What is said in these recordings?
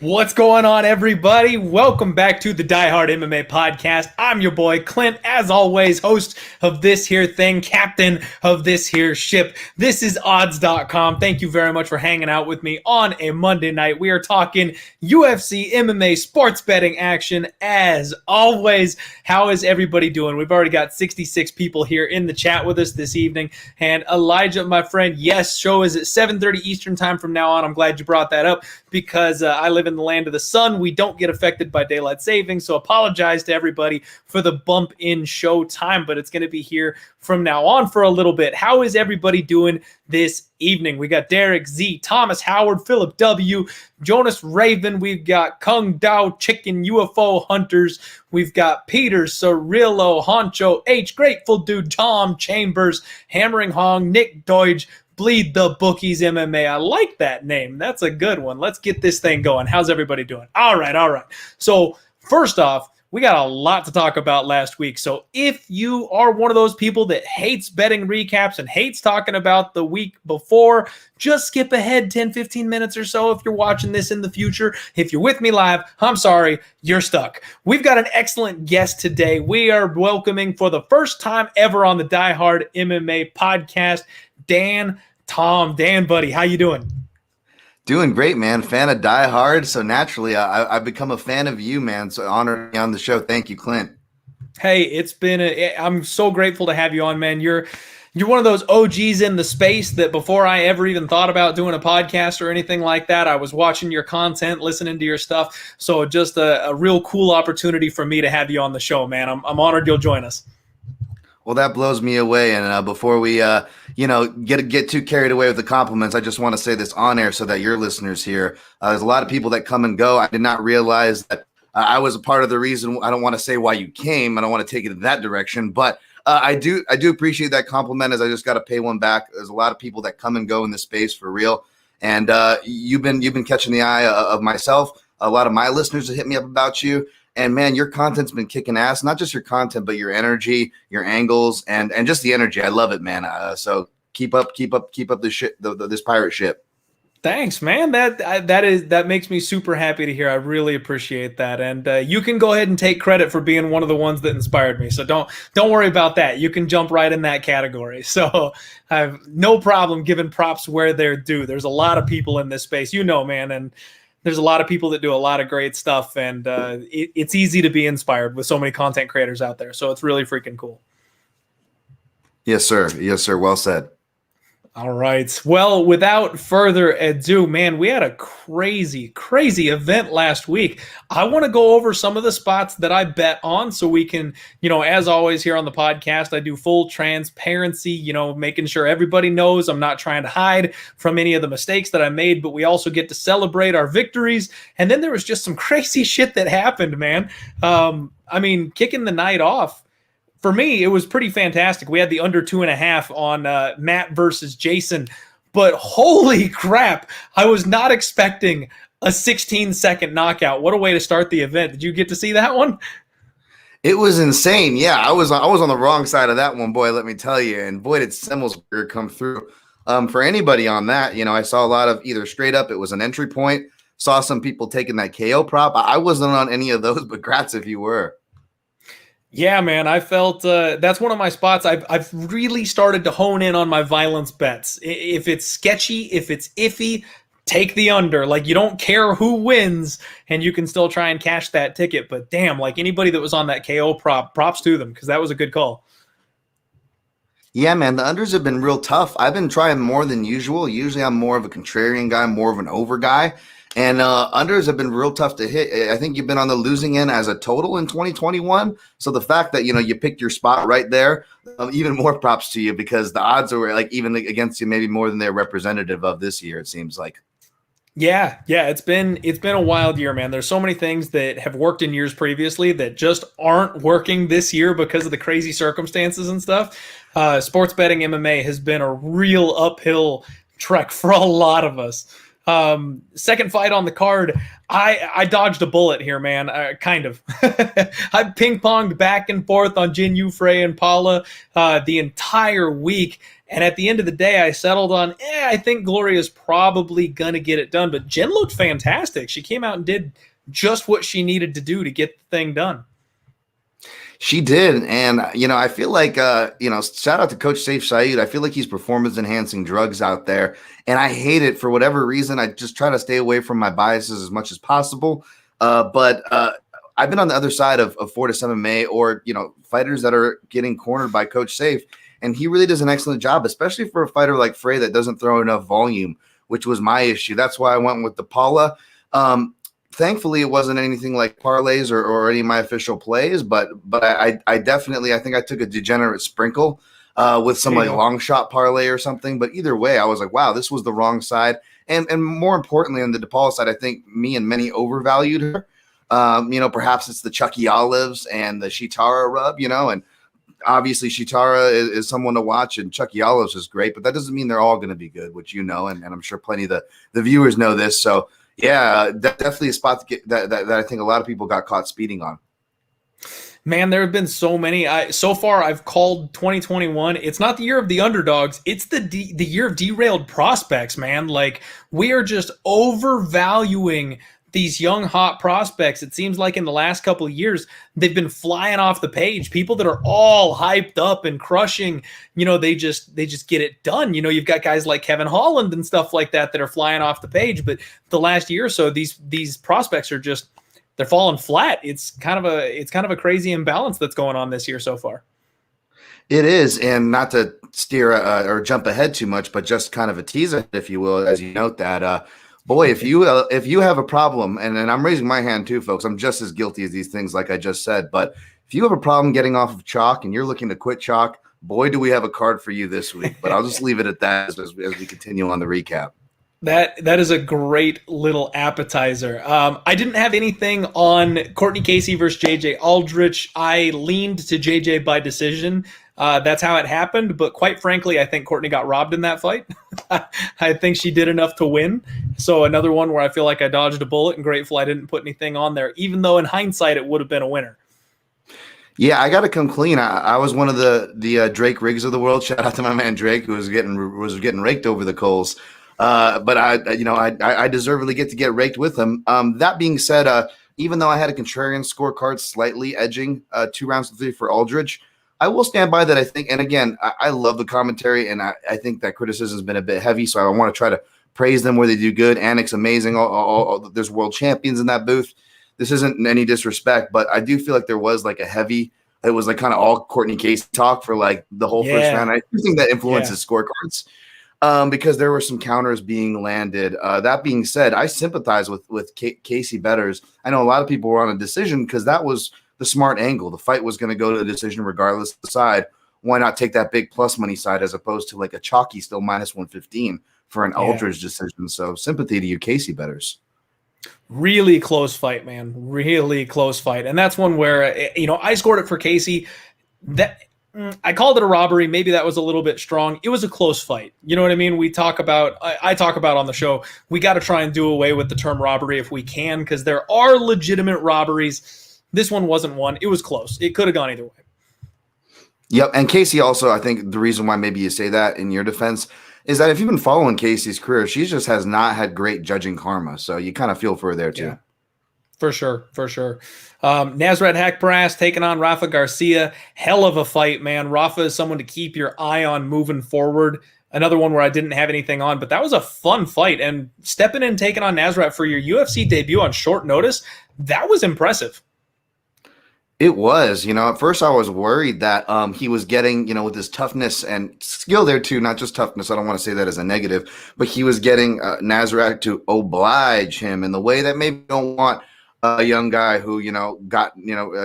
What's going on, everybody? Welcome back to the Diehard MMA podcast. I'm your boy Clint, as always, host of this here thing, captain of this here ship. This is odds.com. Thank you very much for hanging out with me on a Monday night. We are talking UFC MMA sports betting action as always. How is everybody doing? We've already got 66 people here in the chat with us this evening. And Elijah, my friend, yes, show is at 7:30 Eastern time from now on. I'm glad you brought that up because I live in the land of the sun. We don't get affected by daylight savings, so apologize to everybody for the bump in show time, but it's going to be here from now on for a little bit. How is everybody doing this evening? We got Derek Z, Thomas Howard, Philip W, Jonas Raven, we've got Kung Dao Chicken UFO Hunters, we've got Peter Cirillo, Honcho H, Grateful Dude, Tom Chambers, Hammering Hong, Nick Deutsch, Bleed the Bookies MMA. I like that name. That's a good one. Let's get this thing going. How's everybody doing? All right. So first off, we got a lot to talk about last week. So if you are one of those people that hates betting recaps and hates talking about the week before, just skip ahead 10, 15 minutes or so if you're watching this in the future. If you're with me live, I'm sorry, you're stuck. We've got an excellent guest today. We are welcoming for the first time ever on the Die Hard MMA podcast, Dan, buddy, how you doing? Doing great, man. Fan of Die Hard, so naturally I've become a fan of you, man. So honored to be on the show. Thank you, Clint. Hey, I'm so grateful to have you on, man. You're one of those OGs in the space that before I ever even thought about doing a podcast or anything like that, I was watching your content, listening to your stuff. So just a real cool opportunity for me to have you on the show, man. I'm honored you'll join us. Well, that blows me away. And before we, get too carried away with the compliments, I just want to say this on air so that your listeners hear. There's a lot of people that come and go. I did not realize that I was a part of the reason. I don't want to say why you came. I don't want to take it in that direction, but I do appreciate that compliment. As I just got to pay one back. There's a lot of people that come and go in this space for real, and you've been catching the eye of myself. A lot of my listeners have hit me up about you. And man, your content's been kicking ass. Not just your content, but your energy, your angles, and just the energy. I love it, man. So keep up this shit, this pirate ship. Thanks, man. That makes me super happy to hear. I really appreciate that. And you can go ahead and take credit for being one of the ones that inspired me. So don't worry about that. You can jump right in that category. So I have no problem giving props where they're due. There's a lot of people in this space, man, and there's a lot of people that do a lot of great stuff, and it's easy to be inspired with so many content creators out there. So it's really freaking cool. Yes, sir. Well said. All right. Well, without further ado, man, we had a crazy event last week. I want to go over some of the spots that I bet on so we can, as always here on the podcast, I do full transparency, making sure everybody knows I'm not trying to hide from any of the mistakes that I made, but we also get to celebrate our victories. And then there was just some crazy shit that happened, man. Kicking the night off. For me, it was pretty fantastic. We had the under 2.5 on Matt versus Jason, but holy crap, I was not expecting a 16-second knockout. What a way to start the event. Did you get to see that one? It was insane. Yeah, I was on the wrong side of that one, boy, let me tell you. And boy, did Semmelsberger come through. For anybody on that, I saw a lot of either straight up, it was an entry point, saw some people taking that KO prop. I wasn't on any of those, but grats if you were. Yeah, man, I felt that's one of my spots. I've really started to hone in on my violence bets. If it's sketchy, if it's iffy, take the under. Like, you don't care who wins, and you can still try and cash that ticket. But damn, like anybody that was on that KO props to them, because that was a good call. Yeah, man, the unders have been real tough. I've been trying more than usual. Usually I'm more of a contrarian guy, more of an over guy. And unders have been real tough to hit. I think you've been on the losing end as a total in 2021. So the fact that, you picked your spot right there, even more props to you, because the odds are like even against you maybe more than they're representative of this year, it seems like. Yeah, it's been a wild year, man. There's so many things that have worked in years previously that just aren't working this year because of the crazy circumstances and stuff. Sports betting MMA has been a real uphill trek for a lot of us. Second fight on the card, I dodged a bullet here, man. Kind of. I ping-ponged back and forth on Jin Yufrey and Paula the entire week, And at the end of the day, I settled on, I think Gloria's probably going to get it done. But Jen looked fantastic. She came out and did just what she needed to do to get the thing done. She did. And, I feel like, shout out to Coach Saif Saeed. I feel like he's performance-enhancing drugs out there. And I hate it for whatever reason. I just try to stay away from my biases as much as possible. But I've been on the other side of Fortis MMA or, fighters that are getting cornered by Coach Saif. And he really does an excellent job, especially for a fighter like Frey that doesn't throw enough volume, which was my issue. That's why I went with the Paula. Thankfully, it wasn't anything like parlays or any of my official plays, but I definitely, I think I took a degenerate sprinkle with some like long shot parlay or something. But either way, I was like, wow, this was the wrong side. And more importantly, on the DePaula side, I think me and many overvalued her. Perhaps it's the Chucky Olives and the Shitara rub, and obviously Shitara is someone to watch and Chucky Olives is great, but that doesn't mean they're all going to be good, which and I'm sure plenty of the viewers know this. So yeah, definitely a spot to get that I think a lot of people got caught speeding on. Man, there have been so many. So far, I've called 2021. It's not the year of the underdogs. It's the year of derailed prospects, man. Like, we are just overvaluing these young, hot prospects. It seems like in the last couple of years, they've been flying off the page. People that are all hyped up and crushing, they just get it done. You've got guys like Kevin Holland and stuff like that are flying off the page. But the last year or so, these prospects are they're falling flat. It's kind of a crazy imbalance that's going on this year so far. It is, and not to steer or jump ahead too much, but just kind of a teaser, if you will, as you note that. Boy, if you have a problem, and I'm raising my hand too, folks, I'm just as guilty as these things, like I just said. But if you have a problem getting off of chalk and you're looking to quit chalk, boy, do we have a card for you this week. But I'll just leave it at that as we continue on the recap. That is a great little appetizer. I didn't have anything on Courtney Casey versus JJ Aldrich. I leaned to JJ by decision. That's how it happened. But quite frankly, I think Courtney got robbed in that fight. I think she did enough to win. So another one where I feel like I dodged a bullet and grateful I didn't put anything on there, even though in hindsight it would have been a winner. Yeah, I got to come clean. I was one of the Drake Riggs of the world. Shout out to my man Drake, who was getting raked over the coals. But I deservedly get to get raked with him. That being said, even though I had a contrarian scorecard slightly edging 2 rounds to 3 for Aldridge, I will stand by that. I think, and again, I love the commentary, and I think that criticism has been a bit heavy. So I want to try to praise them where they do good. Annick's amazing. There's world champions in that booth. This isn't any disrespect, but I do feel like there was like it was like kind of all Courtney Casey talk for like the whole first round. I do think that influences scorecards. Because there were some counters being landed. That being said, I sympathize with Casey bettors. I know a lot of people were on a decision because that was the smart angle. The fight was going to go to the decision regardless of the side. Why not take that big plus money side as opposed to like a chalky still minus 115 for an Aldridge decision? So sympathy to you, Casey bettors. Really close fight, man. Really close fight. And that's one where, I scored it for Casey. I called it a robbery. Maybe that was a little bit strong. It was a close fight. You know what I mean? I talk about on the show, we got to try and do away with the term robbery if we can, because there are legitimate robberies. This one wasn't one. It was close. It could have gone either way. Yep. And Casey also, I think the reason why maybe you say that in your defense is that if you've been following Casey's career, she just has not had great judging karma. So you kind of feel for her there too. Yeah. For sure. Nasrat Haqparast taking on Rafa Garcia. Hell of a fight, man. Rafa is someone to keep your eye on moving forward. Another one where I didn't have anything on, but that was a fun fight. And stepping in, taking on Nasrat for your UFC debut on short notice, that was impressive. It was, at first I was worried that he was getting, with his toughness and skill there too, not just toughness. I don't want to say that as a negative, but he was getting Nasrat to oblige him in the way that maybe you don't want a young guy who, got,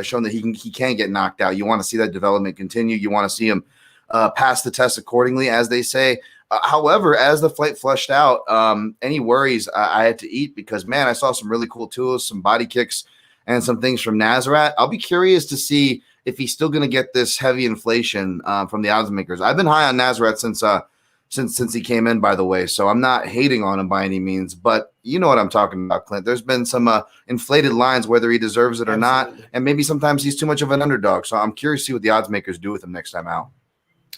shown that he can get knocked out. You want to see that development continue. You want to see him pass the test accordingly, as they say. However, as the fight flushed out, any worries I had to eat because, man, I saw some really cool tools, some body kicks, and some things from Nasrat. I'll be curious to see if he's still going to get this heavy inflation from the odds makers. I've been high on Nasrat since he came in, by the way, so I'm not hating on him by any means, but you know what I'm talking about, Clint. There's been some inflated lines, whether he deserves it or not, and maybe sometimes he's too much of an underdog, so I'm curious to see what the odds makers do with him next time out.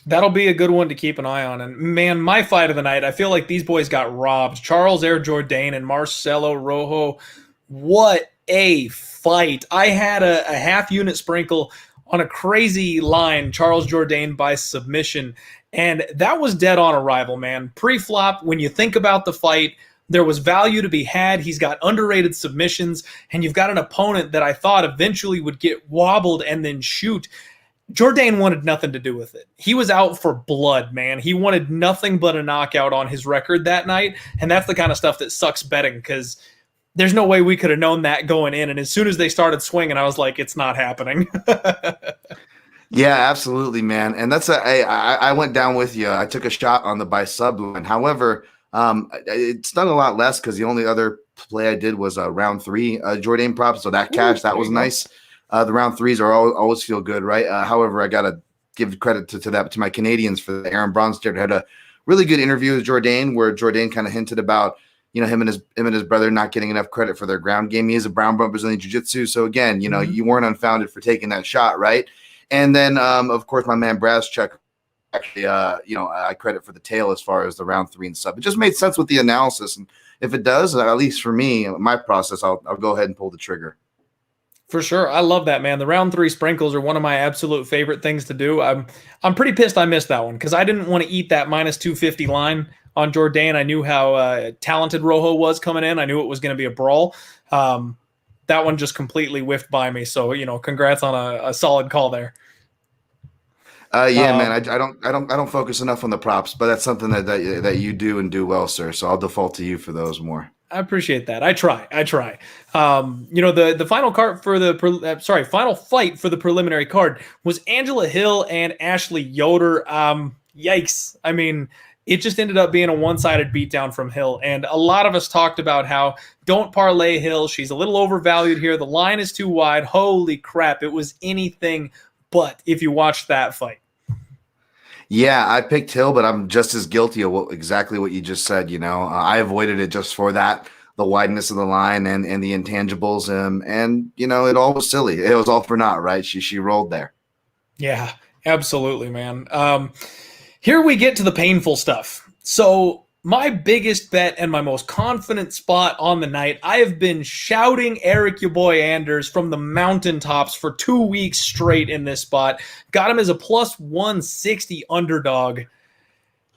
That'll be a good one to keep an eye on. And man, my fight of the night, I feel like these boys got robbed. Charles Air Jourdain and Marcelo Rojo. What a fight. I had a half unit sprinkle on a crazy line, Charles Jourdain by submission. And that was dead on arrival, man. Pre-flop, when you think about the fight, there was value to be had. He's got underrated submissions, and you've got an opponent that I thought eventually would get wobbled and then shoot. Jourdain wanted nothing to do with it. He was out for blood, man. He wanted nothing but a knockout on his record that night, and that's the kind of stuff that sucks betting because there's no way we could have known that going in, and as soon as they started swinging, I was like, it's not happening. Yeah, absolutely, man. And that's I went down with you. I took a shot on the by sub line. However, it stung a lot less because the only other play I did was round 3 Jourdain props, so that cash, that was nice. The round 3s are always feel good, right? However, I got to give credit to my Canadians for that. Aaron Bronstead had a really good interview with Jourdain where Jourdain kind of hinted about, you know, him and his brother not getting enough credit for their ground game. He is a brown belt Brazilian jiu-jitsu. So again, you know, you weren't unfounded for taking that shot, right? And then, of course, my man Braschuk, actually, I credit for the tail as far as the round 3 and sub. It just made sense with the analysis. And if it does, at least for me, my process, I'll go ahead and pull the trigger. For sure. I love that, man. The round 3 sprinkles are one of my absolute favorite things to do. I'm pretty pissed I missed that one because I didn't want to eat that minus 250 line on Jourdain. I knew how talented Rojo was coming in. I knew it was going to be a brawl. That one just completely whiffed by me. So, you know, congrats on a solid call there. Man, I don't focus enough on the props, but that's something that you do and do well, sir. So I'll default to you for those more. I appreciate that. I try. You know, the final card for the final fight for the preliminary card was Angela Hill and Ashley Yoder. Yikes. I mean, it just ended up being a one-sided beatdown from Hill. And a lot of us talked about how don't parlay Hill. She's a little overvalued here. The line is too wide. Holy crap. It was anything but if you watched that fight. Yeah, I picked Hill, but I'm just as guilty of exactly what you just said. You know, I avoided it just for that, the wideness of the line and the intangibles. And, you know, it all was silly. It was all for naught, right? She rolled there. Yeah, absolutely, man. Here we get to the painful stuff. So my biggest bet and my most confident spot on the night, I have been shouting Eric your boy Anders from the mountaintops for 2 weeks straight in this spot. Got him as a plus 160 underdog.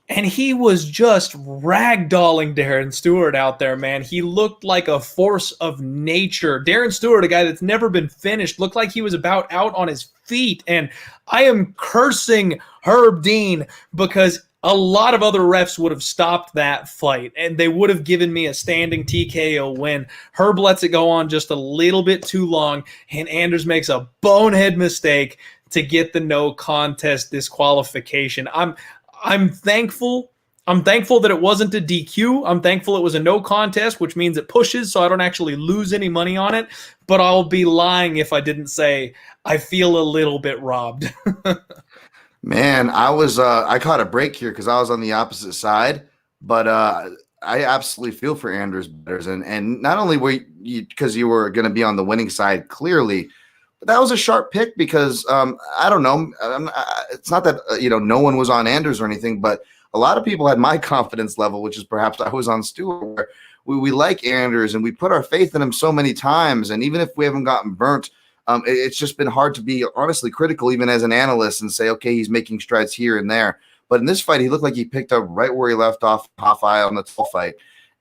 And he was just ragdolling Darren Stewart out there, man. He looked like a force of nature. Darren Stewart, a guy that's never been finished, looked like he was about out on his feet. And I am cursing Herb Dean because a lot of other refs would have stopped that fight, and they would have given me a standing TKO win. Herb lets it go on just a little bit too long, and Anders makes a bonehead mistake to get the no contest disqualification. I'm thankful. I'm thankful that it wasn't a DQ. I'm thankful it was a no contest, which means it pushes, so I don't actually lose any money on it. But I'll be lying if I didn't say I feel a little bit robbed. Man, I caught a break here because I was on the opposite side, but I absolutely feel for Anders bettors, and not only were you because you were going to be on the winning side clearly, but that was a sharp pick because I don't know, it's not that no one was on Anders or anything, but a lot of people had my confidence level, which is perhaps I was on Stewart, where we like Anders and we put our faith in him so many times, and even if we haven't gotten burnt. It's just been hard to be honestly critical, even as an analyst, and say, okay, he's making strides here and there. But in this fight, he looked like he picked up right where he left off Hoffa on the tall fight.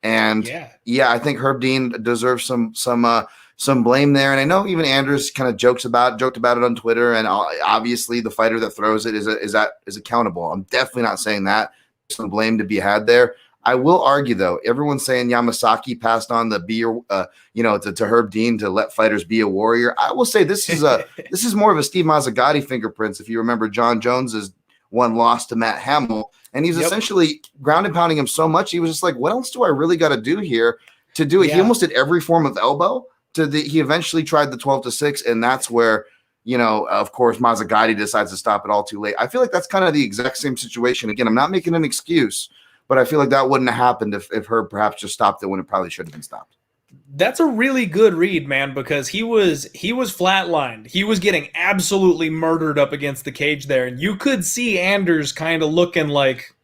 And yeah, I think Herb Dean deserves some blame there. And I know even Anders kind of joked about it on Twitter. And obviously, the fighter that throws it is accountable. I'm definitely not saying that. There's some blame to be had there. I will argue, though, everyone's saying Yamasaki passed on to Herb Dean to let fighters be a warrior. I will say this is more of a Steve Mazzagatti fingerprints. If you remember, John Jones's one loss to Matt Hamill, and he's essentially ground and pounding him so much, he was just like, what else do I really got to do here to do it? Yeah. He almost did every form of elbow. He eventually tried the 12-6, and that's where, of course, Mazzagatti decides to stop it all too late. I feel like that's kind of the exact same situation. Again, I'm not making an excuse, but I feel like that wouldn't have happened if Herb perhaps just stopped it when it probably should have been stopped. That's a really good read, man, because he was flatlined. He was getting absolutely murdered up against the cage there, and you could see Anders kind of looking like,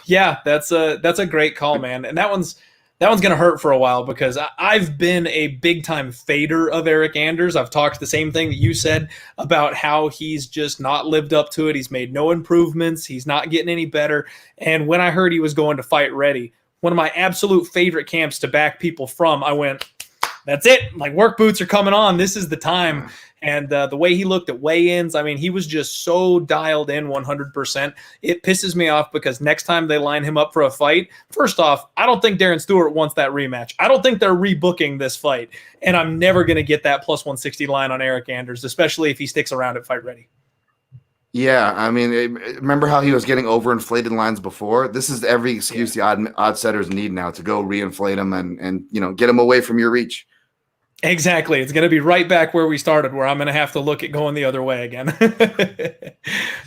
yeah, that's a great call, man. And that one's gonna hurt for a while because I've been a big time fader of Eric Anders. I've talked the same thing that you said about how he's just not lived up to it. He's made no improvements. He's not getting any better. And when I heard he was going to Fight Ready, one of my absolute favorite camps to back people from, I went, that's it. Like, work boots are coming on. This is the time. And the way he looked at weigh-ins, I mean, he was just so dialed in 100%. It pisses me off because next time they line him up for a fight, first off, I don't think Darren Stewart wants that rematch. I don't think they're rebooking this fight. And I'm never going to get that plus 160 line on Eric Anders, especially if he sticks around at Fight Ready. Yeah, I mean, remember how he was getting overinflated lines before? This is every excuse the odd setters need now to go reinflate him and get him away from your reach. Exactly. It's going to be right back where we started, where I'm going to have to look at going the other way again.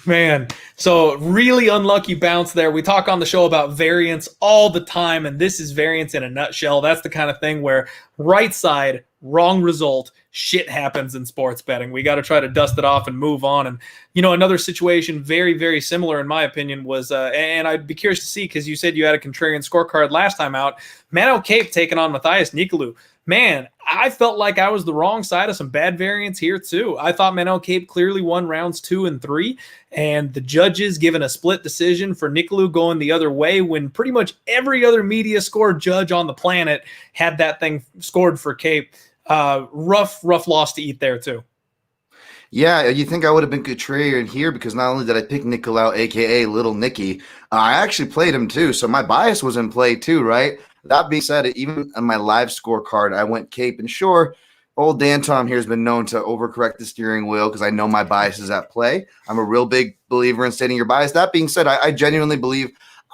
Man, so really unlucky bounce there. We talk on the show about variance all the time, and this is variance in a nutshell. That's the kind of thing where right side, wrong result, shit happens in sports betting. We got to try to dust it off and move on. And, another situation very, very similar, in my opinion, was, and I'd be curious to see, because you said you had a contrarian scorecard last time out, Mano Cape taking on Matthias Nicolou. Man, I felt like I was the wrong side of some bad variance here too. I thought Manel Cape clearly won rounds 2 and 3, and the judges given a split decision for Nicolou going the other way when pretty much every other media score judge on the planet had that thing scored for Cape. Rough loss to eat there too. Yeah, you think I would have been contrarian here because not only did I pick Nicolau, a.k.a. Little Nicky, I actually played him too, so my bias was in play too, right? That being said, even on my live scorecard, I went Cape. And sure, old Dan Tom here has been known to overcorrect the steering wheel because I know my bias is at play. I'm a real big believer in stating your bias. That being said, I genuinely believe,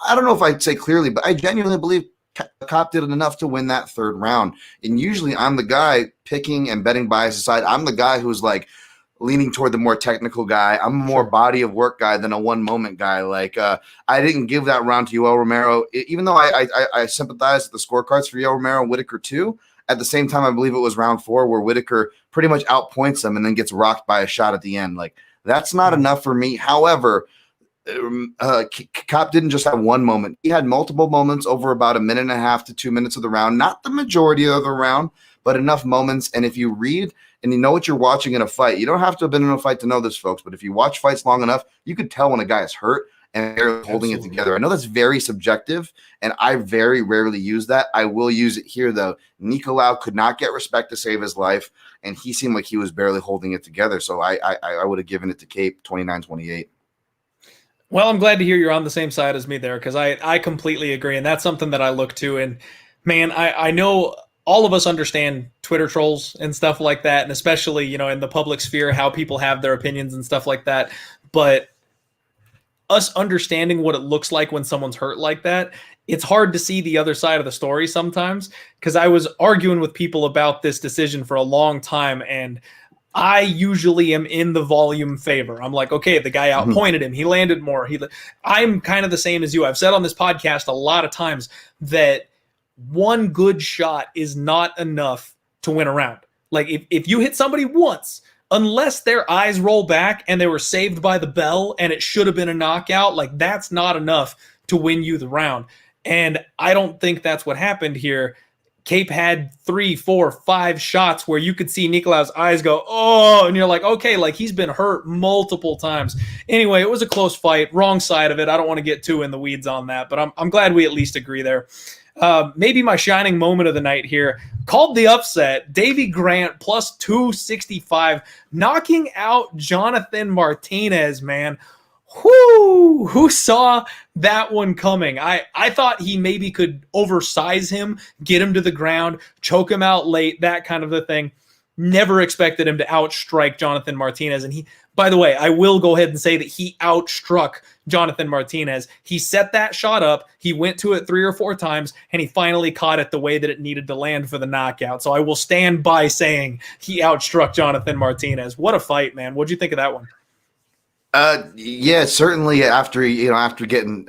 I don't know if I'd say clearly, but I genuinely believe Cop did enough to win that third round. And usually I'm the guy picking and betting bias aside. I'm the guy who's like leaning toward the more technical guy. I'm a more body of work guy than a one moment guy. Like I didn't give that round to Yoel Romero, even though I sympathize with the scorecards for Yoel Romero and Whitaker too. At the same time, I believe it was round 4 where Whitaker pretty much outpoints him and then gets rocked by a shot at the end. Like that's not enough for me. However, Cop didn't just have one moment. He had multiple moments over about 1.5 to 2 minutes of the round. Not the majority of the round, but enough moments. And if you read and you know what you're watching in a fight, you don't have to have been in a fight to know this, folks. But if you watch fights long enough, you could tell when a guy is hurt and they're holding it together. I know that's very subjective, and I very rarely use that. I will use it here, though. Nicolau could not get respect to save his life, and he seemed like he was barely holding it together. So I would have given it to Cape 29-28. Well, I'm glad to hear you're on the same side as me there because I completely agree, and that's something that I look to. And, man, I know – all of us understand Twitter trolls and stuff like that, and especially, in the public sphere, how people have their opinions and stuff like that. But us understanding what it looks like when someone's hurt like that, it's hard to see the other side of the story sometimes, because I was arguing with people about this decision for a long time, and I usually am in the volume favor. I'm like, okay, the guy outpointed him. He landed more. I'm kind of the same as you. I've said on this podcast a lot of times that one good shot is not enough to win a round. Like if you hit somebody once, unless their eyes roll back and they were saved by the bell and it should have been a knockout, like that's not enough to win you the round. And I don't think that's what happened here. Cape had 3, 4, 5 shots where you could see Nicolau's eyes go, oh, and you're like, okay, like he's been hurt multiple times. Anyway, it was a close fight, wrong side of it. I don't want to get too in the weeds on that, but I'm glad we at least agree there. Maybe my shining moment of the night here, called the upset, Davy Grant plus 265, knocking out Jonathan Martinez, man. Who saw that one coming? I thought he maybe could oversize him, get him to the ground, choke him out late, that kind of a thing. Never expected him to outstrike Jonathan Martinez. And he, by the way, I will go ahead and say that he outstruck Jonathan Martinez. He set that shot up. He went to it 3 or 4 times, and he finally caught it the way that it needed to land for the knockout. So I will stand by saying he outstruck Jonathan Martinez. What a fight, man. What'd you think of that one? Yeah, certainly after getting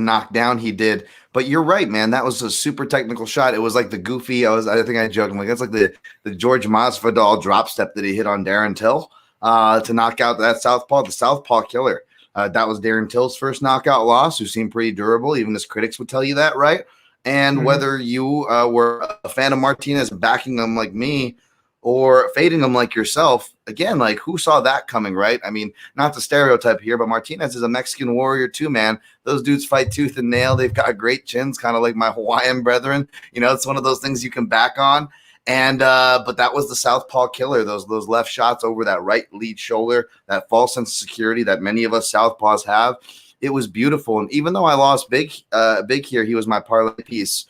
knocked down, he did. But you're right, man. That was a super technical shot. It was like the goofy. I think I joked. I'm like, that's like the George Masvidal drop step that he hit on Darren Till to knock out that southpaw, the southpaw killer. That was Darren Till's first knockout loss, who seemed pretty durable. Even his critics would tell you that, right? And whether you were a fan of Martinez backing him like me or fading him like yourself, again, like who saw that coming, right? I mean, not the stereotype here, but Martinez is a Mexican warrior too, man. Those dudes fight tooth and nail. They've got great chins, kind of like my Hawaiian brethren. It's one of those things you can back on. And but that was the southpaw killer. Those left shots over that right lead shoulder, that false sense of security that many of us southpaws have. It was beautiful. And even though I lost big here, he was my parlay piece.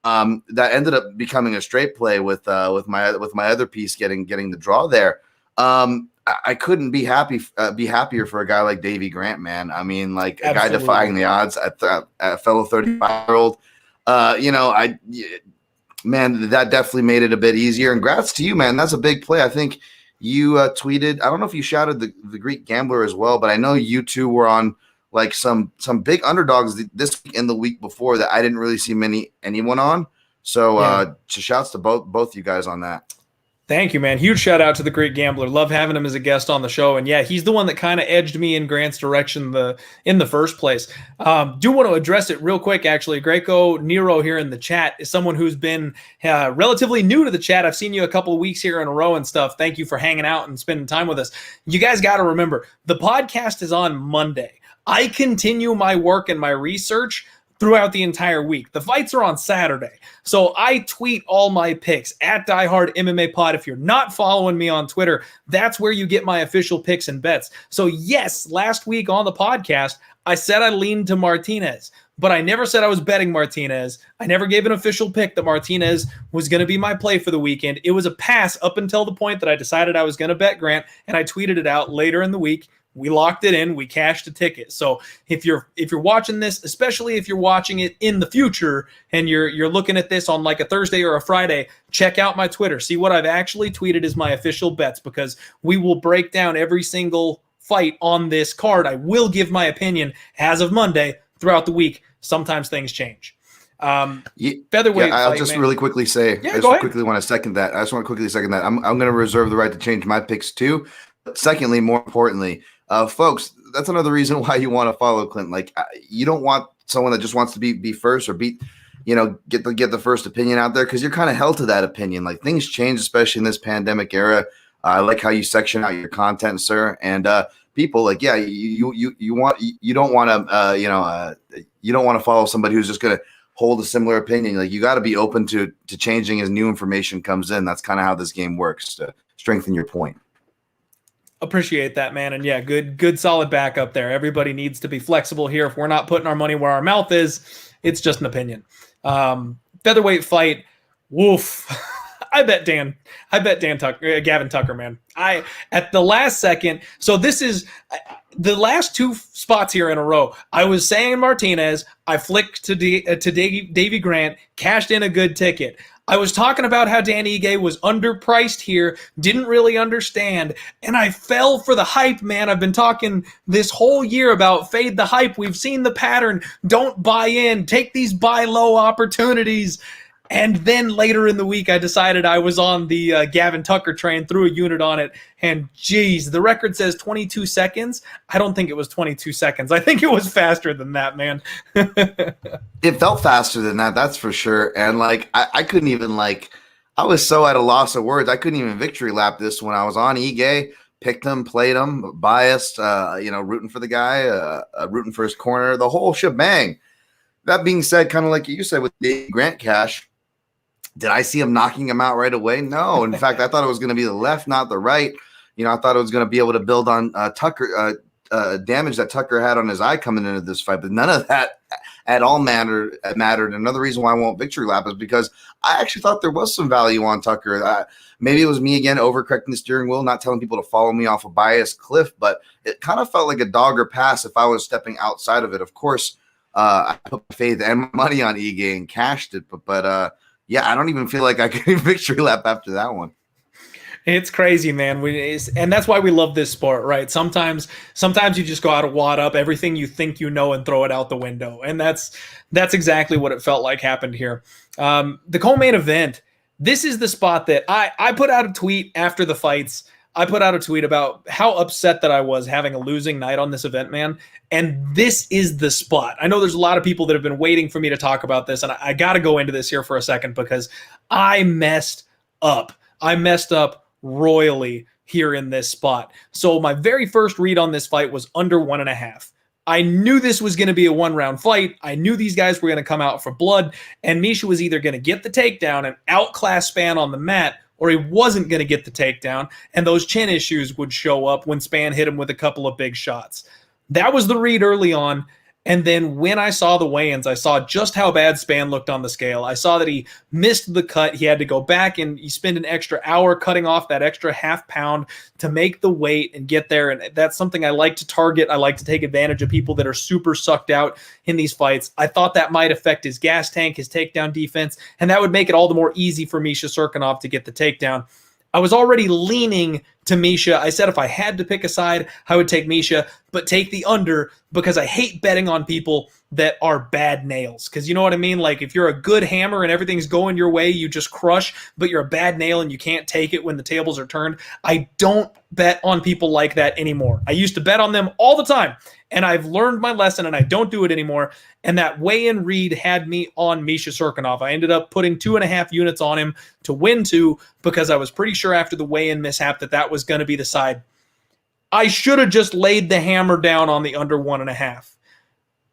That ended up becoming a straight play with my other piece getting the draw there. I couldn't be happier for a guy like Davey Grant, man. I mean, like a guy defying the odds at a fellow 35-year-old. Man, that definitely made it a bit easier. And congrats to you, man. That's a big play. I think you tweeted. I don't know if you shouted the Greek gambler as well, but I know you two were on like some big underdogs this week and the week before that I didn't really see anyone on. So shouts to both you guys on that. Thank you, man. Huge shout out to the Great Gambler. Love having him as a guest on the show. And yeah, he's the one that kind of edged me in Grant's direction in the first place. Do want to address it real quick, actually. Greco Nero here in the chat is someone who's been relatively new to the chat. I've seen you a couple of weeks here in a row and stuff. Thank you for hanging out and spending time with us. You guys got to remember, the podcast is on Monday. I continue my work and my research throughout the entire week. The fights are on Saturday. So I tweet all my picks at Diehard MMA Pod. If you're not following me on Twitter, that's where you get my official picks and bets. So yes, last week on the podcast, I said I leaned to Martinez, but I never said I was betting Martinez. I never gave an official pick that Martinez was going to be my play for the weekend. It was a pass up until the point that I decided I was going to bet Grant, and I tweeted it out later in the week. We locked it in. We cashed a ticket. So if you're watching this, especially if you're watching it in the future and you're looking at this on like a Thursday or a Friday, check out my Twitter. See what I've actually tweeted as my official bets, because we will break down every single fight on this card. I will give my opinion as of Monday throughout the week. Sometimes things change. Featherweight. I'll fight, just man. really quickly say. Yeah, I just quickly want to second that. I'm going to reserve the right to change my picks too. But secondly, more importantly. Folks, that's another reason why you want to follow Clint. Like, you don't want someone that just wants to be first or get the first opinion out there, because you're kind of held to that opinion. Like, things change, especially in this pandemic era. I like how you section out your content, sir. And people, like, yeah, you don't want to follow somebody who's just going to hold a similar opinion. Like, you got to be open to changing as new information comes in. That's kind of how this game works, to strengthen your point. Appreciate that, man. And yeah, good solid backup there. Everybody needs to be flexible here. If we're not putting our money where our mouth is, it's just an opinion. Featherweight fight. Woof. I bet Gavin Tucker, man. At the last second. So this is the last two spots here in a row. I was saying Martinez. I flicked to Davey Grant, cashed in a good ticket. I was talking about how Dan Ige was underpriced here, didn't really understand, and I fell for the hype, man. I've been talking this whole year about fade the hype. We've seen the pattern. Don't buy in. Take these buy low opportunities. And then later in the week, I decided I was on the Gavin Tucker train, threw a unit on it, and geez, the record says 22 seconds. I don't think it was 22 seconds. I think it was faster than that, man. It felt faster than that, that's for sure. And like, I couldn't even I was so at a loss of words. I couldn't even victory lap this when I was on Ige, picked him, played him, biased, rooting for the guy, rooting for his corner, the whole shebang. That being said, kind of like you said with the Grant cash, did I see him knocking him out right away? No. In fact, I thought it was going to be the left, not the right. I thought it was going to be able to build on Tucker damage that Tucker had on his eye coming into this fight, but none of that at all mattered. Another reason why I won't victory lap is because I actually thought there was some value on Tucker. Maybe it was me again overcorrecting the steering wheel, not telling people to follow me off a biased cliff, but it kind of felt like a dog or pass if I was stepping outside of it. Of course, I put my faith and my money on Ige and cashed it, but yeah, I don't even feel like I could victory lap after that one. It's crazy, man. And that's why we love this sport, right? Sometimes you just go out to wad up everything you think you know and throw it out the window, and that's exactly what it felt like happened here. The co-main event. This is the spot that I put out a tweet after the fights. I put out a tweet about how upset that I was having a losing night on this event, man. And this is the spot. I know there's a lot of people that have been waiting for me to talk about this, and I got to go into this here for a second because I messed up. I messed up royally here in this spot. So my very first read on this fight was under 1.5. I knew this was going to be a one-round fight. I knew these guys were going to come out for blood, and Misha was either going to get the takedown and outclass Spann on the mat, or he wasn't going to get the takedown, and those chin issues would show up when Spann hit him with a couple of big shots. That was the read early on. And then when I saw the weigh-ins, I saw just how bad Spann looked on the scale. I saw that he missed the cut. He had to go back and he spent an extra hour cutting off that extra half pound to make the weight and get there. And that's something I like to target. I like to take advantage of people that are super sucked out in these fights. I thought that might affect his gas tank, his takedown defense, and that would make it all the more easy for Misha Cirkunov to get the takedown. I was already leaning to Misha. I said if I had to pick a side, I would take Misha, but take the under because I hate betting on people that are bad nails. Because you know what I mean? Like if you're a good hammer and everything's going your way, you just crush, but you're a bad nail and you can't take it when the tables are turned. I don't bet on people like that anymore. I used to bet on them all the time, and I've learned my lesson and I don't do it anymore. And that weigh-in read had me on Misha Cirkunov. I ended up putting 2.5 units on him to win 2 because I was pretty sure after the weigh-in mishap that was going to be the side. I should have just laid the hammer down on the under 1.5.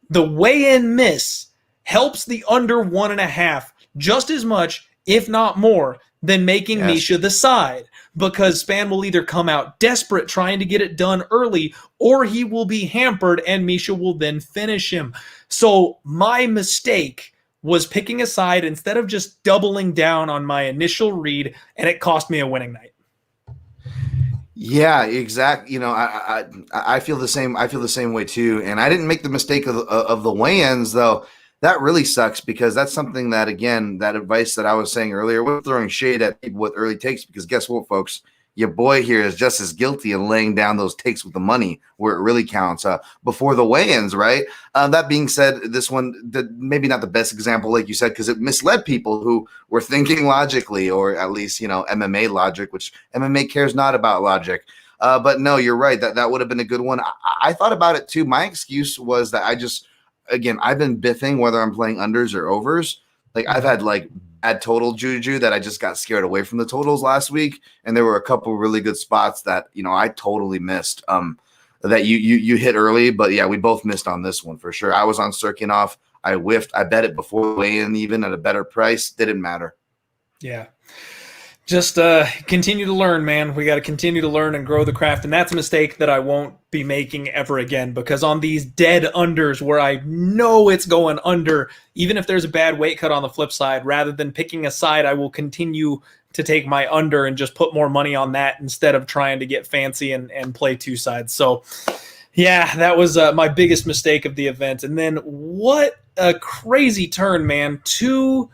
The weigh-in miss helps the under 1.5 just as much, if not more, than making Misha the side, because Spann will either come out desperate trying to get it done early, or he will be hampered and Misha will then finish him. So my mistake was picking a side instead of just doubling down on my initial read, and it cost me a winning night. Yeah, exactly. You know, I feel the same. I feel the same way too. And I didn't make the mistake of the weigh-ins though. That really sucks because that's something that, again, that advice that I was saying earlier, we're throwing shade at people with early takes because guess what, folks? Your boy here is just as guilty in laying down those takes with the money where it really counts before the weigh-ins, right? That being said, this one, maybe not the best example, like you said, because it misled people who were thinking logically, or at least, you know, MMA logic, which MMA cares not about logic. But no, you're right. That would have been a good one. I thought about it too. My excuse was that again, I've been biffing whether I'm playing unders or overs. Like I've had like bad total juju that I just got scared away from the totals last week. And there were a couple really good spots that, you know, I totally missed that you hit early. But yeah, we both missed on this one for sure. I was on Cirkunov. I whiffed. I bet it before weigh-in even at a better price. Didn't matter. Yeah. Just continue to learn, man. We got to continue to learn and grow the craft. And that's a mistake that I won't be making ever again, because on these dead unders where I know it's going under, even if there's a bad weight cut on the flip side, rather than picking a side, I will continue to take my under and just put more money on that instead of trying to get fancy and play 2 sides. So yeah, that was my biggest mistake of the event. And then what a crazy turn, man. 2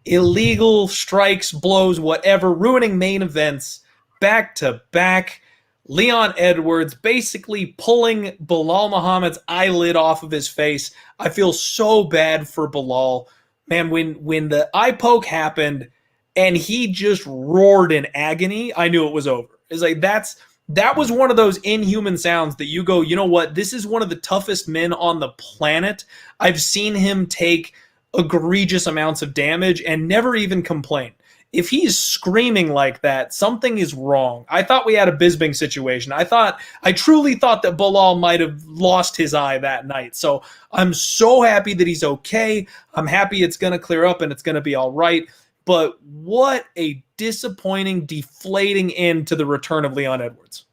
illegal strikes, blows, whatever, ruining main events back to back. Leon Edwards basically pulling Bilal Muhammad's eyelid off of his face. I feel so bad for Bilal. Man, when the eye poke happened and he just roared in agony, I knew it was over. It's like that was one of those inhuman sounds that you go, you know what? This is one of the toughest men on the planet. I've seen him take egregious amounts of damage and never even complain. If he's screaming like that, something is wrong. I thought we had a Bisping situation. I truly thought that Bilal might have lost his eye that night. So I'm so happy that he's okay. I'm happy it's going to clear up and it's going to be all right. But what a disappointing, deflating end to the return of Leon Edwards.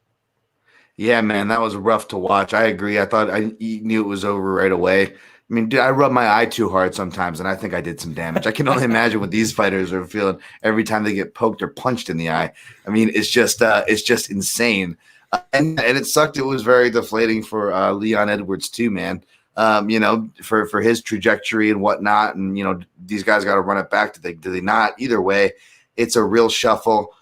Yeah, man, that was rough to watch. I agree. I thought I knew it was over right away. I mean, dude, I rub my eye too hard sometimes, and I think I did some damage. I can only imagine what these fighters are feeling every time they get poked or punched in the eye. I mean, it's just insane, and it sucked. It was very deflating for Leon Edwards too, man. You know, for his trajectory and whatnot, and you know, these guys got to run it back. Do they not? Either way, it's a real shuffle.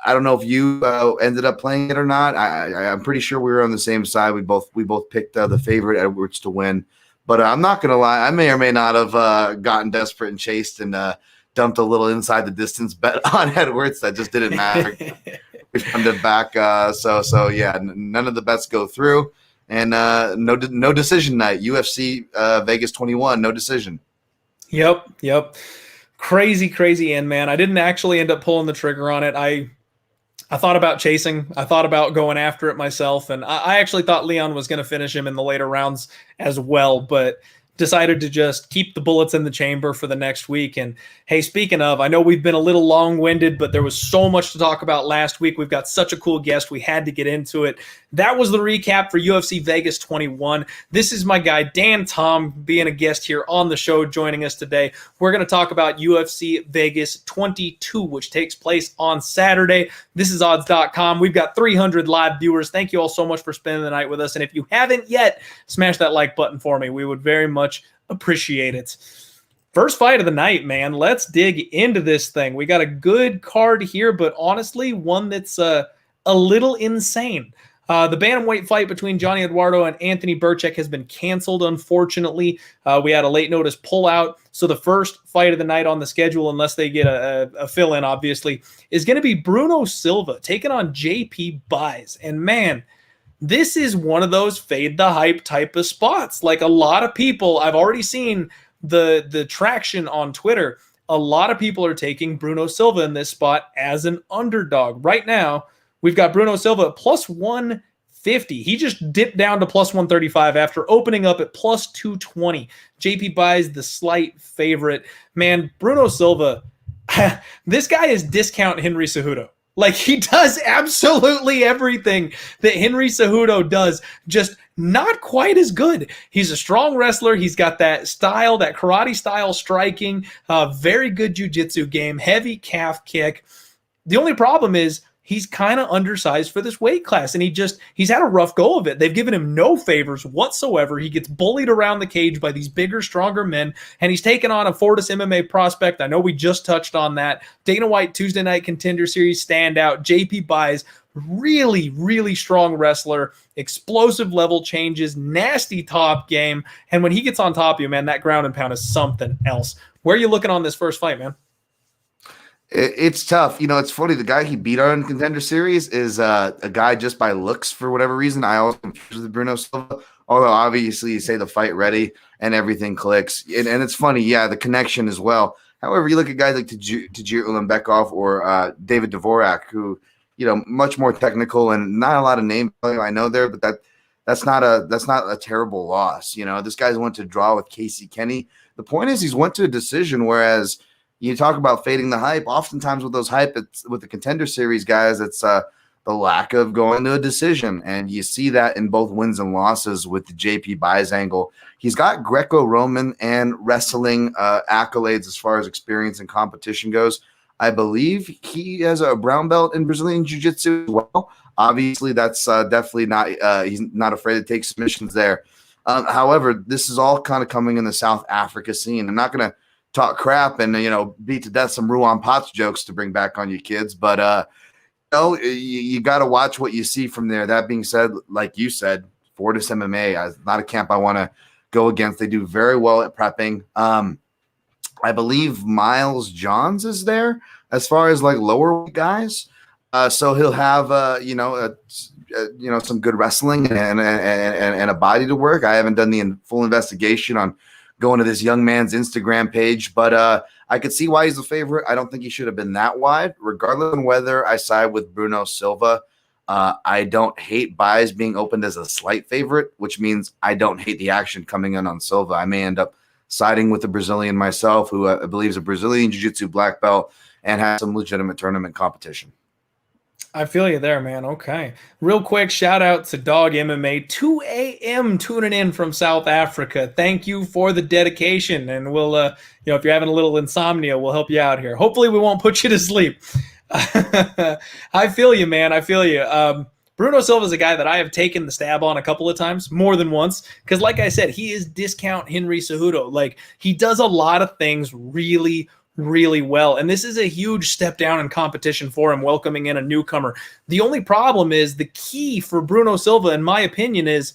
I don't know if you ended up playing it or not. I'm pretty sure we were on the same side. We both picked the favorite Edwards to win. But I'm not going to lie. I may or may not have gotten desperate and chased and dumped a little inside the distance bet on Edwards. That just didn't matter. We funded back. So yeah, none of the bets go through. And no decision night. UFC Vegas 21, no decision. Yep. Crazy end, man. I didn't actually end up pulling the trigger on it. I thought about chasing. I thought about going after it myself, and I actually thought Leon was going to finish him in the later rounds as well, but decided to just keep the bullets in the chamber for the next week. And hey, speaking of, I know we've been a little long-winded, but there was so much to talk about last week. We've got such a cool guest. We had to get into it. That was the recap for UFC Vegas 21. This is my guy, Dan Tom, being a guest here on the show, joining us today. We're going to talk about UFC Vegas 22, which takes place on Saturday. This is odds.com. We've got 300 live viewers. Thank you all so much for spending the night with us. And if you haven't yet, smash that like button for me. We would very much appreciate it. First fight of the night, man. Let's dig into this thing. We got a good card here, but honestly, one that's a little insane. The bantamweight fight between Johnny Eduardo and Anthony Burchak has been canceled, unfortunately. We had a late notice pullout, so the first fight of the night on the schedule, unless they get a fill-in, obviously, is going to be Bruno Silva taking on JP Buys. And man, this is one of those fade the hype type of spots. Like a lot of people, I've already seen the traction on Twitter. A lot of people are taking Bruno Silva in this spot as an underdog. Right now, we've got Bruno Silva at plus 150. He just dipped down to plus 135 after opening up at plus 220. JP Buys the slight favorite. Man, Bruno Silva, this guy is discount Henry Cejudo. Like, he does absolutely everything that Henry Cejudo does, just not quite as good. He's a strong wrestler. He's got that style, that karate style striking, very good jiu-jitsu game, heavy calf kick. The only problem is he's kind of undersized for this weight class, and he's had a rough go of it. They've given him no favors whatsoever. He gets bullied around the cage by these bigger, stronger men, and he's taken on a Fortis MMA prospect. I know we just touched on that. Dana White Tuesday Night Contender Series standout. JP Buys, really, really strong wrestler, explosive level changes, nasty top game, and when he gets on top of you, man, that ground and pound is something else. Where are you looking on this first fight, man? It's tough. You know, it's funny. The guy he beat on Contender Series is a guy just by looks for whatever reason. I always confuse with Bruno Silva, although obviously you say the fight ready and everything clicks. And it's funny, yeah, the connection as well. However, you look at guys like Tajir Ulanbekov or David Dvorak, who, you know, much more technical and not a lot of name value I know there, but that's not a terrible loss. You know, this guy's went to draw with Casey Kenny. The point is he's went to a decision, whereas you talk about fading the hype. Oftentimes with those hype, with the Contender Series guys, it's the lack of going to a decision. And you see that in both wins and losses with the JP Buys angle. He's got Greco-Roman and wrestling accolades as far as experience and competition goes. I believe he has a brown belt in Brazilian Jiu-Jitsu as well. Obviously, that's definitely not he's not afraid to take submissions there. However, this is all kind of coming in the South Africa scene. I'm not going to talk crap and, you know, beat to death some Ruan Potts jokes to bring back on you kids. But, you know, you got to watch what you see from there. That being said, like you said, Fortis MMA is not a camp I want to go against. They do very well at prepping. I believe Miles Johns is there as far as like lower guys. So he'll have, you know, some good wrestling and a body to work. I haven't done the full investigation on going to this young man's Instagram page, but I could see why he's a favorite. I don't think he should have been that wide, regardless of whether I side with Bruno Silva. I don't hate Buys being opened as a slight favorite, which means I don't hate the action coming in on Silva. I may end up siding with the Brazilian myself, who I believe is a Brazilian Jiu-Jitsu black belt and has some legitimate tournament competition. I feel you there, man. Okay. Real quick, shout out to Dog MMA, 2 a.m. tuning in from South Africa. Thank you for the dedication. And we'll, you know, if you're having a little insomnia, we'll help you out here. Hopefully we won't put you to sleep. I feel you, man. I feel you. Bruno Silva is a guy that I have taken the stab on a couple of times, more than once, because like I said, he is discount Henry Cejudo. Like, he does a lot of things really, really well. And this is a huge step down in competition for him, welcoming in a newcomer. The only problem is the key for Bruno Silva, in my opinion, is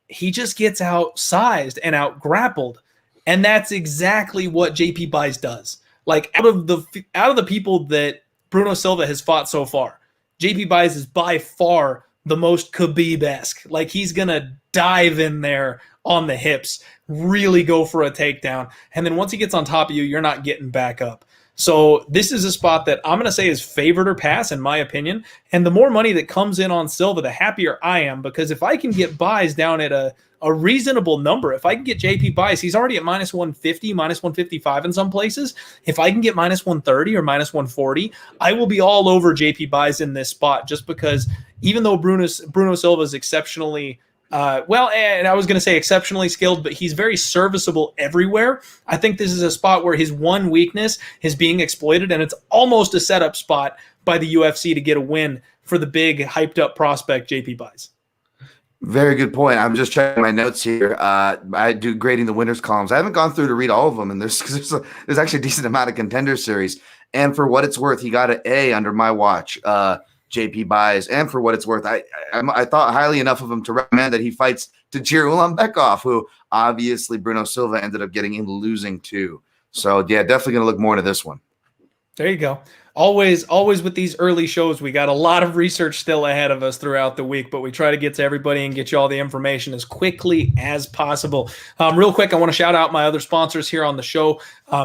he just gets outsized and out grappled. And that's exactly what JP Buys does. Like out of the people that Bruno Silva has fought so far, JP Buys is by far the most Khabib-esque. Like he's going to dive in there on the hips, really go for a takedown. And then once he gets on top of you, you're not getting back up. So this is a spot that I'm going to say is favored or pass, in my opinion. And the more money that comes in on Silva, the happier I am, because if I can get Buys down at a reasonable number, if I can get JP Buys, he's already at minus 150, minus 155 in some places. If I can get minus 130 or minus 140, I will be all over JP Buys in this spot, just because even though Bruno Silva is exceptionally and I was going to say exceptionally skilled, but he's very serviceable everywhere. I think this is a spot where his one weakness is being exploited, and it's almost a setup spot by the UFC to get a win for the big, hyped-up prospect, JP Buys. Very good point. I'm just checking my notes here. I do grading the winners columns. I haven't gone through to read all of them, and there's actually a decent amount of contender series. And for what it's worth, he got an A under my watch. JP Buys, and for what it's worth, I thought highly enough of him to recommend that he fights Tajir Ulanbekov, who obviously Bruno Silva ended up getting in losing to. So yeah, definitely going to look more into this one. There you go. Always with these early shows, we got a lot of research still ahead of us throughout the week, but we try to get to everybody and get you all the information as quickly as possible. Real quick, I want to shout out my other sponsors here on the show,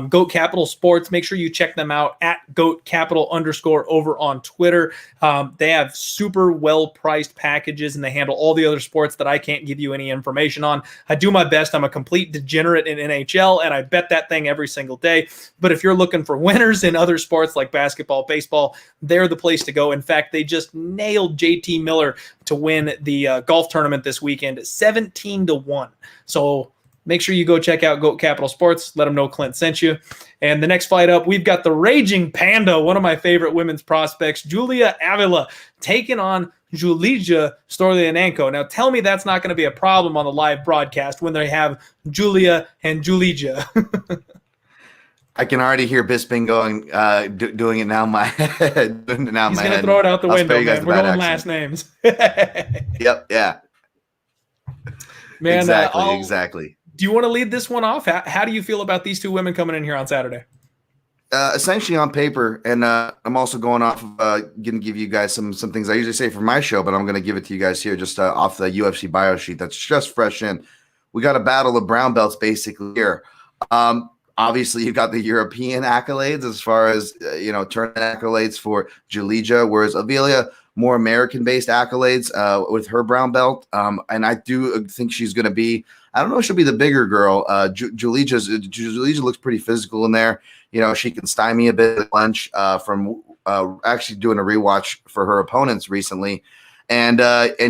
Goat Capital Sports. Make sure you check them out at Goat Capital _ over on Twitter. They have super well-priced packages, and they handle all the other sports that I can't give you any information on. I do my best. I'm a complete degenerate in NHL, and I bet that thing every single day. But if you're looking for winners in other sports like basketball, baseball, they're the place to go. In fact, they just nailed JT Miller to win the golf tournament this weekend at 17-1. So make sure you go check out Goat Capital Sports. Let them know Clint sent you. And the next fight up, we've got the Raging Panda, one of my favorite women's prospects, Julia Avila, taking on Dolidze Stoliarenko. Now, tell me that's not going to be a problem on the live broadcast when they have Julia and Dolidze. I can already hear Bisping going, doing it now. He's going to throw it out the window, man. We're going last names. Yep, yeah. Man, exactly. Do you want to lead this one off? How do you feel about these two women coming in here on Saturday? Essentially on paper, and I'm also going off of going to give you guys some things I usually say for my show, but I'm going to give it to you guys here just off the UFC bio sheet that's just fresh in. We got a battle of brown belts basically here. Obviously, you got the European accolades as far as, tournament accolades for Dolidze, whereas Avila, more American-based accolades with her brown belt. And I do think she's going to be, I don't know if she'll be the bigger girl. Dolidze looks pretty physical in there. She can stymie a bit at lunch from actually doing a rewatch for her opponents recently. And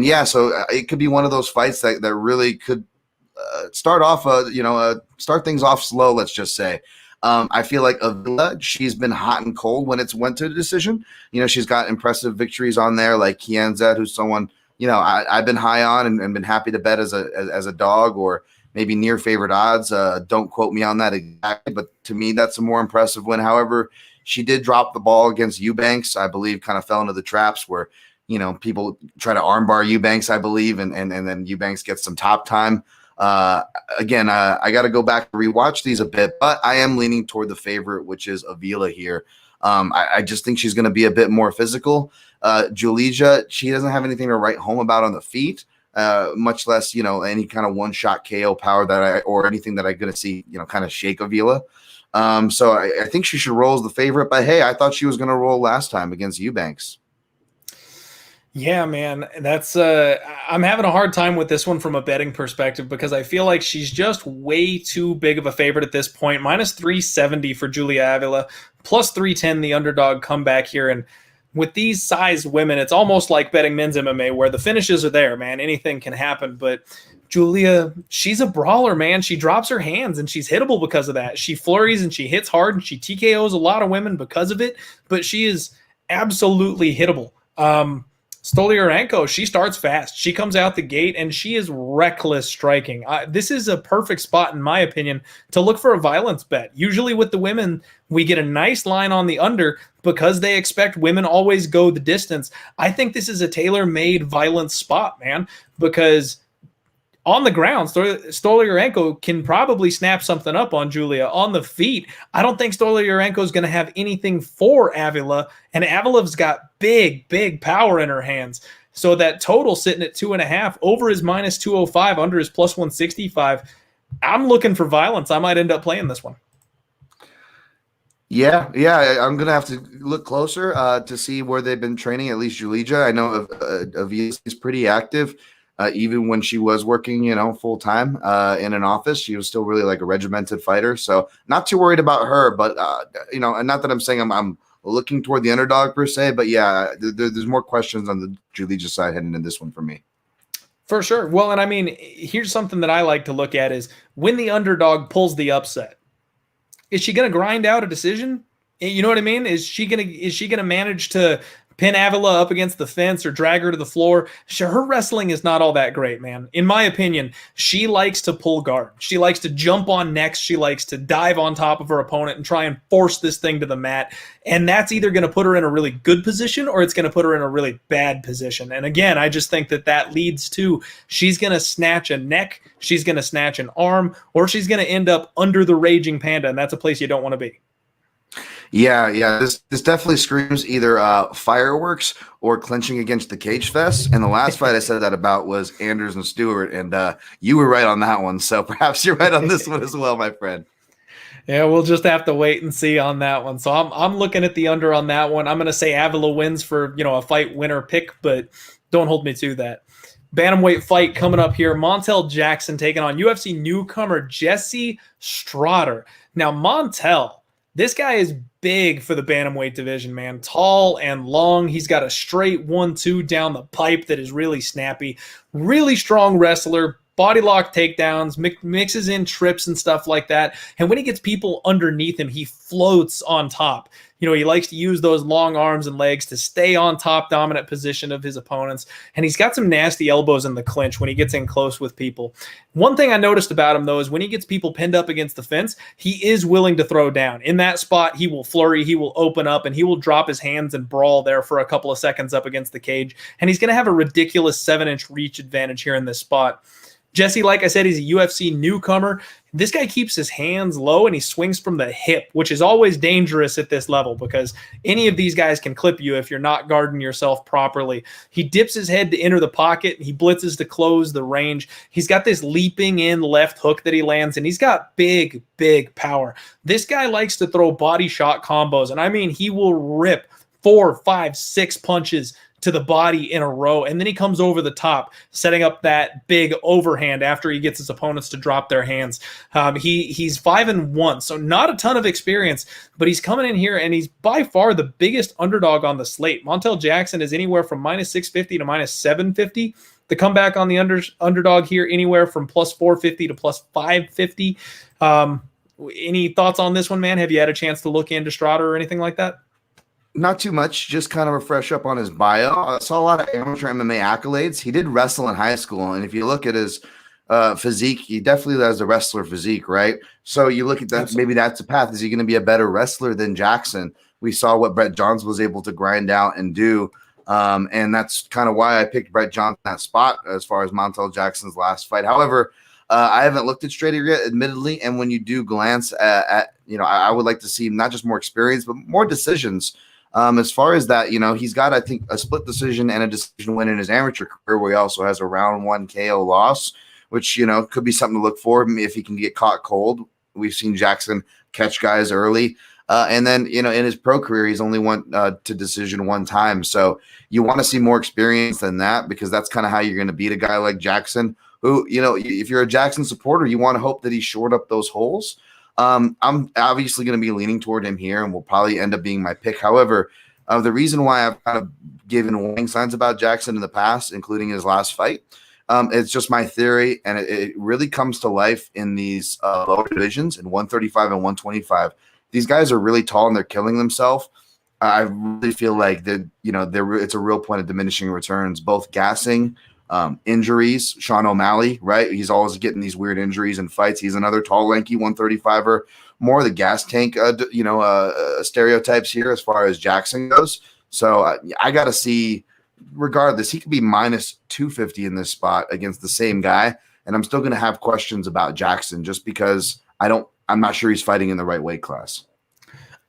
yeah, so it could be one of those fights that really could start things off slow, let's just say. I feel like Avila, she's been hot and cold when it's went to the decision. She's got impressive victories on there, like Yanez, who's someone, I've been high on and been happy to bet as a dog or maybe near favorite odds. Don't quote me on that exactly, but to me, that's a more impressive win. However, she did drop the ball against Eubanks, I believe, kind of fell into the traps where, people try to armbar Eubanks, I believe, and then Eubanks gets some top time. Again, I got to go back and rewatch these a bit, but I am leaning toward the favorite, which is Avila here. I just think she's going to be a bit more physical. Dolidze, she doesn't have anything to write home about on the feet, much less, any kind of one-shot KO power or anything that I'm going to see, kind of shake Avila. So I think she should roll as the favorite, but hey, I thought she was going to roll last time against Eubanks. Yeah, man, that's I'm having a hard time with this one from a betting perspective because I feel like she's just way too big of a favorite at this point. Minus 370 for Julia Avila, plus 310 the underdog comeback here. And with these sized women, it's almost like betting men's MMA where the finishes are there, man. Anything can happen. But Julia, she's a brawler, man. She drops her hands and she's hittable because of that. She flurries and she hits hard and she TKOs a lot of women because of it. But she is absolutely hittable. Stoliarenko, she starts fast. She comes out the gate and she is reckless striking. This is a perfect spot, in my opinion, to look for a violence bet. Usually with the women, we get a nice line on the under because they expect women always go the distance. I think this is a tailor-made violence spot, man, because on the ground, Stoliarenko can probably snap something up on Julia. On the feet, I don't think Stoliarenko is going to have anything for Avila, and Avila's got big power in her hands. So that total sitting at 2.5, over his minus 205, under his plus 165. I'm looking for violence. I might end up playing this one. Yeah, I'm gonna have to look closer to see where they've been training. At least Dolidze, I know Avila is pretty active. Even when she was working, full time in an office, she was still really like a regimented fighter. So not too worried about her, but and not that I'm saying I'm looking toward the underdog per se, but yeah, there's more questions on the Dolidze side heading into this one for me. For sure. Well, and I mean, here's something that I like to look at is when the underdog pulls the upset. Is she going to grind out a decision? You know what I mean? Is she going to manage to pin Avila up against the fence or drag her to the floor? Sure, her wrestling is not all that great, man. In my opinion, she likes to pull guard. She likes to jump on necks. She likes to dive on top of her opponent and try and force this thing to the mat. And that's either going to put her in a really good position or it's going to put her in a really bad position. And again, I just think that leads to she's going to snatch a neck, she's going to snatch an arm, or she's going to end up under the raging panda, and that's a place you don't want to be. Yeah. This definitely screams either fireworks or clinching against the cage fest. And the last fight I said that about was Anders and Stewart, and you were right on that one. So perhaps you're right on this one as well, my friend. Yeah, we'll just have to wait and see on that one. So I'm looking at the under on that one. I'm going to say Avila wins for a fight winner pick, but don't hold me to that. Bantamweight fight coming up here. Montel Jackson taking on UFC newcomer Jesse Strader. Now Montel, this guy is big for the bantamweight division, man. Tall and long. He's got a straight 1-2 down the pipe that is really snappy. Really strong wrestler. Body lock takedowns, mixes in trips and stuff like that. And when he gets people underneath him, he floats on top. He likes to use those long arms and legs to stay on top dominant position of his opponents. And he's got some nasty elbows in the clinch when he gets in close with people. One thing I noticed about him, though, is when he gets people pinned up against the fence, he is willing to throw down. In that spot, he will flurry, he will open up, and he will drop his hands and brawl there for a couple of seconds up against the cage. And he's going to have a ridiculous 7-inch reach advantage here in this spot. Jesse, like I said, he's a UFC newcomer. This guy keeps his hands low and he swings from the hip, which is always dangerous at this level because any of these guys can clip you if you're not guarding yourself properly. He dips his head to enter the pocket. He blitzes to close the range. He's got this leaping in left hook that he lands, and he's got big power. This guy likes to throw body shot combos, and I mean he will rip 4, 5, 6 punches to the body in a row, and then he comes over the top, setting up that big overhand after he gets his opponents to drop their hands. He's 5-1, so not a ton of experience, but he's coming in here, and he's by far the biggest underdog on the slate. Montel Jackson is anywhere from minus 650 to minus 750. The comeback on the underdog here, anywhere from plus 450 to plus 550. Any thoughts on this one, man? Have you had a chance to look into Strader or anything like that? Not too much, just kind of a fresh up on his bio. I saw a lot of amateur MMA accolades. He did wrestle in high school, and if you look at his physique, he definitely has a wrestler physique, right? So you look at that, Absolutely. maybe that's a path. Is he going to be a better wrestler than Jackson? We saw what Brett Johns was able to grind out and do, and that's kind of why I picked Brett Johns in that spot as far as Montel Jackson's last fight. However, I haven't looked at Strader yet, admittedly, and when you do glance at I would like to see not just more experience, but more decisions. As far as that, he's got, I think, a split decision and a decision win in his amateur career, where he also has a round 1 KO loss, which, could be something to look for if he can get caught cold. We've seen Jackson catch guys early. And then, in his pro career, he's only went to decision 1 time. So you want to see more experience than that, because that's kind of how you're going to beat a guy like Jackson, who, if you're a Jackson supporter, you want to hope that he shored up those holes. I'm obviously going to be leaning toward him here, and will probably end up being my pick. However, the reason why I've kind of given warning signs about Jackson in the past, including his last fight, it's just my theory, and it really comes to life in these lower divisions in 135 and 125. These guys are really tall, and they're killing themselves. I really feel like that, it's a real point of diminishing returns, both gassing, injuries. Sean O'Malley, right? He's always getting these weird injuries in fights. He's another tall, lanky 135er, more of the gas tank, stereotypes here as far as Jackson goes. So I got to see, regardless, he could be minus 250 in this spot against the same guy. And I'm still going to have questions about Jackson just because I'm not sure he's fighting in the right weight class.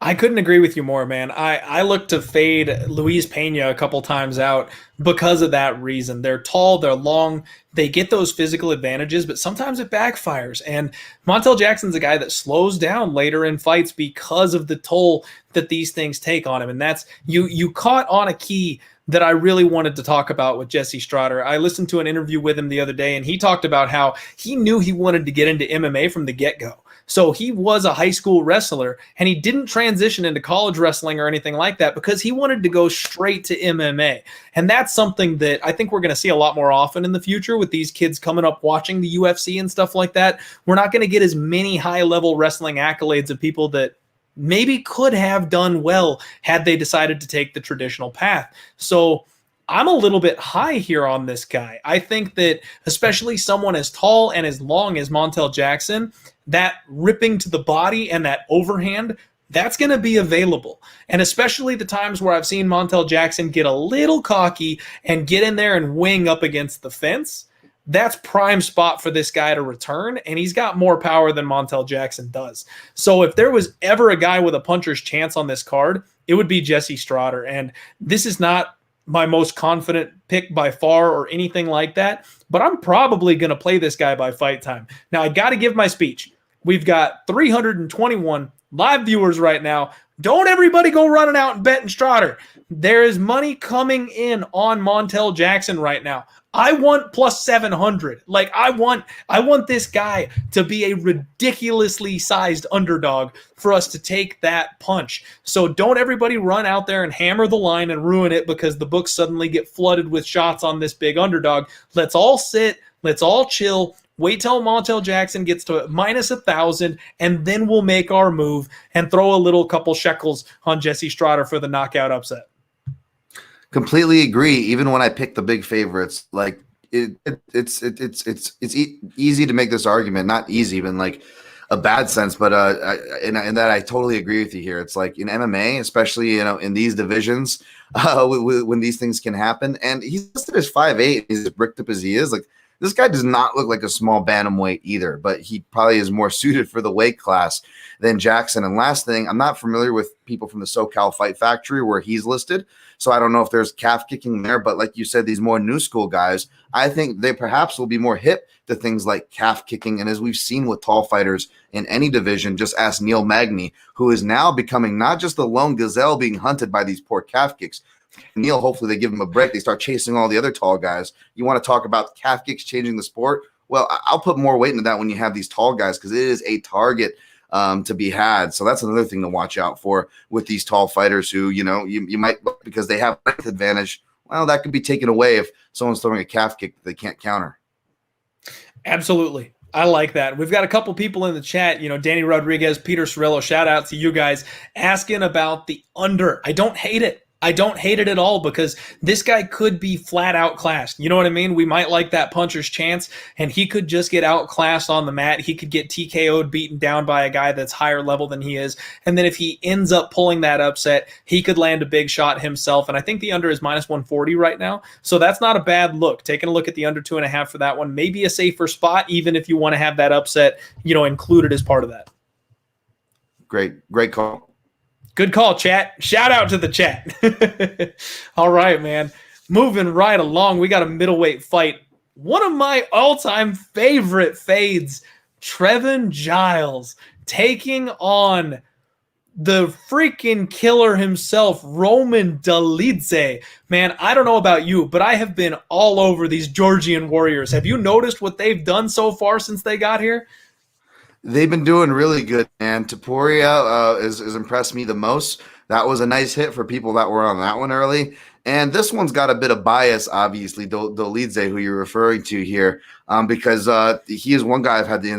I couldn't agree with you more, man. I look to fade Luis Pena a couple times out because of that reason. They're tall, they're long, they get those physical advantages, but sometimes it backfires. And Montel Jackson's a guy that slows down later in fights because of the toll that these things take on him. And that's you caught on a key that I really wanted to talk about with Jesse Strader. I listened to an interview with him the other day, and he talked about how he knew he wanted to get into MMA from the get-go. So he was a high school wrestler, and he didn't transition into college wrestling or anything like that because he wanted to go straight to MMA. And that's something that I think we're going to see a lot more often in the future with these kids coming up watching the UFC and stuff like that. We're not going to get as many high-level wrestling accolades of people that maybe could have done well had they decided to take the traditional path. So I'm a little bit high here on this guy. I think that especially someone as tall and as long as Montel Jackson, that ripping to the body and that overhand, that's going to be available. And especially the times where I've seen Montel Jackson get a little cocky and get in there and wing up against the fence, that's prime spot for this guy to return, and he's got more power than Montel Jackson does. So if there was ever a guy with a puncher's chance on this card, it would be Jesse Strader. And this is not my most confident pick by far or anything like that, but I'm probably going to play this guy by fight time. Now, I got to give my speech. We've got 321 live viewers right now. Don't everybody go running out and betting Strader. There is money coming in on Montel Jackson right now. I want plus 700. Like I want this guy to be a ridiculously sized underdog for us to take that punch. So don't everybody run out there and hammer the line and ruin it because the books suddenly get flooded with shots on this big underdog. Let's all sit. Let's all chill. Wait till Montel Jackson gets to minus 1,000, and then we'll make our move and throw a little couple shekels on Jesse Strader for the knockout upset. Completely agree. Even when I pick the big favorites, like it's easy to make this argument. Not easy, but in like a bad sense. But in that I totally agree with you here. It's like in MMA, especially in these divisions, when these things can happen. And he's listed as 5'8". He's as bricked up as he is. Like this guy does not look like a small bantamweight either, but he probably is more suited for the weight class than Jackson. And last thing, I'm not familiar with people from the SoCal Fight Factory where he's listed, so I don't know if there's calf kicking there. But like you said, these more new school guys, I think they perhaps will be more hip to things like calf kicking. And as we've seen with tall fighters in any division, just ask Neil Magny, who is now becoming not just the lone gazelle being hunted by these poor calf kicks. Neil, hopefully they give him a break. They start chasing all the other tall guys. You want to talk about calf kicks changing the sport? Well, I'll put more weight into that when you have these tall guys because it is a target to be had. So that's another thing to watch out for with these tall fighters who, you might, because they have length advantage, well, that could be taken away if someone's throwing a calf kick that they can't counter. Absolutely. I like that. We've got a couple people in the chat, Danny Rodriguez, Peter Cirillo, shout out to you guys asking about the under. I don't hate it. I don't hate it at all because this guy could be flat outclassed. You know what I mean? We might like that puncher's chance, and he could just get outclassed on the mat. He could get TKO'd, beaten down by a guy that's higher level than he is. And then if he ends up pulling that upset, he could land a big shot himself. And I think the under is minus 140 right now. So that's not a bad look. Taking a look at the under 2.5 for that one, maybe a safer spot, even if you want to have that upset, included as part of that. Great call. Good call, chat. Shout out to the chat. All right, man. Moving right along, we got a middleweight fight. One of my all-time favorite fades, Trevin Giles, taking on the freaking killer himself, Roman Dolidze. Man, I don't know about you, but I have been all over these Georgian warriors. Have you noticed what they've done so far since they got here? They've been doing really good, man. Topuria has impressed me the most. That was a nice hit for people that were on that one early. And this one's got a bit of bias, obviously, Dolidze, who you're referring to here, because he is one guy I've had the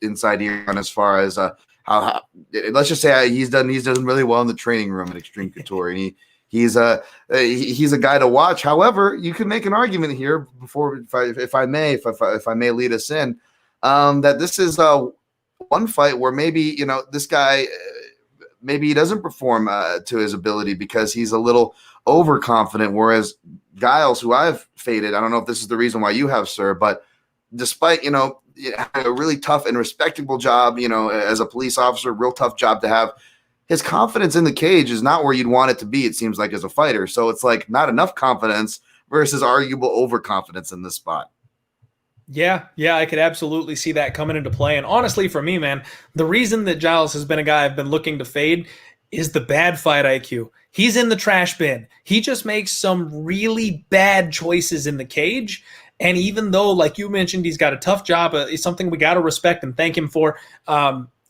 inside ear on as far as let's just say he's done really well in the training room at Extreme Couture, and he's a guy to watch. However, you can make an argument here if I may lead us in, that this is one fight where maybe this guy maybe he doesn't perform to his ability because he's a little overconfident, whereas Giles, who I've faded, I don't know if this is the reason why you have, sir, but despite having a really tough and respectable job, as a police officer, real tough job to have, his confidence in the cage is not where you'd want it to be, it seems like, as a fighter. So it's like not enough confidence versus arguable overconfidence in this spot. Yeah, I could absolutely see that coming into play. And honestly, for me, man, the reason that Giles has been a guy I've been looking to fade is the bad fight IQ. He's in the trash bin. He just makes some really bad choices in the cage. And even though, like you mentioned, he's got a tough job, it's something we got to respect and thank him for.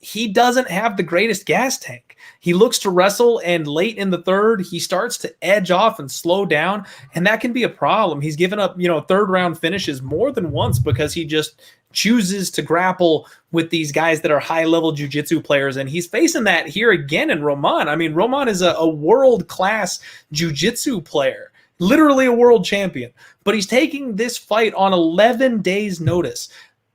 He doesn't have the greatest gas tank. He looks to wrestle, and late in the third, he starts to edge off and slow down, and that can be a problem. He's given up, third round finishes more than once because he just chooses to grapple with these guys that are high-level jiu-jitsu players, and he's facing that here again in Roman. I mean, Roman is a world-class jiu-jitsu player, literally a world champion, but he's taking this fight on 11 days' notice.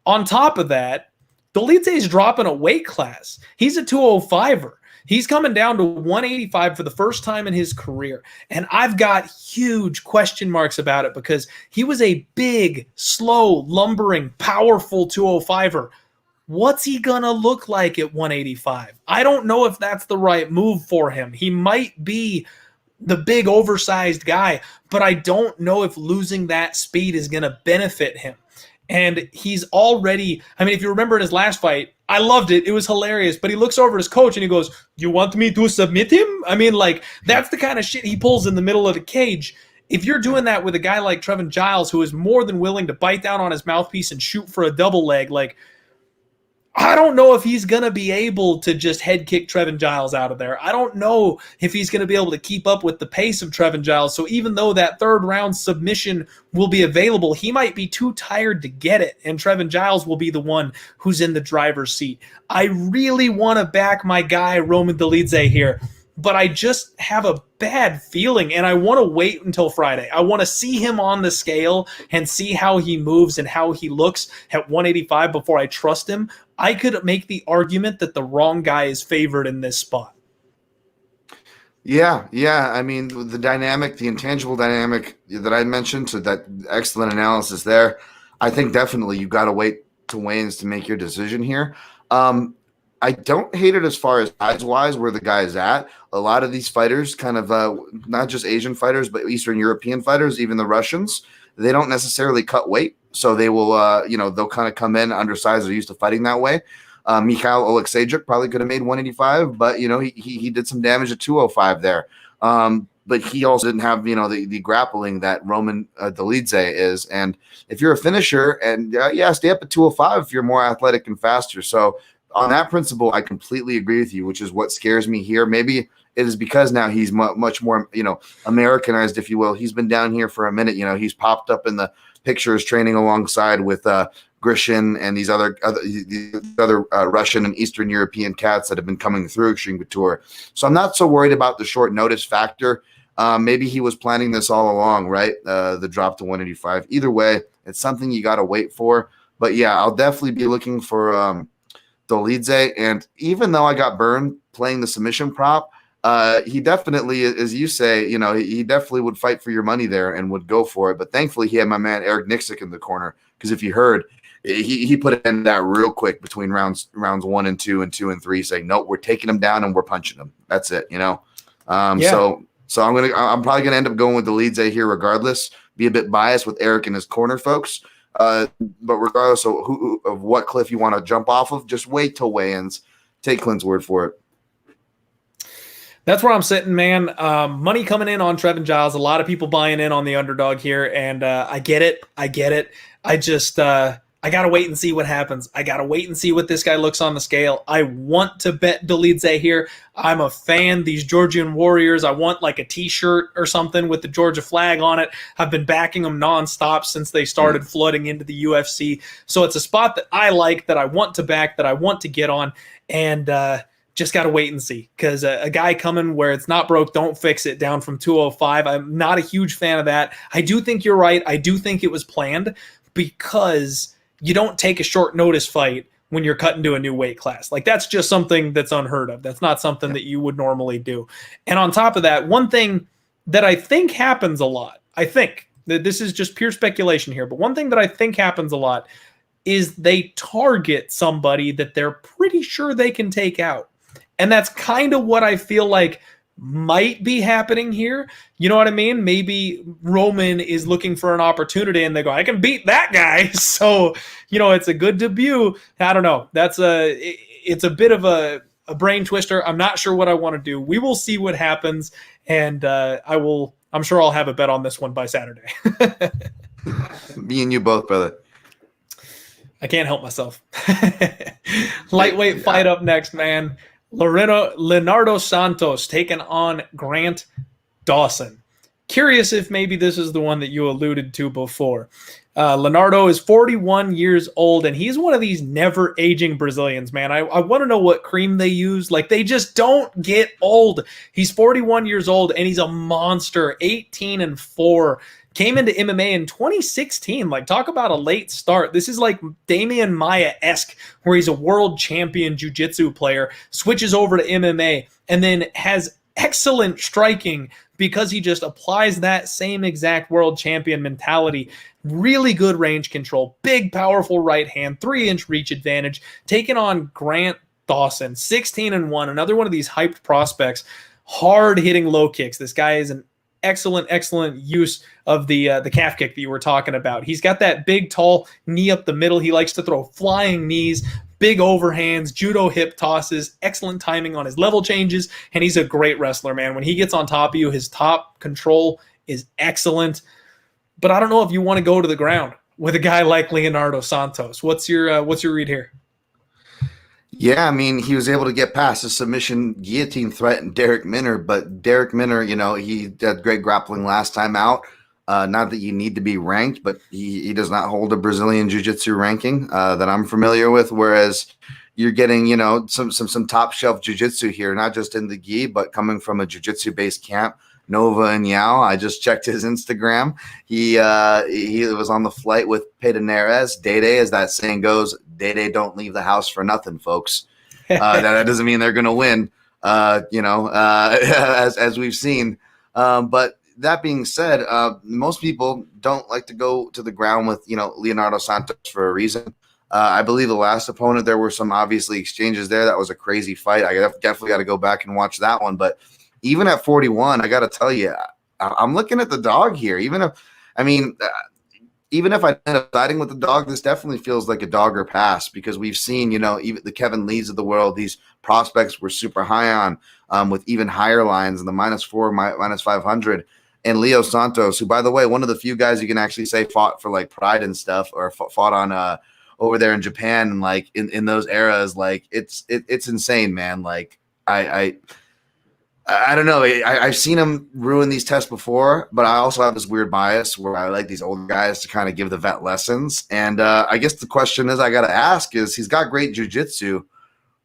On top of that, Dolidze is dropping a weight class. He's a 205er. He's coming down to 185 for the first time in his career. And I've got huge question marks about it because he was a big, slow, lumbering, powerful 205er. What's he going to look like at 185? I don't know if that's the right move for him. He might be the big, oversized guy, but I don't know if losing that speed is going to benefit him. And he's already, if you remember in his last fight, I loved it. It was hilarious. But he looks over at his coach and he goes, "You want me to submit him?" That's the kind of shit he pulls in the middle of the cage. If you're doing that with a guy like Trevin Giles, who is more than willing to bite down on his mouthpiece and shoot for a double leg, I don't know if he's going to be able to just head kick Trevin Giles out of there. I don't know if he's going to be able to keep up with the pace of Trevin Giles. So even though that third round submission will be available, he might be too tired to get it. And Trevin Giles will be the one who's in the driver's seat. I really want to back my guy, Roman Dolidze, here, but I just have a bad feeling, and I want to wait until Friday. I want to see him on the scale and see how he moves and how he looks at 185 before I trust him. I could make the argument that the wrong guy is favored in this spot. Yeah. The dynamic, the intangible dynamic that I mentioned, so that excellent analysis there. I think definitely you got to wait to weigh-ins to make your decision here. I don't hate it as far as size-wise where the guy is at. A lot of these fighters, kind of not just Asian fighters, but Eastern European fighters, even the Russians, they don't necessarily cut weight. So they will, they'll kind of come in undersized. They're used to fighting that way. Mikhail Oleksiejczuk probably could have made 185, but, he did some damage at 205 there. But he also didn't have, the grappling that Roman Dolidze is. And if you're a finisher, and stay up at 205 if you're more athletic and faster. So on that principle, I completely agree with you, which is what scares me here. Maybe it is because now he's much more, Americanized, if you will. He's been down here for a minute. He's popped up in the pictures training alongside with Griffin and these other Russian and Eastern European cats that have been coming through Extreme Couture. So I'm not so worried about the short notice factor. Maybe he was planning this all along, right? The drop to 185. Either way, it's something you got to wait for. But yeah, I'll definitely be looking for Dolidze. And even though I got burned playing the submission prop, he definitely, as you say, he definitely would fight for your money there and would go for it. But thankfully, he had my man Eric Nixick in the corner, because if you heard, he put it in that real quick between rounds 1 and 2 and 2 and 3, saying, "Nope, we're taking him down and we're punching him." That's it, So I'm probably gonna end up going with Dolidze here, regardless. Be a bit biased with Eric in his corner, folks. But regardless of what cliff you want to jump off of, just wait till weigh-ins. Take Clint's word for it. That's where I'm sitting, man. Money coming in on Trevin Giles. A lot of people buying in on the underdog here, and I get it. I just I got to wait and see what happens. I got to wait and see what this guy looks on the scale. I want to bet Dolidze here. I'm a fan. These Georgian Warriors, I want like a t-shirt or something with the Georgia flag on it. I've been backing them nonstop since they started flooding into the UFC. So it's a spot that I like, that I want to back, that I want to get on, and just got to wait and see, because a guy coming where it's not broke, don't fix it, down from 205. I'm not a huge fan of that. I do think you're right. I do think it was planned, because you don't take a short notice fight when you're cut into a new weight class. Like, that's just something that's unheard of. That's not something that you would normally do. And on top of that, one thing that I think happens a lot, I think that this is just pure speculation here, but one thing that I think happens a lot is they target somebody that they're pretty sure they can take out. And that's kind of what I feel like might be happening here. You know what I mean? Maybe Roman is looking for an opportunity and they go, I can beat that guy. So, it's a good debut. I don't know. It's a bit of a brain twister. I'm not sure what I want to do. We will see what happens. And I'm sure I'll have a bet on this one by Saturday. Me and you both, brother. I can't help myself. Lightweight fight up next, man. Leonardo Santos taking on Grant Dawson. Curious if maybe this is the one that you alluded to before. Leonardo is 41 years old, and he's one of these never-aging Brazilians, man. I want to know what cream they use. Like, they just don't get old. He's 41 years old, and he's a monster, 18-4. Came into MMA in 2016. Like, talk about a late start. This is like Damian Maia-esque, where he's a world champion jiu-jitsu player, switches over to MMA, and then has excellent striking because he just applies that same exact world champion mentality. Really good range control, big, powerful right hand, 3-inch reach advantage, taking on Grant Dawson, 16-1, another one of these hyped prospects, hard-hitting low kicks. This guy is an excellent use of the calf kick that you were talking about. He's got that big, tall knee up the middle. He likes to throw flying knees, big overhands, judo hip tosses, excellent timing on his level changes, and he's a great wrestler, man. When he gets on top of you, his top control is excellent. But I don't know if you want to go to the ground with a guy like Leonardo Santos. What's your read here? Yeah, I mean, he was able to get past a submission guillotine threat in Derek Minner, but Derek Minner, he had great grappling last time out. Not that you need to be ranked, but he does not hold a Brazilian jiu-jitsu ranking that I'm familiar with, whereas you're getting, some top shelf jiu-jitsu here, not just in the gi, but coming from a jiu-jitsu based camp. Nova and Yao. I just checked his Instagram. He was on the flight with Pederneiras. Day, as that saying goes, Day don't leave the house for nothing, folks. That doesn't mean they're going to win, as we've seen. But that being said, most people don't like to go to the ground with, Leonardo Santos for a reason. I believe the last opponent, there were some obviously exchanges there. That was a crazy fight. I definitely got to go back and watch that one. But even at 41, I got to tell you, I'm looking at the dog here. Even if I end up siding with the dog, this definitely feels like a dog or pass, because we've seen, even the Kevin Lees of the world, these prospects were super high on with even higher lines in the -4, -500. And Leo Santos, who, by the way, one of the few guys you can actually say fought for like Pride and stuff, or fought on over there in Japan, and like in those eras, like it's insane, man. Like I don't know. I've seen him ruin these tests before, but I also have this weird bias where I like these older guys to kind of give the vet lessons. And I guess the question is I got to ask is, he's got great jiu-jitsu,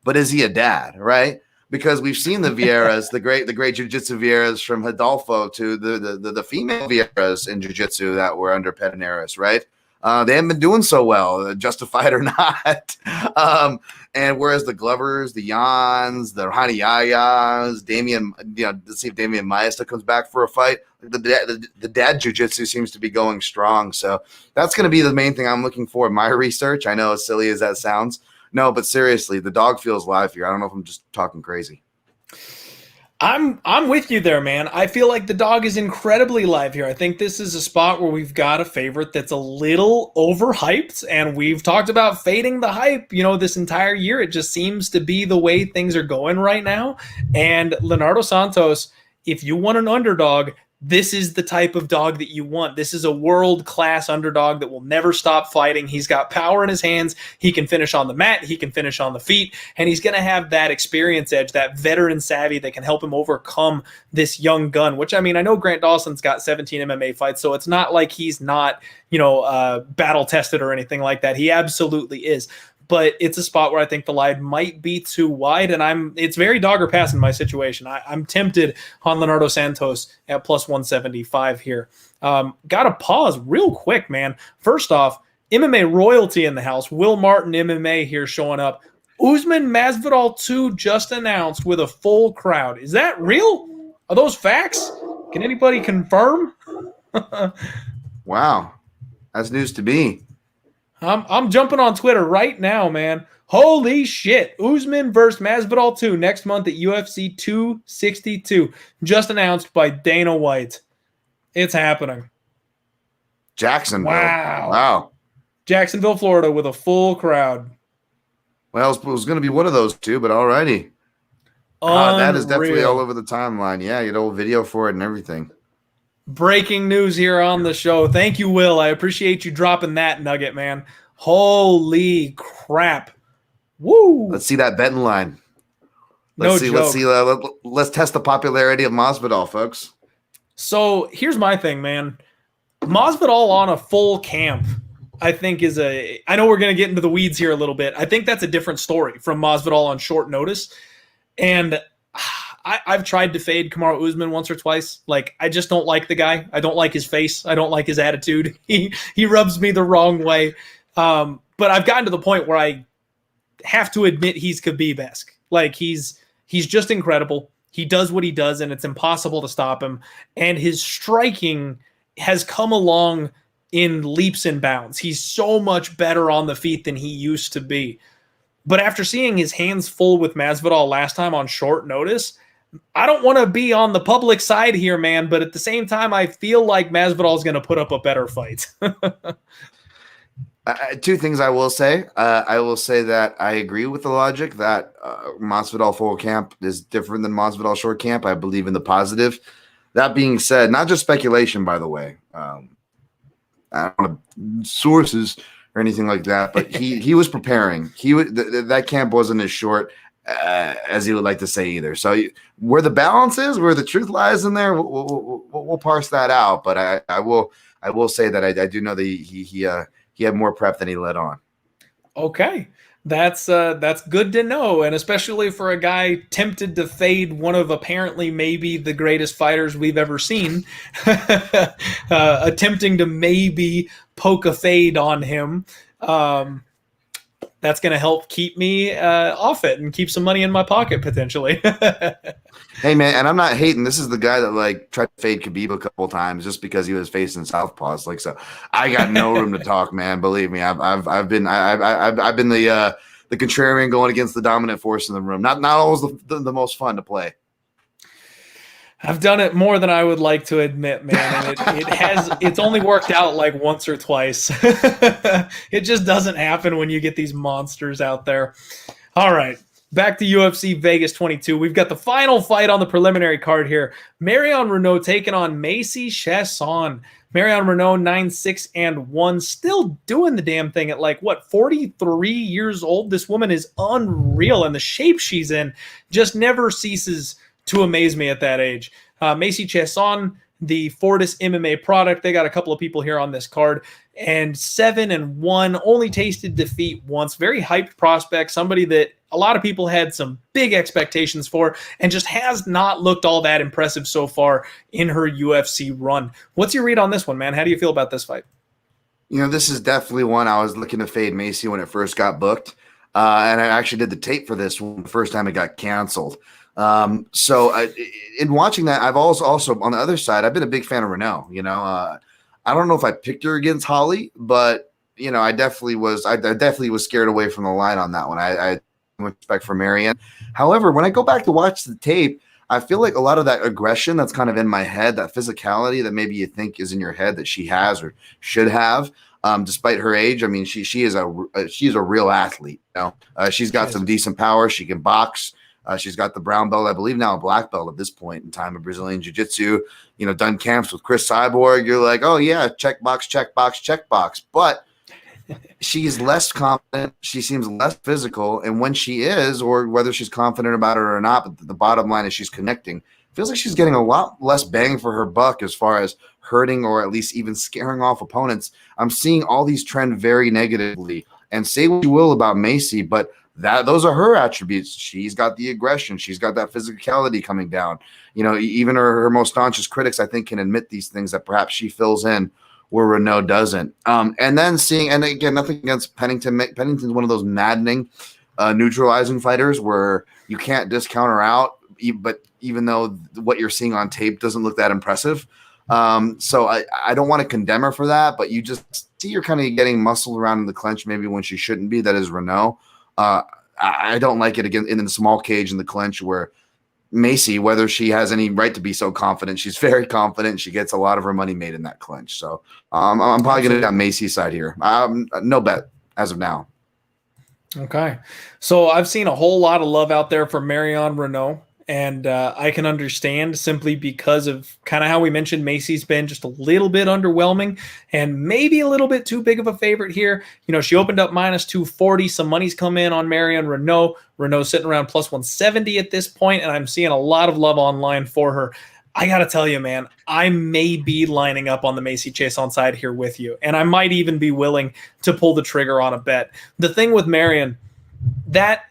but is he a dad, right? Because we've seen the Vieiras, the great jiu-jitsu Vieiras, from Hidalgo to the female Vieiras in jiu-jitsu that were under Pederneiras, right? They haven't been doing so well, justified or not. And whereas the Glovers, the Yanez, the Hanayayas, Damian, let's see if Damian Maia still comes back for a fight. The dad jiu-jitsu seems to be going strong. So that's going to be the main thing I'm looking for in my research. I know, as silly as that sounds. No, but seriously, the dog feels live here. I don't know if I'm just talking crazy. I'm with you there, man. I feel like the dog is incredibly live here. I think this is a spot where we've got a favorite that's a little overhyped, and we've talked about fading the hype, this entire year. It just seems to be the way things are going right now. And Leonardo Santos, if you want an underdog, this is the type of dog that you want. This is a world-class underdog that will never stop fighting. He's got power in his hands. He can finish on the mat. He can finish on the feet. And he's going to have that experience edge, that veteran savvy that can help him overcome this young gun, which, I mean, I know Grant Dawson's got 17 MMA fights, so it's not like he's not, battle-tested or anything like that. He absolutely is. But it's a spot where I think the line might be too wide, and it's very dog or pass in my situation. I'm tempted on Leonardo Santos at plus 175 here. Got to pause real quick, man. First off, MMA royalty in the house. Will Martin MMA here showing up. Usman Masvidal 2 just announced with a full crowd. Is that real? Are those facts? Can anybody confirm? Wow, that's news to me. I'm jumping on Twitter right now, man. Holy shit. Usman versus Masvidal 2 next month at UFC 262. Just announced by Dana White. It's happening. Jacksonville. Wow. Jacksonville, Florida with a full crowd. Well, it was going to be one of those two, but alrighty. That is definitely all over the timeline. Yeah, you had a whole video for it and everything. Breaking news here on the show. Thank you, Will. I appreciate you dropping that nugget, man. Holy crap. Woo. Let's see that betting line. Let's test the popularity of Masvidal, folks. So here's my thing, man. Masvidal on a full camp, I think I know we're going to get into the weeds here a little bit. I think that's a different story from Masvidal on short notice. And I've tried to fade Kamaru Usman once or twice. Like, I just don't like the guy. I don't like his face. I don't like his attitude. He rubs me the wrong way. But I've gotten to the point where I have to admit he's Khabib-esque. Like, he's just incredible. He does what he does, and it's impossible to stop him. And his striking has come along in leaps and bounds. He's so much better on the feet than he used to be. But after seeing his hands full with Masvidal last time on short notice, I don't want to be on the public side here, man, but at the same time, I feel like Masvidal is going to put up a better fight. Two things I will say. I will say that I agree with the logic that Masvidal full camp is different than Masvidal short camp. I believe in the positive. That being said, not just speculation, by the way. I don't have sources or anything like that, but he was preparing. That camp wasn't as short as he would like to say either. So where the balance is, where the truth lies in there, we'll parse that out. But I will say that I do know that he had more prep than he let on. Okay. That's good to know, and especially for a guy tempted to fade one of apparently maybe the greatest fighters we've ever seen, attempting to maybe poke a fade on him. That's going to help keep me off it and keep some money in my pocket potentially. Hey man, and I'm not hating. This is the guy that tried to fade Khabib a couple times just because he was facing southpaws. So I got no room to talk, man. Believe me, I've been the contrarian going against the dominant force in the room. Not always the most fun to play. I've done it more than I would like to admit, man. And it's only worked out like once or twice. It just doesn't happen when you get these monsters out there. All right. Back to UFC Vegas 22. We've got the final fight on the preliminary card here. Marion Reneau taking on Macy Chiasson. Marion Reneau 9-6-1, still doing the damn thing at 43 years old. This woman is unreal, and the shape she's in just never ceases to amaze me at that age. Macy Chiasson, the Fortis MMA product. They got a couple of people here on this card. And 7-1, only tasted defeat once. Very hyped prospect, somebody that a lot of people had some big expectations for and just has not looked all that impressive so far in her UFC run. What's your read on this one, man? How do you feel about this fight? This is definitely one I was looking to fade Macy when it first got booked. And I actually did the tape for this one the first time it got canceled. So in watching that, I've also on the other side, I've been a big fan of Reneau. I don't know if I picked her against Holly, but I definitely was scared away from the line on that one. I respect for Marion. However, when I go back to watch the tape, I feel like a lot of that aggression that's kind of in my head, that physicality that maybe you think is in your head that she has or should have, despite her age. I mean, she's a real athlete. She's got some decent power. She can box. She's got the brown belt, I believe now a black belt at this point in time of Brazilian Jiu-Jitsu, done camps with Chris Cyborg. You're like, oh yeah, check box. But she's less confident. She seems less physical. And when she is, or whether she's confident about it or not, but the bottom line is she's connecting. Feels like she's getting a lot less bang for her buck as far as hurting or at least even scaring off opponents. I'm seeing all these trend very negatively. And say what you will about Macy, but those are her attributes. She's got the aggression. She's got that physicality coming down. Even her most staunchest critics, I think, can admit these things that perhaps she fills in where Reneau doesn't. And then and again, nothing against Pennington. Pennington's one of those maddening, neutralizing fighters where you can't discount her out, but even though what you're seeing on tape doesn't look that impressive. So I don't want to condemn her for that, but you just see her kind of getting muscled around in the clinch maybe when she shouldn't be. That is Reneau. I don't like it again in the small cage in the clinch where Macy, whether she has any right to be so confident, she's very confident. She gets a lot of her money made in that clinch. So I'm probably going to get Macy's side here. No bet as of now. Okay. So I've seen a whole lot of love out there for Marion Reneau. And I can understand simply because of kind of how we mentioned Macy's been just a little bit underwhelming and maybe a little bit too big of a favorite here. She opened up minus 240. Some money's come in on Marion Reneau. Reneau's sitting around plus 170 at this point, and I'm seeing a lot of love online for her. I got to tell you, man, I may be lining up on the Macy Chiasson side here with you, and I might even be willing to pull the trigger on a bet. The thing with Marion, that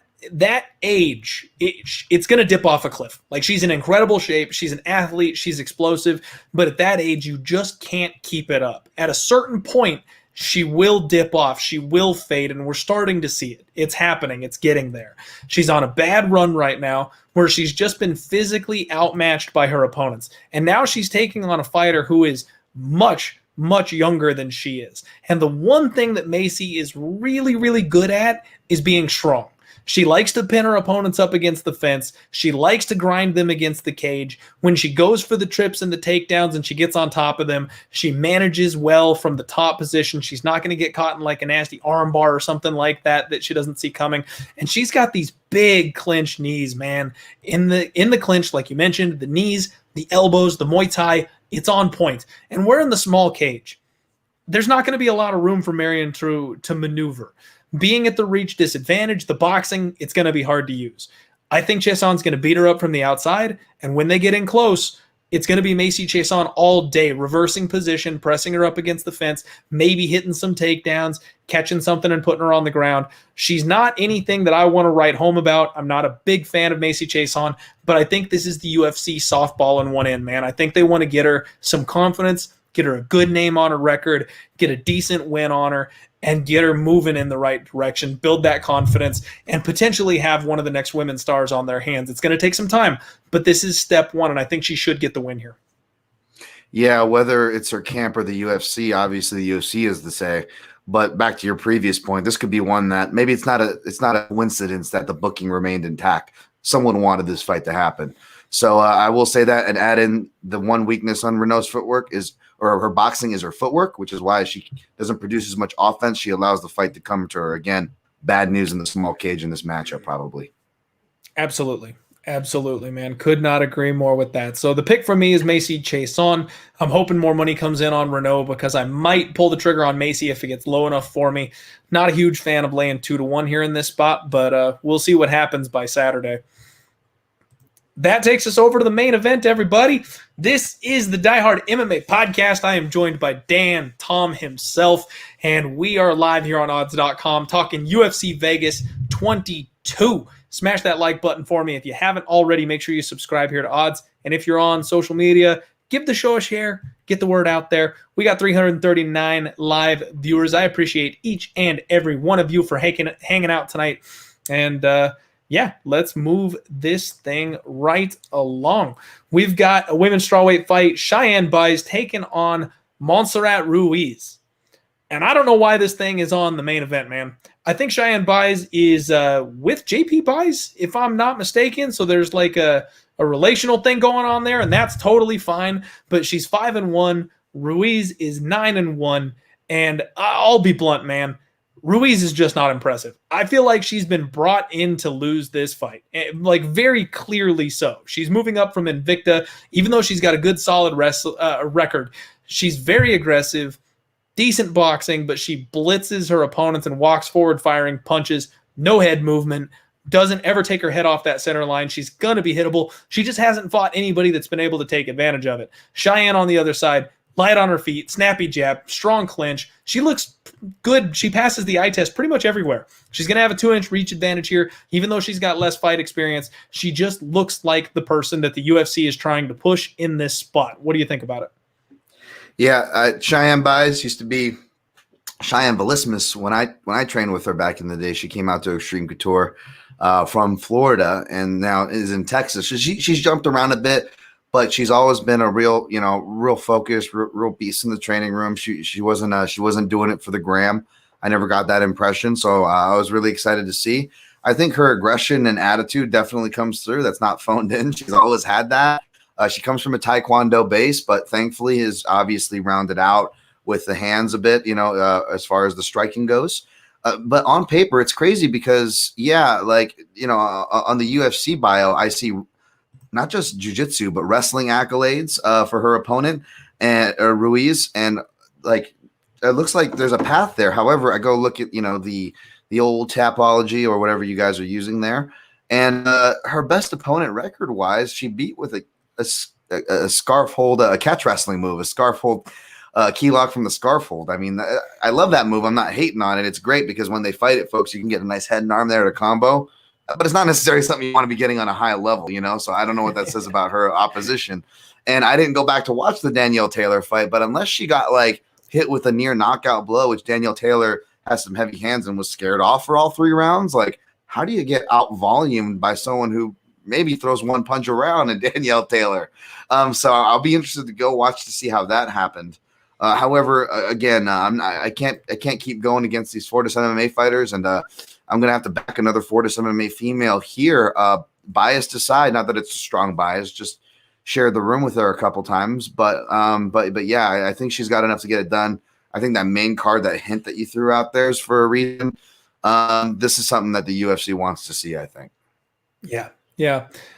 age, it's going to dip off a cliff. Like, she's in incredible shape. She's an athlete. She's explosive. But at that age, you just can't keep it up. At a certain point, she will dip off. She will fade, and we're starting to see it. It's happening. It's getting there. She's on a bad run right now where she's just been physically outmatched by her opponents. And now she's taking on a fighter who is much younger than she is. And the one thing that Macy is really, really good at is being strong. She likes to pin her opponents up against the fence. She likes to grind them against the cage. When she goes for the trips and the takedowns and she gets on top of them, she manages well from the top position. She's not going to get caught in like a nasty arm bar or something like that she doesn't see coming. And she's got these big clinch knees, man. In the clinch, like you mentioned, the knees, the elbows, the Muay Thai, it's on point. And we're in the small cage. There's not going to be a lot of room for Marion to maneuver. Being at the reach disadvantage, the boxing, it's going to be hard to use. I think Chiasson's going to beat her up from the outside, and when they get in close, it's going to be Macy Chiasson all day, reversing position, pressing her up against the fence, maybe hitting some takedowns, catching something and putting her on the ground. She's not anything that I want to write home about. I'm not a big fan of Macy Chiasson, but I think this is the UFC softball in one end, man. I think they want to get her some confidence, get her a good name on her record, get a decent win on her, and get her moving in the right direction, build that confidence, and potentially have one of the next women's stars on their hands. It's going to take some time, but this is step one, and I think she should get the win here. Yeah, whether it's her camp or the UFC, obviously the UFC is the say. But back to your previous point, this could be one that maybe it's not a coincidence that the booking remained intact. Someone wanted this fight to happen. So I will say that and add in the one weakness on Reneau's footwork or her boxing is her footwork, which is why she doesn't produce as much offense. She allows the fight to come to her. Again, bad news in the small cage in this matchup, probably. Absolutely. Absolutely, man. Could not agree more with that. So the pick for me is Macy Chiasson. I'm hoping more money comes in on Reneau because I might pull the trigger on Macy if it gets low enough for me. Not a huge fan of laying 2-1 here in this spot, but we'll see what happens by Saturday. That takes us over to the main event, everybody. This is the Diehard MMA podcast. I am joined by Dan Tom himself, and we are live here on odds.com talking UFC Vegas 22. Smash that like button for me. If you haven't already, make sure you subscribe here to Odds. And if you're on social media, give the show a share. Get the word out there. We got 339 live viewers. I appreciate each and every one of you for hanging out tonight. And yeah, let's move this thing right along. We've got a women's strawweight fight. Cheyanne Buys taking on Montserrat Ruiz. And I don't know why this thing is on the main event, man. I think Cheyanne Buys is with JP Buys, if I'm not mistaken. So there's like a relational thing going on there, and that's totally fine. But she's 5-1. Ruiz is 9-1. And I'll be blunt, man. Ruiz is just not impressive. I feel like she's been brought in to lose this fight, like very clearly so. She's moving up from Invicta, even though she's got a good solid record. She's very aggressive, decent boxing, but she blitzes her opponents and walks forward firing punches, no head movement, doesn't ever take her head off that center line. She's going to be hittable. She just hasn't fought anybody that's been able to take advantage of it. Cheyenne on the other side, light on her feet, snappy jab, strong clinch. She looks good. She passes the eye test pretty much everywhere. She's going to have a 2-inch reach advantage here. Even though she's got less fight experience, she just looks like the person that the UFC is trying to push in this spot. What do you think about it? Yeah, Cheyenne Buys used to be Cheyenne Velismus. When I trained with her back in the day, she came out to Extreme Couture from Florida and now is in Texas. So she's jumped around a bit, but she's always been a real focused, real beast in the training room. She wasn't doing it for the gram. I never got that impression, so I was really excited to see. I think her aggression and attitude definitely comes through. That's not phoned in. She's always had that. She comes from a Taekwondo base, but thankfully is obviously rounded out with the hands a bit, as far as the striking goes. But on paper, it's crazy because, on the UFC bio, I see not just jiu-jitsu, but wrestling accolades for her opponent and Ruiz. And like, it looks like there's a path there. However, I go look at, the old Tapology or whatever you guys are using there. And her best opponent record wise, she beat with a scarf hold, a catch wrestling move, a scarf hold, key lock from the scarf hold. I mean, I love that move. I'm not hating on it. It's great because when they fight it, folks, you can get a nice head and arm there to combo. But it's not necessarily something you want to be getting on a high level, So I don't know what that says about her opposition. And I didn't go back to watch the Danielle Taylor fight, but unless she got like hit with a near knockout blow, which Danielle Taylor has some heavy hands and was scared off for all 3 rounds, like how do you get out volumed by someone who maybe throws one punch around and Danielle Taylor? So I'll be interested to go watch to see how that happened. However, again, I can't keep going against these Fortis MMA fighters, and I'm gonna have to back another Fortis MMA female here. Biased aside, not that it's a strong bias, just shared the room with her a couple times, but yeah, I think she's got enough to get it done. I think that main card, that hint that you threw out there is for a reason. This is something that the UFC wants to see, I think. Yeah.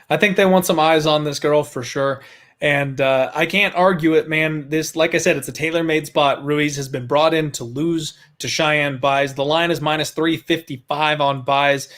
I think they want some eyes on this girl for sure. And I can't argue it, man. This, like I said, it's a tailor-made spot. Ruiz has been brought in to lose to Cheyenne Buys. The line is minus 355 on Buys,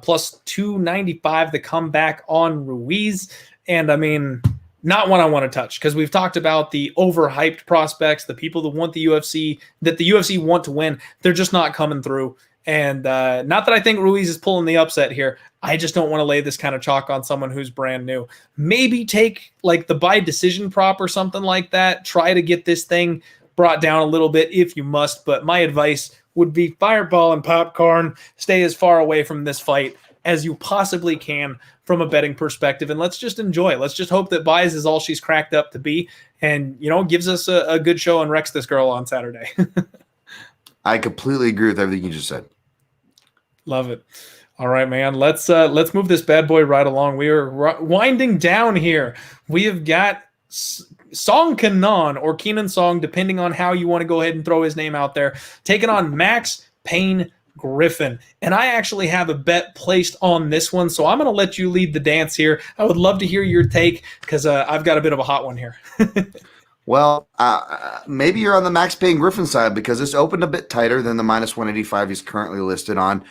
plus 295 the comeback on Ruiz. And I mean, not one I want to touch because we've talked about the overhyped prospects, the people that want the UFC, that the UFC want to win. They're just not coming through. And not that I think Ruiz is pulling the upset here. I just don't want to lay this kind of chalk on someone who's brand new. Maybe take like the by decision prop or something like that. Try to get this thing brought down a little bit if you must. But my advice would be fireball and popcorn. Stay as far away from this fight as you possibly can from a betting perspective. And let's just enjoy. Let's just hope that Buys is all she's cracked up to be and, gives us a good show and wrecks this girl on Saturday. I completely agree with everything you just said. Love it. All right, man. Let's move this bad boy right along. We are winding down here. We have got Song Kenan or Kenan Song, depending on how you want to go ahead and throw his name out there, taking on Max Payne Griffin. And I actually have a bet placed on this one, so I'm going to let you lead the dance here. I would love to hear your take because I've got a bit of a hot one here. Well, maybe you're on the Max Payne Griffin side because it's opened a bit tighter than the minus 185 he's currently listed on.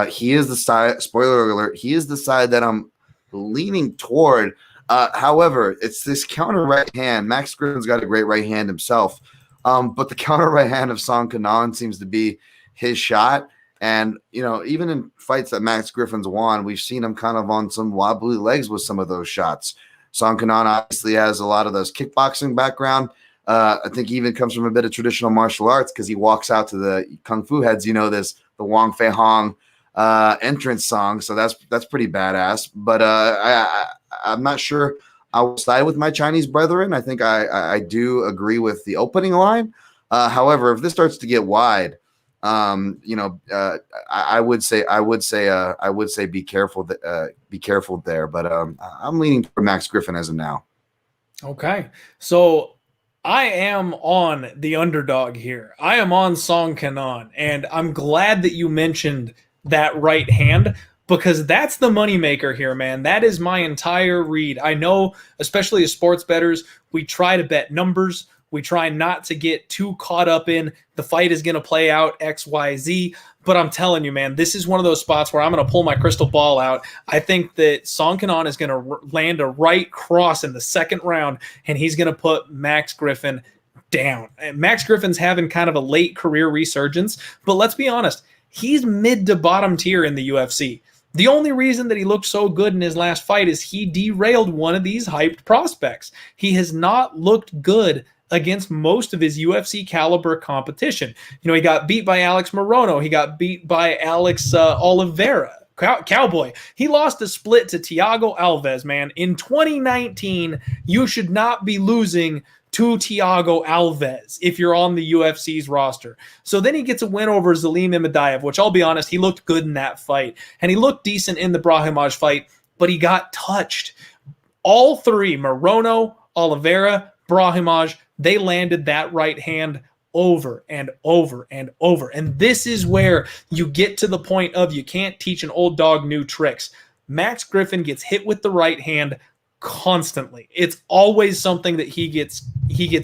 He is the side, spoiler alert, he is the side that I'm leaning toward. However, it's this counter right hand. Max Griffin's got a great right hand himself, but the counter right hand of Song Kenan seems to be his shot. And, even in fights that Max Griffin's won, we've seen him kind of on some wobbly legs with some of those shots. Song Kenan obviously has a lot of those kickboxing background. I think he even comes from a bit of traditional martial arts because he walks out to the Kung Fu heads, the Wong Fei Hong entrance song. So that's pretty badass. But I'm not sure I will side with my Chinese brethren. I think I do agree with the opening line. However, if this starts to get wide, I would say be careful there. But I'm leaning for Max Griffin as of now. Okay, so I am on the underdog here. I am on Song Kenan, and I'm glad that you mentioned that right hand because that's the moneymaker here, man. That is my entire read. I know, especially as sports bettors, we try to bet numbers. We try not to get too caught up in the fight is going to play out X, Y, Z. But I'm telling you, man, this is one of those spots where I'm going to pull my crystal ball out. I think that Song Kenan is going to land a right cross in the second round, and he's going to put Max Griffin down. And Max Griffin's having kind of a late career resurgence, but let's be honest, he's mid to bottom tier in the UFC. The only reason that he looked so good in his last fight is he derailed one of these hyped prospects. He has not looked good against most of his UFC caliber competition. You know, he got beat by Alex Morono. He got beat by Alex Oliveira, Cowboy. He lost a split to Thiago Alves, man. In 2019, you should not be losing to Thiago Alves if you're on the UFC's roster. So then he gets a win over Zelim Imadaev, which I'll be honest, he looked good in that fight. And he looked decent in the Brahimaj fight, but he got touched. All three, Morono, Oliveira, Brahimaj, they landed that right hand over and over and over. And this is where you get to the point of you can't teach an old dog new tricks. Max Griffin gets hit with the right hand constantly. It's always something that he gets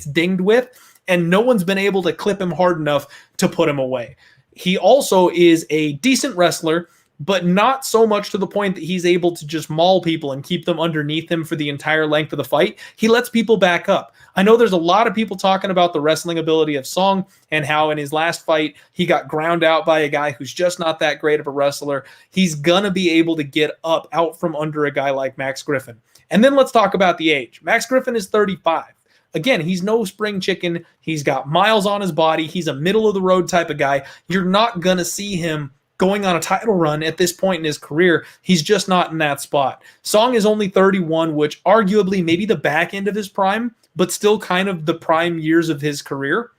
dinged with, and no one's been able to clip him hard enough to put him away. He also is a decent wrestler, but not so much to the point that he's able to just maul people and keep them underneath him for the entire length of the fight. He lets people back up. I know there's a lot of people talking about the wrestling ability of Song and how in his last fight he got ground out by a guy who's just not that great of a wrestler. He's going to be able to get up out from under a guy like Max Griffin. And then let's talk about the age. Max Griffin is 35. Again, he's no spring chicken. He's got miles on his body. He's a middle-of-the-road type of guy. You're not going to see him going on a title run at this point in his career. He's just not in that spot. Song is only 31, which arguably maybe the back end of his prime, but still kind of the prime years of his career.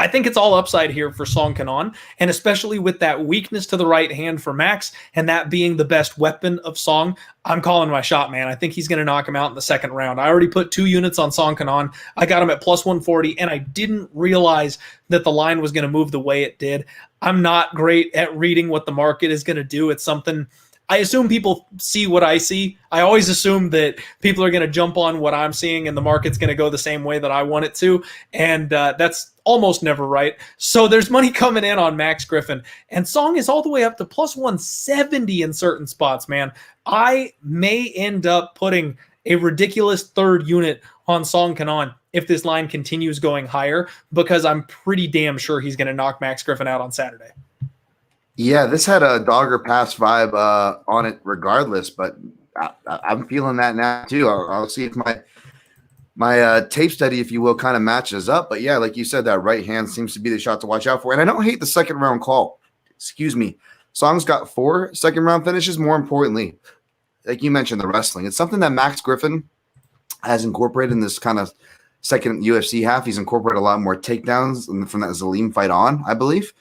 I think it's all upside here for Song Kenan, and especially with that weakness to the right hand for Max, and that being the best weapon of Song, I'm calling my shot, man. I think he's going to knock him out in the second round. I already put 2 units on Song Kenan. I got him at plus 140, and I didn't realize that the line was going to move the way it did. I'm not great at reading what the market is going to do. It's something I assume people see what I see. I always assume that people are going to jump on what I'm seeing and the market's going to go the same way that I want it to. And that's almost never right. So there's money coming in on Max Griffin. And Song is all the way up to plus 170 in certain spots, man. I may end up putting a ridiculous third unit on Song Kenan if this line continues going higher, because I'm pretty damn sure he's going to knock Max Griffin out on Saturday. Yeah, this had a dogger pass vibe on it regardless, but I'm feeling that now too. I'll see if my tape study, if you will, kind of matches up. But yeah, like you said, that right hand seems to be the shot to watch out for. And I don't hate the second round call. Excuse me. Song's got 4 second round finishes. More importantly, like you mentioned, the wrestling. It's something that Max Griffin has incorporated in this kind of second UFC half. He's incorporated a lot more takedowns from that Zelim fight on, I believe.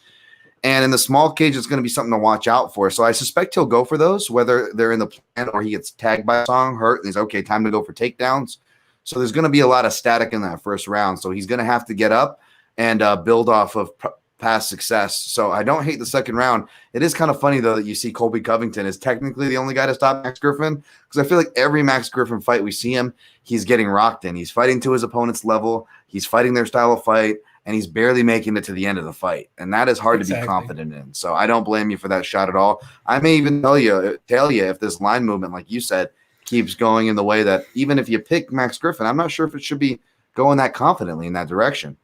And in the small cage, it's going to be something to watch out for. So I suspect he'll go for those, whether they're in the plan or he gets tagged by a Song, hurt, and he's okay, time to go for takedowns. So there's going to be a lot of static in that first round. So he's going to have to get up and build off of past success. So I don't hate the second round. It is kind of funny, though, that you see Colby Covington is technically the only guy to stop Max Griffin, because I feel like every Max Griffin fight we see him, he's getting rocked in. He's fighting to his opponent's level. He's fighting their style of fight. And he's barely making it to the end of the fight. And that is hard to be confident in. So I don't blame you for that shot at all. I may even tell you if this line movement, like you said, keeps going in the way that even if you pick Max Griffin, I'm not sure if it should be going that confidently in that direction.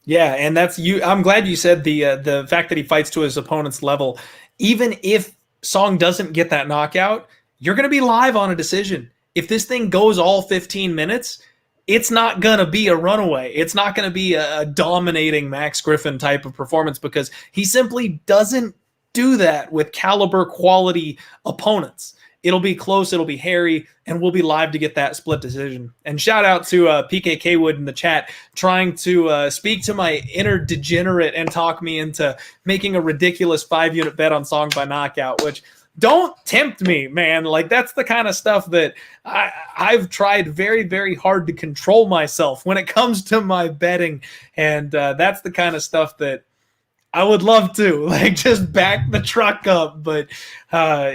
Yeah, and that's you. I'm glad you said the fact that he fights to his opponent's level. Even if Song doesn't get that knockout, you're going to be live on a decision. If this thing goes all 15 minutes, it's not going to be a runaway. It's not going to be a dominating Max Griffin type of performance, because he simply doesn't do that with caliber quality opponents. It'll be close, it'll be hairy, and we'll be live to get that split decision. And shout out to PK Wood in the chat, trying to speak to my inner degenerate and talk me into making a ridiculous 5-unit bet on Song by knockout, which don't tempt me, man. Like, that's the kind of stuff that I've tried very, very hard to control myself when it comes to my betting. And that's the kind of stuff that I would love to, like, just back the truck up. But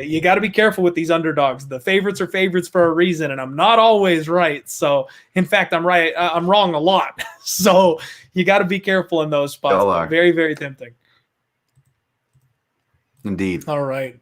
you got to be careful with these underdogs. The favorites are favorites for a reason, and I'm not always right. So, in fact, I'm right. I'm wrong a lot. So you got to be careful in those spots. Very, very tempting. Indeed. All right.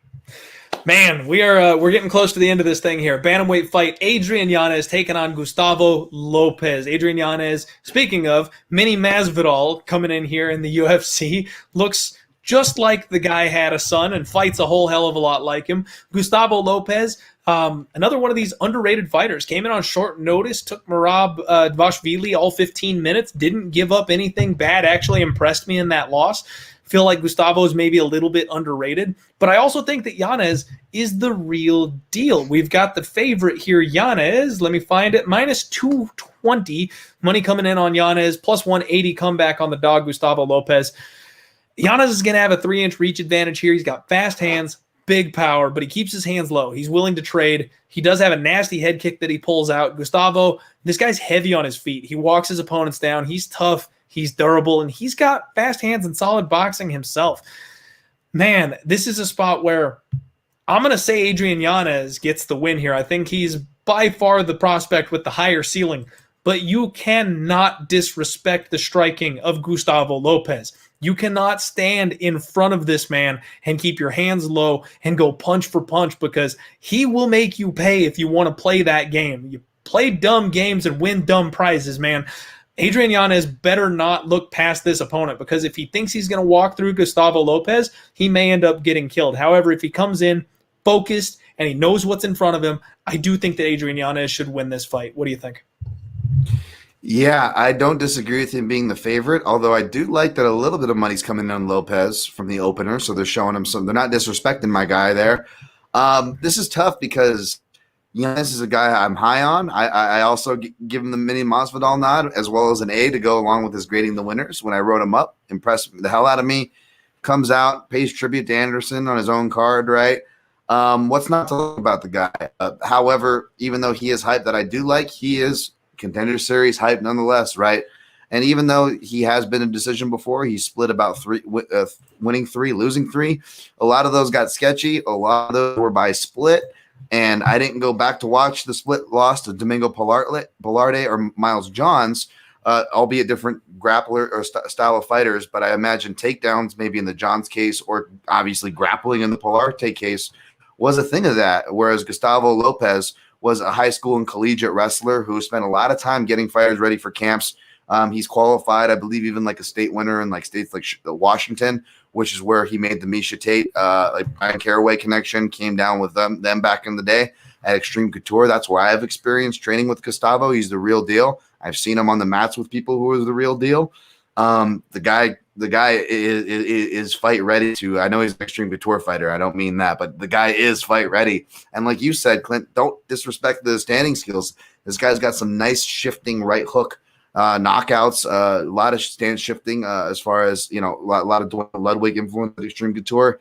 Man, we're getting close to the end of this thing here. Bantamweight fight, Adrian Yanez taking on Gustavo Lopez. Adrian Yanez, speaking of, Mini Masvidal coming in here in the UFC, looks just like the guy had a son and fights a whole hell of a lot like him. Gustavo Lopez, another one of these underrated fighters, came in on short notice, took Merab Dvalishvili all 15 minutes, didn't give up anything bad, actually impressed me in that loss. Feel like Gustavo is maybe a little bit underrated, but I also think that Yanez is the real deal. We've got the favorite here, Yanez. Let me find it. Minus 220. Money coming in on Yanez. Plus 180 comeback on the dog, Gustavo Lopez. Yanez is going to have a 3-inch reach advantage here. He's got fast hands, big power, but he keeps his hands low. He's willing to trade. He does have a nasty head kick that he pulls out. Gustavo, this guy's heavy on his feet. He walks his opponents down. He's tough. He's durable, and he's got fast hands and solid boxing himself. Man, this is a spot where I'm going to say Adrian Yanez gets the win here. I think he's by far the prospect with the higher ceiling, but you cannot disrespect the striking of Gustavo Lopez. You cannot stand in front of this man and keep your hands low and go punch for punch, because he will make you pay if you want to play that game. You play dumb games and win dumb prizes, man. Adrian Yanez better not look past this opponent, because if he thinks he's going to walk through Gustavo Lopez, he may end up getting killed. However, if he comes in focused and he knows what's in front of him, I do think that Adrian Yanez should win this fight. What do you think? Yeah, I don't disagree with him being the favorite, although I do like that a little bit of money's coming on Lopez from the opener, so they're showing him some. They're not disrespecting my guy there. This is tough because Yanez is a guy I'm high on. I also give him the Mini Masvidal nod as well as an A to go along with his grading the winners. When I wrote him up, impressed the hell out of me. Comes out, pays tribute to Anderson on his own card, right? What's not to like about the guy? However, even though he is hype that I do like, he is Contender Series hype nonetheless, right? And even though he has been in decision before, he split about winning 3, losing 3. A lot of those got sketchy. A lot of those were by split. And I didn't go back to watch the split loss to Domingo Pilarde or Miles Johns, albeit different grappler or style of fighters. But I imagine takedowns, maybe in the Johns case, or obviously grappling in the Pilarde case, was a thing of that. Whereas Gustavo Lopez was a high school and collegiate wrestler who spent a lot of time getting fighters ready for camps. He's qualified, I believe, even like a state winner in like states like Washington, which is where he made the Misha Tate, like Brian Caraway connection, came down with them back in the day at Extreme Couture. That's where I have experience training with Gustavo. He's the real deal. I've seen him on the mats with people who are the real deal. The guy is fight ready to. I know he's an Extreme Couture fighter. I don't mean that, but the guy is fight ready. And like you said, Clint, don't disrespect the standing skills. This guy's got some nice shifting right hook. Knockouts, a lot of stance shifting as far as, a lot of Ludwig influence at Extreme Couture.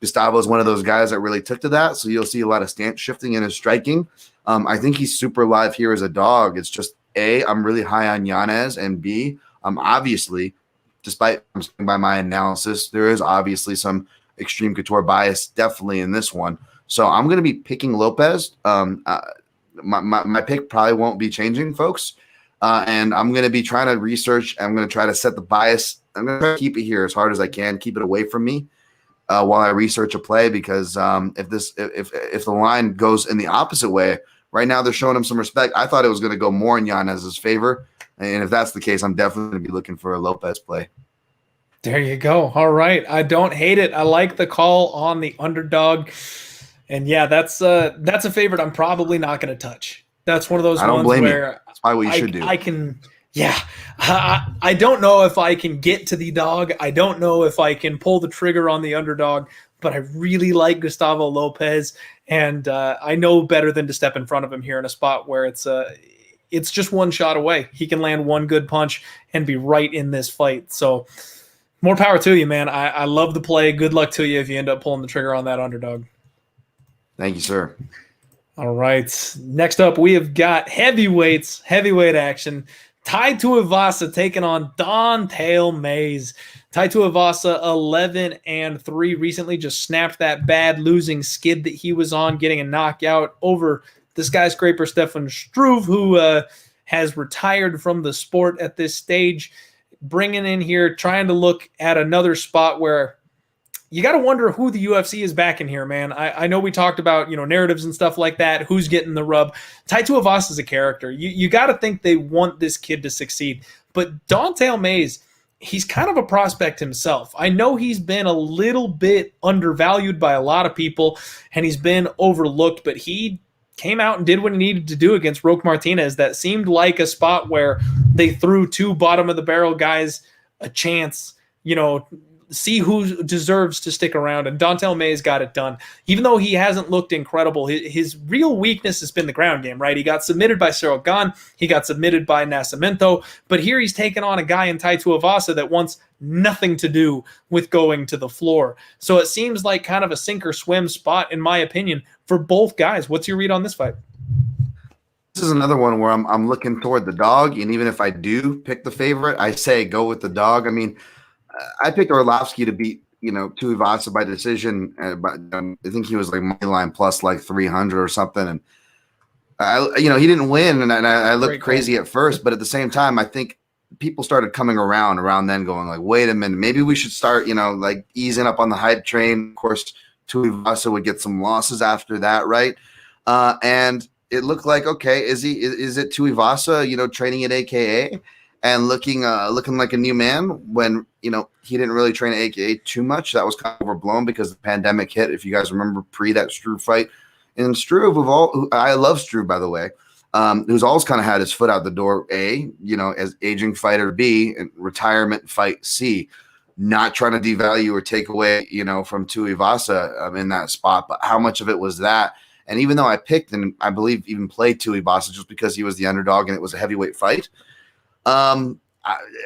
Gustavo is one of those guys that really took to that, so you'll see a lot of stance shifting in his striking. I think he's super live here as a dog. It's just, A, I'm really high on Yanez, and B, obviously, despite by my analysis, there is obviously some Extreme Couture bias definitely in this one. So I'm going to be picking Lopez. My pick probably won't be changing, folks. And I'm going to be trying to research. I'm going to try to set the bias. I'm going to try to keep it here as hard as I can, keep it away from me while I research a play, because if the line goes in the opposite way, right now they're showing him some respect. I thought it was going to go more in Yanez's favor. And if that's the case, I'm definitely going to be looking for a Lopez play. There you go. All right. I don't hate it. I like the call on the underdog. And yeah, that's a favorite I'm probably not going to touch. That's one of those ones where that's probably what you should do. I don't know if I can get to the dog. I don't know if I can pull the trigger on the underdog, but I really like Gustavo Lopez, and I know better than to step in front of him here in a spot where it's just one shot away. He can land one good punch and be right in this fight. So more power to you, man. I love the play. Good luck to you if you end up pulling the trigger on that underdog. Thank you, sir. All right. Next up, we have got heavyweight action. Tai Tuivasa taking on Don'Tale Mayes. Tai Tuivasa 11-3 recently just snapped that bad losing skid that he was on, getting a knockout over the skyscraper Stefan Struve, who has retired from the sport at this stage. Bringing in here, trying to look at another spot where you got to wonder who the UFC is backing here, man. I know we talked about, narratives and stuff like that, who's getting the rub. Tai Tuivasa is a character. You got to think they want this kid to succeed. But Don'Tale Mayes, he's kind of a prospect himself. I know he's been a little bit undervalued by a lot of people, and he's been overlooked, but he came out and did what he needed to do against Roque Martinez. That seemed like a spot where they threw two bottom-of-the-barrel guys a chance, see who deserves to stick around, and Don'Tale Mayes got it done. Even though he hasn't looked incredible, his real weakness has been the ground game, right? He got submitted by Cyril Gane, he got submitted by Nascimento, but here he's taken on a guy in Tai Tuivasa that wants nothing to do with going to the floor. So it seems like kind of a sink or swim spot, in my opinion, for both guys. What's your read on this fight? This is another one where I'm looking toward the dog, and even if I do pick the favorite, I say go with the dog. I mean, I picked Arlovsky to beat, Tuivasa by decision, but I think he was like money line plus like 300 or something, and he didn't win, and I looked crazy at first, but at the same time, I think people started coming around then, going like, wait a minute, maybe we should start, like easing up on the hype train. Of course, Tuivasa would get some losses after that, right? And it looked like, okay, is it Tuivasa, training at AKA? And looking like a new man when, he didn't really train at AKA too much. That was kind of overblown because the pandemic hit, if you guys remember, pre that Struve fight. And Struve, I love Struve, by the way, who's always kind of had his foot out the door, A, as aging fighter, B, and retirement fight, C, not trying to devalue or take away, from Tuivasa in that spot. But how much of it was that? And even though I picked and I believe even played Tuivasa just because he was the underdog and it was a heavyweight fight,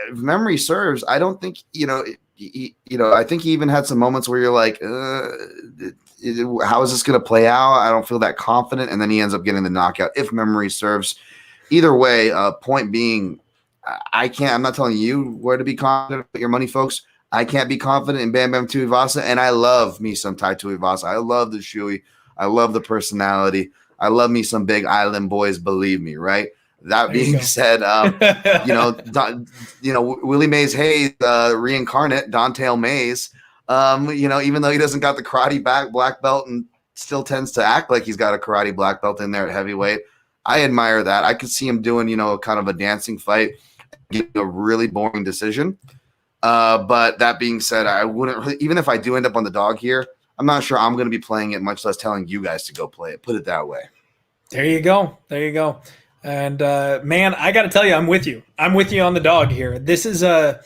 if memory serves, I don't think, I think he even had some moments where you're like, how is this going to play out? I don't feel that confident. And then he ends up getting the knockout, if memory serves. Either way, point being, I'm not telling you where to be confident with your money, folks. I can't be confident in Bam Bam Tuivasa, and I love me some Tai Tuivasa. I love the shoey. I love the personality. I love me some big island boys, believe me, right? That being said, Willie Mays Hayes, reincarnate Don'Tale Mayes, even though he doesn't got the karate black belt and still tends to act like he's got a karate black belt in there at heavyweight, I admire that. I could see him doing, kind of a dancing fight, getting a really boring decision. But that being said, I wouldn't really, even if I do end up on the dog here, I'm not sure I'm going to be playing it, much less telling you guys to go play it. Put it that way. There you go. And man, I got to tell you, I'm with you. I'm with you on the dog here. This is a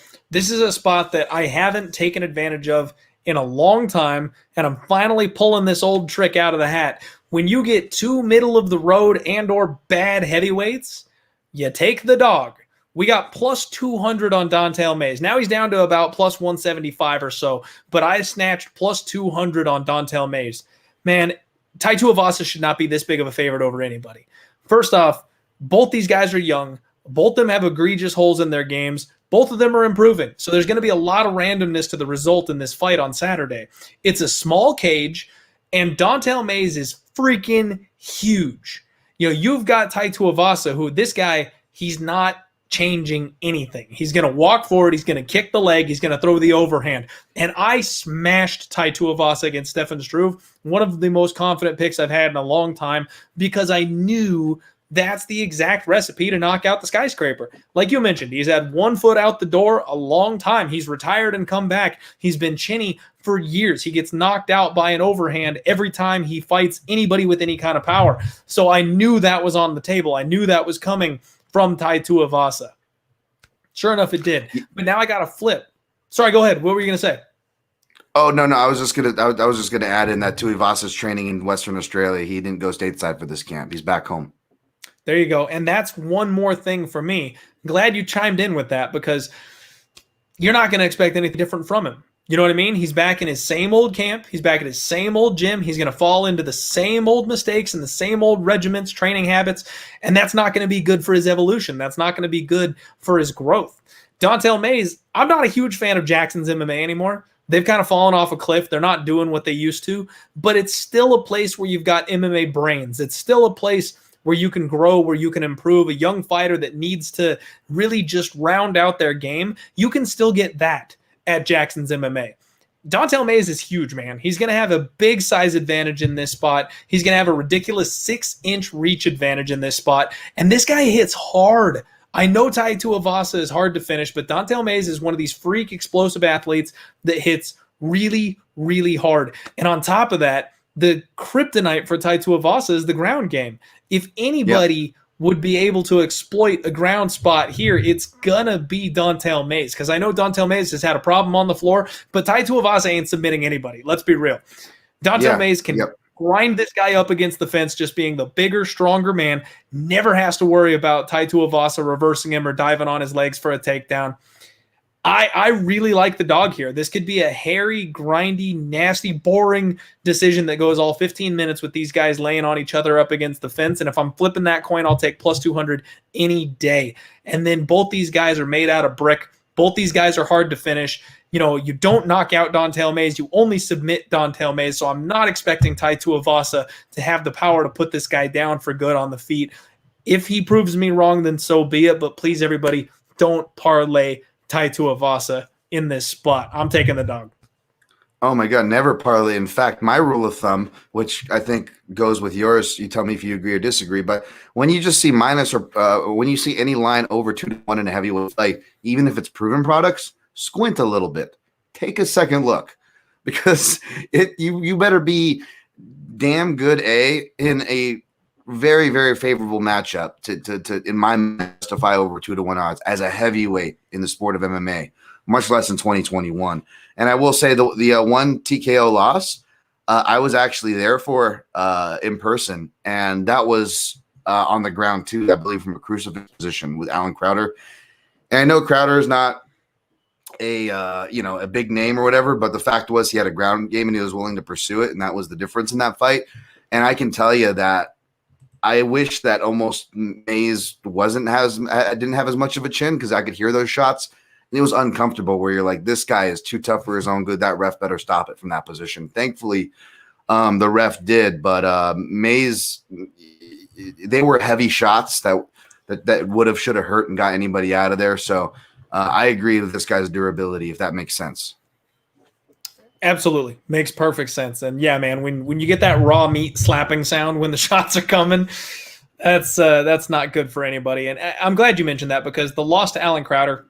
spot that I haven't taken advantage of in a long time, and I'm finally pulling this old trick out of the hat. When you get two middle of the road and or bad heavyweights, you take the dog. We got plus 200 on Don'Tale Mayes. Now he's down to about plus 175 or so, but I snatched plus 200 on Don'Tale Mayes. Man, Tai Tuivasa should not be this big of a favorite over anybody. First off, both these guys are young. Both of them have egregious holes in their games. Both of them are improving. So there's going to be a lot of randomness to the result in this fight on Saturday. It's a small cage, and Don'Tale Mayes is freaking huge. You've got Tai Tuivasa, who this guy, he's not changing anything. He's going to walk forward. He's going to kick the leg. He's going to throw the overhand. And I smashed Tai Tuivasa against Stefan Struve, one of the most confident picks I've had in a long time, because I knew that's the exact recipe to knock out the skyscraper. Like you mentioned, he's had one foot out the door a long time. He's retired and come back. He's been chinny for years. He gets knocked out by an overhand every time he fights anybody with any kind of power. So I knew that was on the table. I knew that was coming from Tai Tuivasa. Sure enough, it did. But now I got to flip. Sorry, go ahead. What were you going to say? Oh, no. I was just gonna add in that Tuivasa's training in Western Australia. He didn't go stateside for this camp. He's back home. There you go. And that's one more thing for me. Glad you chimed in with that, because you're not going to expect anything different from him. You know what I mean? He's back in his same old camp. He's back at his same old gym. He's going to fall into the same old mistakes and the same old regiments, training habits, and that's not going to be good for his evolution. That's not going to be good for his growth. Don'Tale Mayes, I'm not a huge fan of Jackson's MMA anymore. They've kind of fallen off a cliff. They're not doing what they used to, but it's still a place where you've got MMA brains. It's still a place where you can grow, where you can improve. A young fighter that needs to really just round out their game, you can still get that at Jackson's MMA. Don'Tale Mayes is huge, man. He's going to have a big size advantage in this spot. He's going to have a ridiculous 6-inch reach advantage in this spot. And this guy hits hard. I know Tai Tuivasa is hard to finish, but Don'Tale Mayes is one of these freak explosive athletes that hits really, really hard. And on top of that, the kryptonite for Tai Tuivasa is the ground game. If anybody would be able to exploit a ground spot here, it's gonna be Don'Tale Mayes, because I know Don'Tale Mayes has had a problem on the floor, but Tai Tuivasa ain't submitting anybody. Let's be real. Don'Tale Mayes can grind this guy up against the fence, just being the bigger, stronger man. Never has to worry about Tai Tuivasa reversing him or diving on his legs for a takedown. I really like the dog here. This could be a hairy, grindy, nasty, boring decision that goes all 15 minutes with these guys laying on each other up against the fence. And if I'm flipping that coin, I'll take plus 200 any day. And then both these guys are made out of brick. Both these guys are hard to finish. You know, you don't knock out Don'Tale Mayes. You only submit Don'Tale Mayes. So I'm not expecting Tai Tuivasa to have the power to put this guy down for good on the feet. If he proves me wrong, then so be it. But please, everybody, don't parlay Tai Tuivasa in this spot. I'm taking the dog. Oh my God, never parlay. In fact, my rule of thumb, which I think goes with yours, you tell me if you agree or disagree, but when you just see minus or when you see any line over 2-1 in a heavyweight fight, even if it's proven products, squint a little bit. Take a second look, because you better be damn good in a very, very favorable matchup to in my mind, justify over 2-1 odds as a heavyweight in the sport of MMA, much less in 2021. And I will say the one TKO loss, I was actually there for in person, and that was on the ground too, I believe, from a crucifix position with Alan Crowder. And I know Crowder is not a big name or whatever, but the fact was he had a ground game and he was willing to pursue it, and that was the difference in that fight. And I can tell you that I wish that almost Mayes didn't have as much of a chin, because I could hear those shots. And it was uncomfortable, where you're like, this guy is too tough for his own good. That ref better stop it from that position. Thankfully, the ref did, but Mayes, they were heavy shots that would have, should have hurt and got anybody out of there. So I agree with this guy's durability, if that makes sense. Absolutely. Makes perfect sense. And yeah, man, when you get that raw meat slapping sound when the shots are coming, that's not good for anybody. And I'm glad you mentioned that, because the loss to Alan Crowder,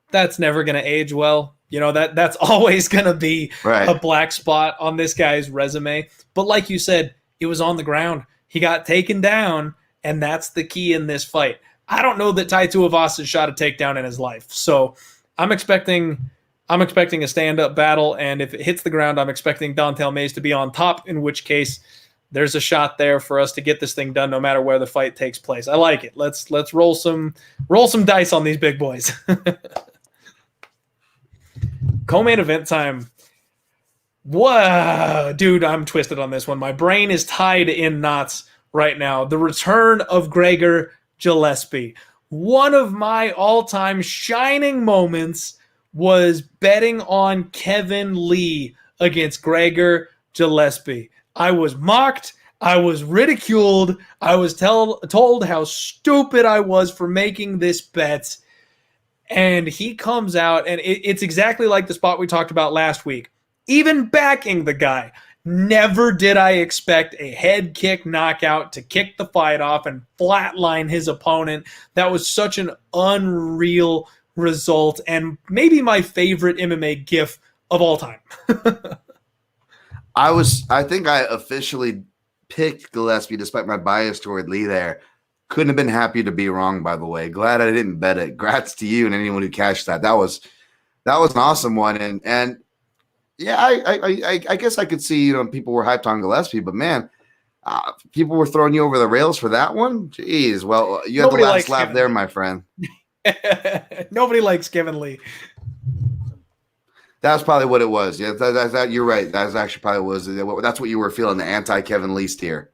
that's never going to age well. You know, that's always going to be a black spot on this guy's resume. But like you said, it was on the ground. He got taken down, and that's the key in this fight. I don't know that Tai Tuivasa shot a takedown in his life. So I'm expecting a stand-up battle, and if it hits the ground, I'm expecting Don'Tale Mayes to be on top, in which case there's a shot there for us to get this thing done no matter where the fight takes place. I like it. Let's roll some dice on these big boys. Co-main event time. Whoa, dude, I'm twisted on this one. My brain is tied in knots right now. The return of Gregor Gillespie. One of my all-time shining moments was betting on Kevin Lee against Gregor Gillespie. I was mocked. I was ridiculed. I was told how stupid I was for making this bet. And he comes out, and it's exactly like the spot we talked about last week. Even backing the guy, never did I expect a head kick knockout to kick the fight off and flatline his opponent. That was such an unreal result, and maybe my favorite MMA gif of all time. I think I officially picked Gillespie despite my bias toward Lee there. Couldn't have been happier to be wrong, by the way. Glad I didn't bet it. Grats to you and anyone who cashed that. That was an awesome one. And yeah, I guess I could see, people were hyped on Gillespie, but man, people were throwing you over the rails for that one. Jeez. Well, you had the last laugh there, my friend. Nobody likes Kevin Lee. That's probably what it was. Yeah, you're right. That's actually probably that's what you were feeling, the anti-Kevin Lee steer.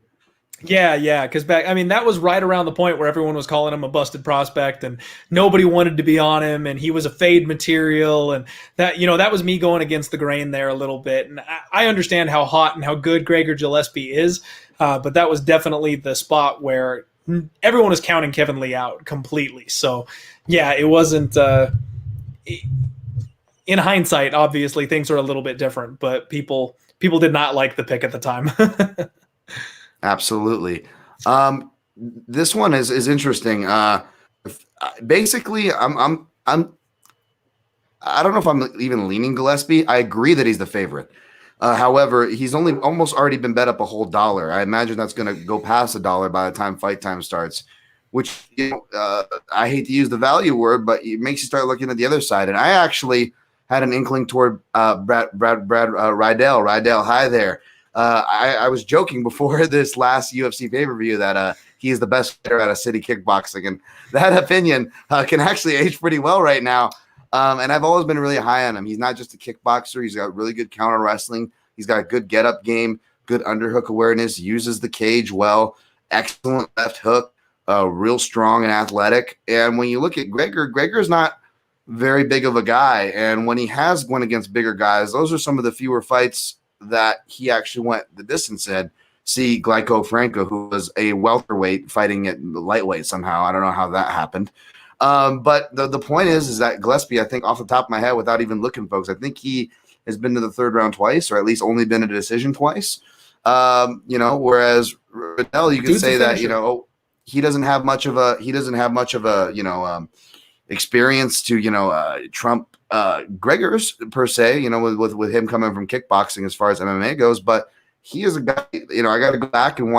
Yeah, because that was right around the point where everyone was calling him a busted prospect and nobody wanted to be on him and he was a fade material, and that was me going against the grain there a little bit. And I understand how hot and how good Gregor Gillespie is, but that was definitely the spot where everyone was counting Kevin Lee out completely. So, yeah, it wasn't in hindsight, obviously things are a little bit different, but people did not like the pick at the time. Absolutely. This one is interesting. Basically, I don't know if I'm even leaning Gillespie. I agree that he's the favorite. However, he's almost already been bet up a whole $1. I imagine that's going to go past $1 by the time fight time starts, which, I hate to use the value word, but it makes you start looking at the other side. And I actually had an inkling toward Riddell. Riddell, hi there. I was joking before this last UFC pay-per-view that he is the best fighter out of city kickboxing, and that opinion can actually age pretty well right now. And I've always been really high on him. He's not just a kickboxer. He's got really good counter wrestling. He's got a good get-up game, good underhook awareness, uses the cage well, excellent left hook, real strong and athletic. And when you look at Gregor's not very big of a guy. And when he has went against bigger guys, those are some of the fewer fights that he actually went the distance in. See Glyco Franco, who was a welterweight fighting at lightweight somehow. I don't know how that happened. But the point is that Gillespie, I think off the top of my head, without even looking, folks, I think he has been to the third round twice, or at least only been a decision twice. Whereas Riddell, you could say that, he doesn't have much of a, experience to, trump Gregor's per se, with him coming from kickboxing as far as MMA goes. But he is a guy, I got to go back and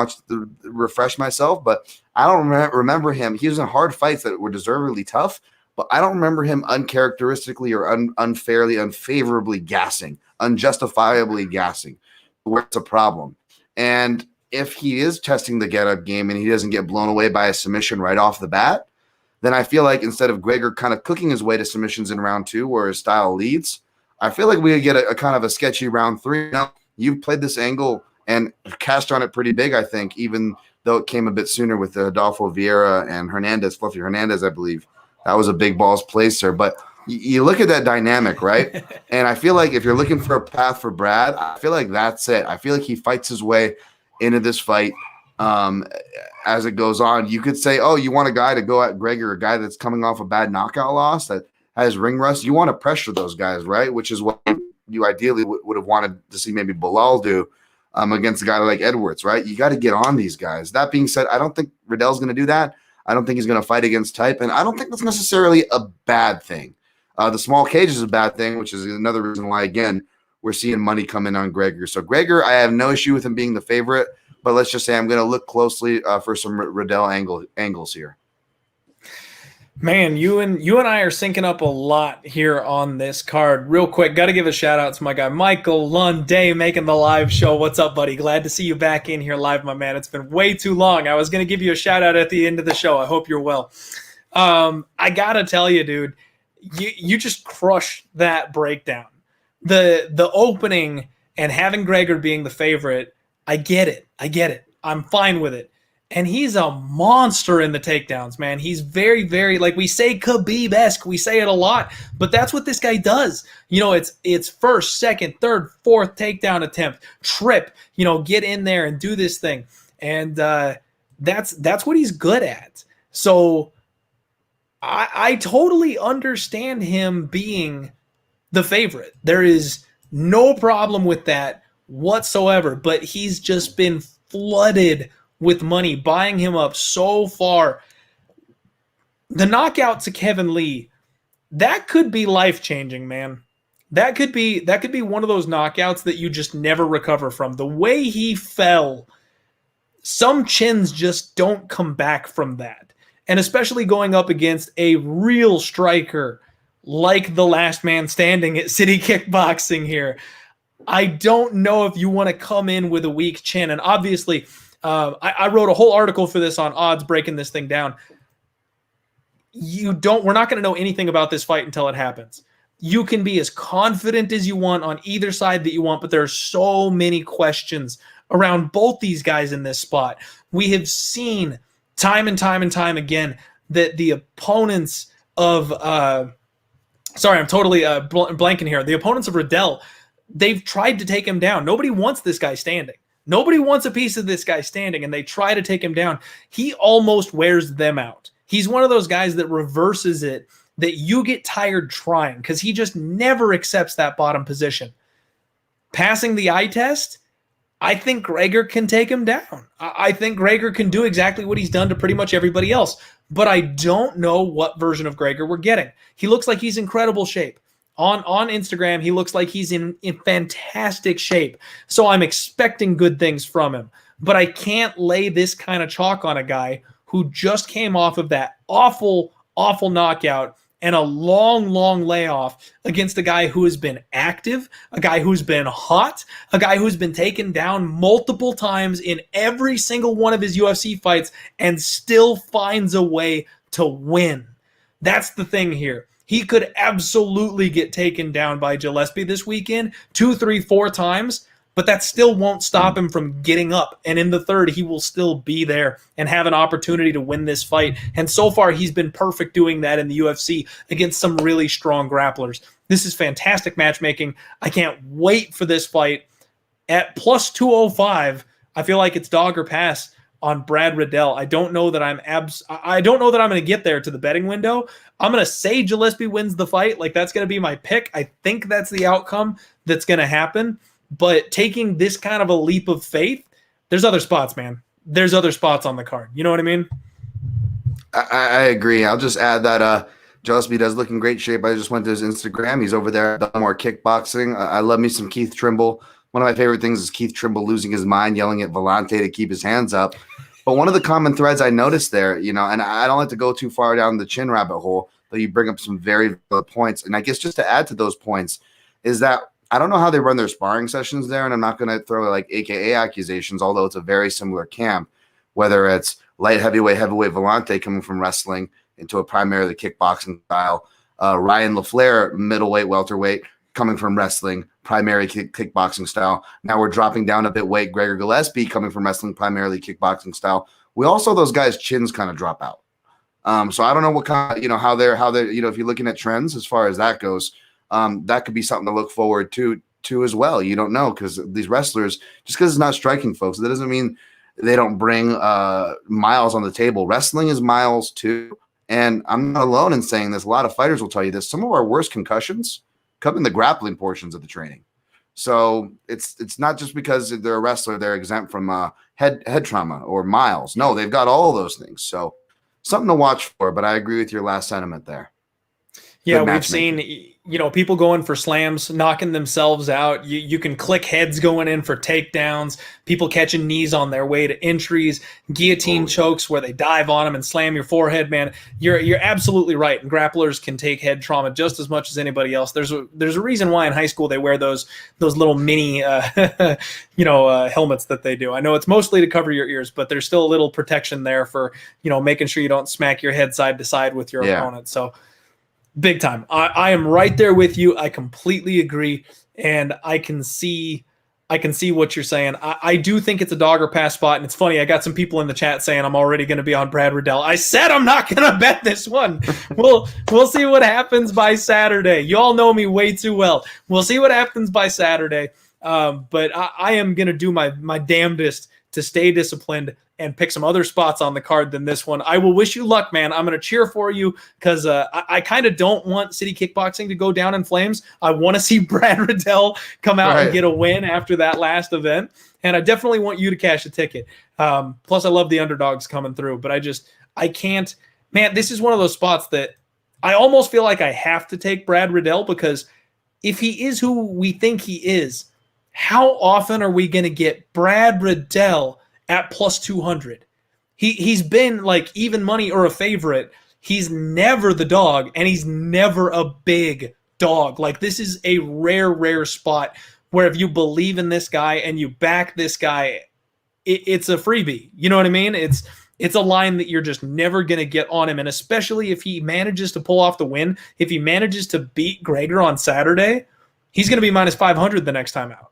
refresh myself, but I don't remember him. He was in hard fights that were deservedly tough, but I don't remember him uncharacteristically or unfairly, unfavorably gassing, unjustifiably gassing, where it's a problem. And if he is testing the get-up game and he doesn't get blown away by a submission right off the bat, then I feel like instead of Gregor kind of cooking his way to submissions in round 2 where his style leads, I feel like we could get a kind of a sketchy round 3. Now, you've played this angle and cast on it pretty big, I think, even though it came a bit sooner with Adolfo Vieira and Fluffy Hernandez, I believe. That was a big balls placer. But you look at that dynamic, right? And I feel like if you're looking for a path for Brad, I feel like that's it. I feel like he fights his way into this fight as it goes on. You could say, oh, you want a guy to go at Gregor, a guy that's coming off a bad knockout loss that has ring rust. You want to pressure those guys, right? Which is what you ideally would have wanted to see maybe Bilal do against a guy like Edwards, right? You got to get on these guys. That being said, I don't think Riddell's going to do that. I don't think he's going to fight against type, and I don't think that's necessarily a bad thing. The small cage is a bad thing, which is another reason why, again, we're seeing money come in on Gregor. So Gregor, I have no issue with him being the favorite, but let's just say I'm going to look closely for some Riddell angles here. Man, you and I are syncing up a lot here on this card. Real quick, got to give a shout out to my guy Michael Lunday making the live show. What's up, buddy? Glad to see you back in here live, my man. It's been way too long. I was going to give you a shout out at the end of the show. I hope you're well. I got to tell you, dude, you just crushed that breakdown. The opening and having Gregor being the favorite, I get it. I'm fine with it. And he's a monster in the takedowns, man. He's very, very, like we say, Khabib-esque. We say it a lot, but that's what this guy does. It's first, second, third, fourth takedown attempt, trip, get in there and do this thing. And that's what he's good at. So I totally understand him being the favorite. There is no problem with that whatsoever, but he's just been flooded with money, buying him up so far. The knockout to Kevin Lee, that could be life-changing, man. That could be one of those knockouts that you just never recover from. The way he fell, some chins just don't come back from that. And especially going up against a real striker like the last man standing at City Kickboxing here. I don't know if you want to come in with a weak chin. And obviously, I wrote a whole article for this on odds, breaking this thing down. We're not going to know anything about this fight until it happens. You can be as confident as you want on either side that you want, but there are so many questions around both these guys in this spot. We have seen time and time and time again that the opponents of sorry, I'm totally blanking here. The opponents of Riddell, they've tried to take him down. Nobody wants this guy standing. Nobody wants a piece of this guy standing, and they try to take him down. He almost wears them out. He's one of those guys that reverses it, that you get tired trying, because he just never accepts that bottom position. Passing the eye test, I think Gregor can take him down. I think Gregor can do exactly what he's done to pretty much everybody else. But I don't know what version of Gregor we're getting. He looks like he's in incredible shape. On Instagram, he looks like he's in fantastic shape. So I'm expecting good things from him. But I can't lay this kind of chalk on a guy who just came off of that awful, awful knockout and a long, long layoff against a guy who has been active, a guy who's been hot, a guy who's been taken down multiple times in every single one of his UFC fights and still finds a way to win. That's the thing here. He could absolutely get taken down by Gillespie this weekend 2, 3, 4 times, but that still won't stop him from getting up. And in the third, he will still be there and have an opportunity to win this fight. And so far, he's been perfect doing that in the UFC against some really strong grapplers. This is fantastic matchmaking. I can't wait for this fight. At plus 205, I feel like it's dog or pass on Brad Riddell. I don't know that I'm going to get there to the betting window. I'm going to say Gillespie wins the fight. Like, that's going to be my pick. I think that's the outcome that's going to happen. But taking this kind of a leap of faith, there's other spots, man. There's other spots on the card. You know what I mean? I agree. I'll just add that Gillespie does look in great shape. I just went to his Instagram. He's over there at more kickboxing. I love me some Keith Trimble. One of my favorite things is Keith Trimble losing his mind, yelling at Volante to keep his hands up. But one of the common threads I noticed there, and I don't like to go too far down the chin rabbit hole, but you bring up some very valid points. And I guess just to add to those points is that I don't know how they run their sparring sessions there, and I'm not going to throw like AKA accusations, although it's a very similar camp, whether it's light heavyweight Volante coming from wrestling into a primarily kickboxing style, Ryan LaFleur, middleweight, welterweight, coming from wrestling, primary kickboxing style. Now we're dropping down a bit weight, Gregor Gillespie coming from wrestling, primarily kickboxing style. We also, those guys' chins kind of drop out. So I don't know what kind of, how they're, if you're looking at trends as far as that goes, that could be something to look forward to as well. You don't know, because these wrestlers, just because it's not striking, folks, that doesn't mean they don't bring miles on the table. Wrestling is miles too. And I'm not alone in saying this. A lot of fighters will tell you this. Some of our worst concussions come in the grappling portions of the training. So it's not just because they're a wrestler, they're exempt from head trauma or miles. No, they've got all those things. So something to watch for, but I agree with your last sentiment there. Yeah, we've seen, people going for slams, knocking themselves out. You can click heads going in for takedowns, people catching knees on their way to entries, guillotine chokes where they dive on them and slam your forehead, man. You're absolutely right. And grapplers can take head trauma just as much as anybody else. There's a reason why in high school they wear those little mini helmets that they do. I know it's mostly to cover your ears, but there's still a little protection there for, making sure you don't smack your head side to side with your opponent. So big time. I am right there with you. I completely agree, and I can see what you're saying. I do think it's a dog or pass spot, and it's funny. I got some people in the chat saying I'm already going to be on Brad Riddell. I said I'm not going to bet this one. We'll see what happens by Saturday. You all know me way too well. We'll see what happens by Saturday. But I am going to do my damnedest to stay disciplined and pick some other spots on the card than this one. I will wish you luck, man. I'm going to cheer for you because I kind of don't want City Kickboxing to go down in flames. I want to see Brad Riddell come out and get a win after that last event. And I definitely want you to cash a ticket. Plus, I love the underdogs coming through. But I can't. Man, this is one of those spots that I almost feel like I have to take Brad Riddell, because if he is who we think he is, how often are we going to get Brad Riddell at plus 200? He's been like even money or a favorite. He's never the dog, and he's never a big dog. Like, this is a rare spot where if you believe in this guy and you back this guy, it's a freebie. You know what I mean? It's a line that you're just never going to get on him. And especially if he manages to pull off the win, if he manages to beat Gregor on Saturday, he's going to be minus 500 the next time out.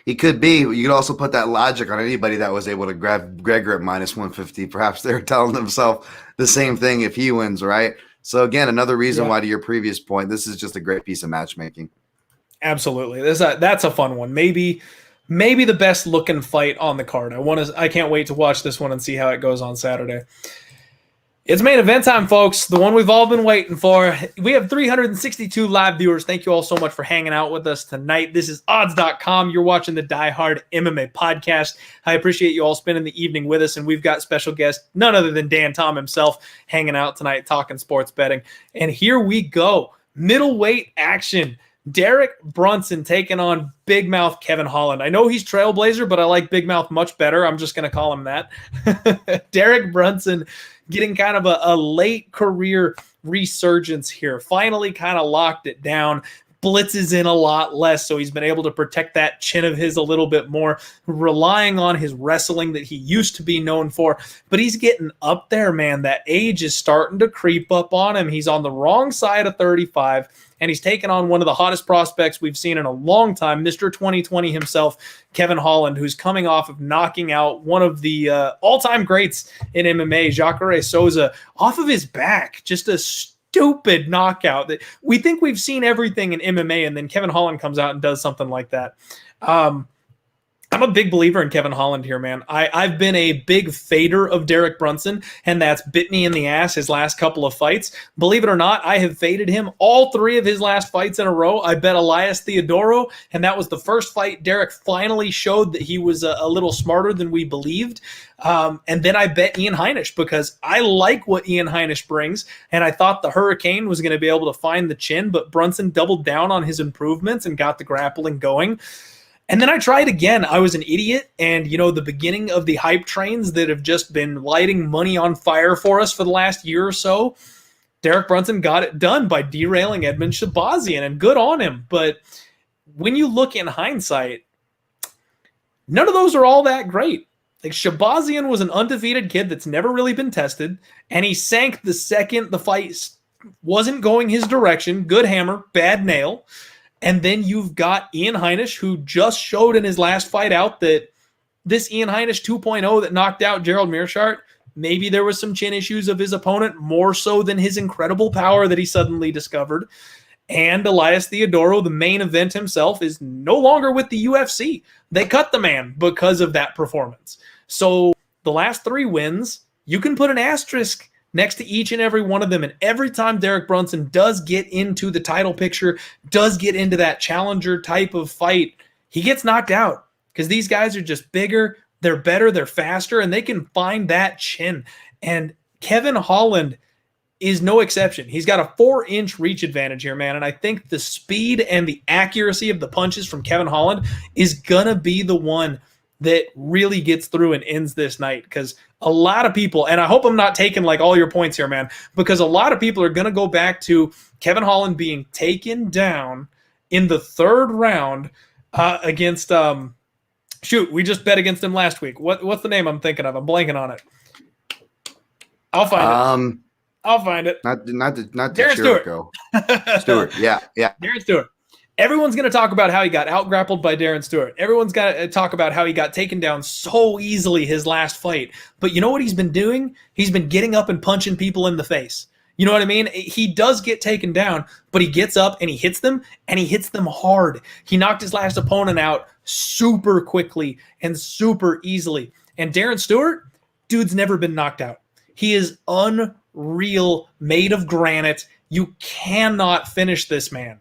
He could be. You could also put that logic on anybody that was able to grab Gregor at minus 150. Perhaps they're telling themselves the same thing if he wins, right? So again, another reason why, to your previous point, this is just a great piece of matchmaking. Absolutely. That's a fun one. Maybe the best looking fight on the card. I can't wait to watch this one and see how it goes on Saturday. It's main event time, folks. The one we've all been waiting for. We have 362 live viewers. Thank you all so much for hanging out with us tonight. This is odds.com. You're watching the Diehard MMA podcast. I appreciate you all spending the evening with us, and we've got special guest, none other than Dan Tom himself, hanging out tonight talking sports betting. And here we go. Middleweight action. Derek Brunson taking on Big Mouth Kevin Holland. I know he's Trailblazer, but I like Big Mouth much better. I'm just going to call him that. Derek Brunson getting kind of a late career resurgence here. Finally kind of locked it down. Blitzes in a lot less, so he's been able to protect that chin of his a little bit more, relying on his wrestling that he used to be known for. But he's getting up there, man. That age is starting to creep up on him. He's on the wrong side of 35, and he's taken on one of the hottest prospects we've seen in a long time, Mr. 2020 himself, Kevin Holland, who's coming off of knocking out one of the all-time greats in MMA, Jacare Souza, off of his back. Just a stupid knockout that we think we've seen everything in MMA, and then Kevin Holland comes out and does something like that. I'm a big believer in Kevin Holland here, man. I've been a big fader of Derek Brunson, and that's bit me in the ass his last couple of fights. Believe it or not, I have faded him all 3 of his last fights in a row. I bet Elias Theodoro, and that was the first fight Derek finally showed that he was a little smarter than we believed. And then I bet Ian Heinisch because I like what Ian Heinisch brings, and I thought the Hurricane was going to be able to find the chin, but Brunson doubled down on his improvements and got the grappling going. And then I tried again. I was an idiot, and the beginning of the hype trains that have just been lighting money on fire for us for the last year or so, Derek Brunson got it done by derailing Edmund Shabazian, and good on him. But when you look in hindsight, none of those are all that great. Like, Shabazian was an undefeated kid that's never really been tested, and he sank the second the fight wasn't going his direction. Good hammer, bad nail. And then you've got Ian Heinisch, who just showed in his last fight out that this Ian Heinisch 2.0 that knocked out Gerald Meerschaert, maybe there was some chin issues of his opponent, more so than his incredible power that he suddenly discovered. And Elias Theodoro, the main event himself, is no longer with the UFC. They cut the man because of that performance. So the last 3 wins, you can put an asterisk next to each and every one of them. And every time Derek Brunson does get into the title picture, does get into that challenger type of fight, he gets knocked out because these guys are just bigger, they're better, they're faster, and they can find that chin. And Kevin Holland is no exception. He's got a 4-inch reach advantage here, man. And I think the speed and the accuracy of the punches from Kevin Holland is going to be the one that really gets through and ends this night, because a lot of people, and I hope I'm not taking like all your points here, man, because a lot of people are going to go back to Kevin Holland being taken down in the 3rd round against, we just bet against him last week. What's the name I'm thinking of? I'm blanking on it. I'll find it. Not Darren Stewart. Stewart, yeah. Darren Stewart. Everyone's going to talk about how he got out-grappled by Darren Stewart. Everyone's got to talk about how he got taken down so easily his last fight. But you know what he's been doing? He's been getting up and punching people in the face. You know what I mean? He does get taken down, but he gets up and he hits them hard. He knocked his last opponent out super quickly and super easily. And Darren Stewart, dude's never been knocked out. He is unreal, made of granite. You cannot finish this man.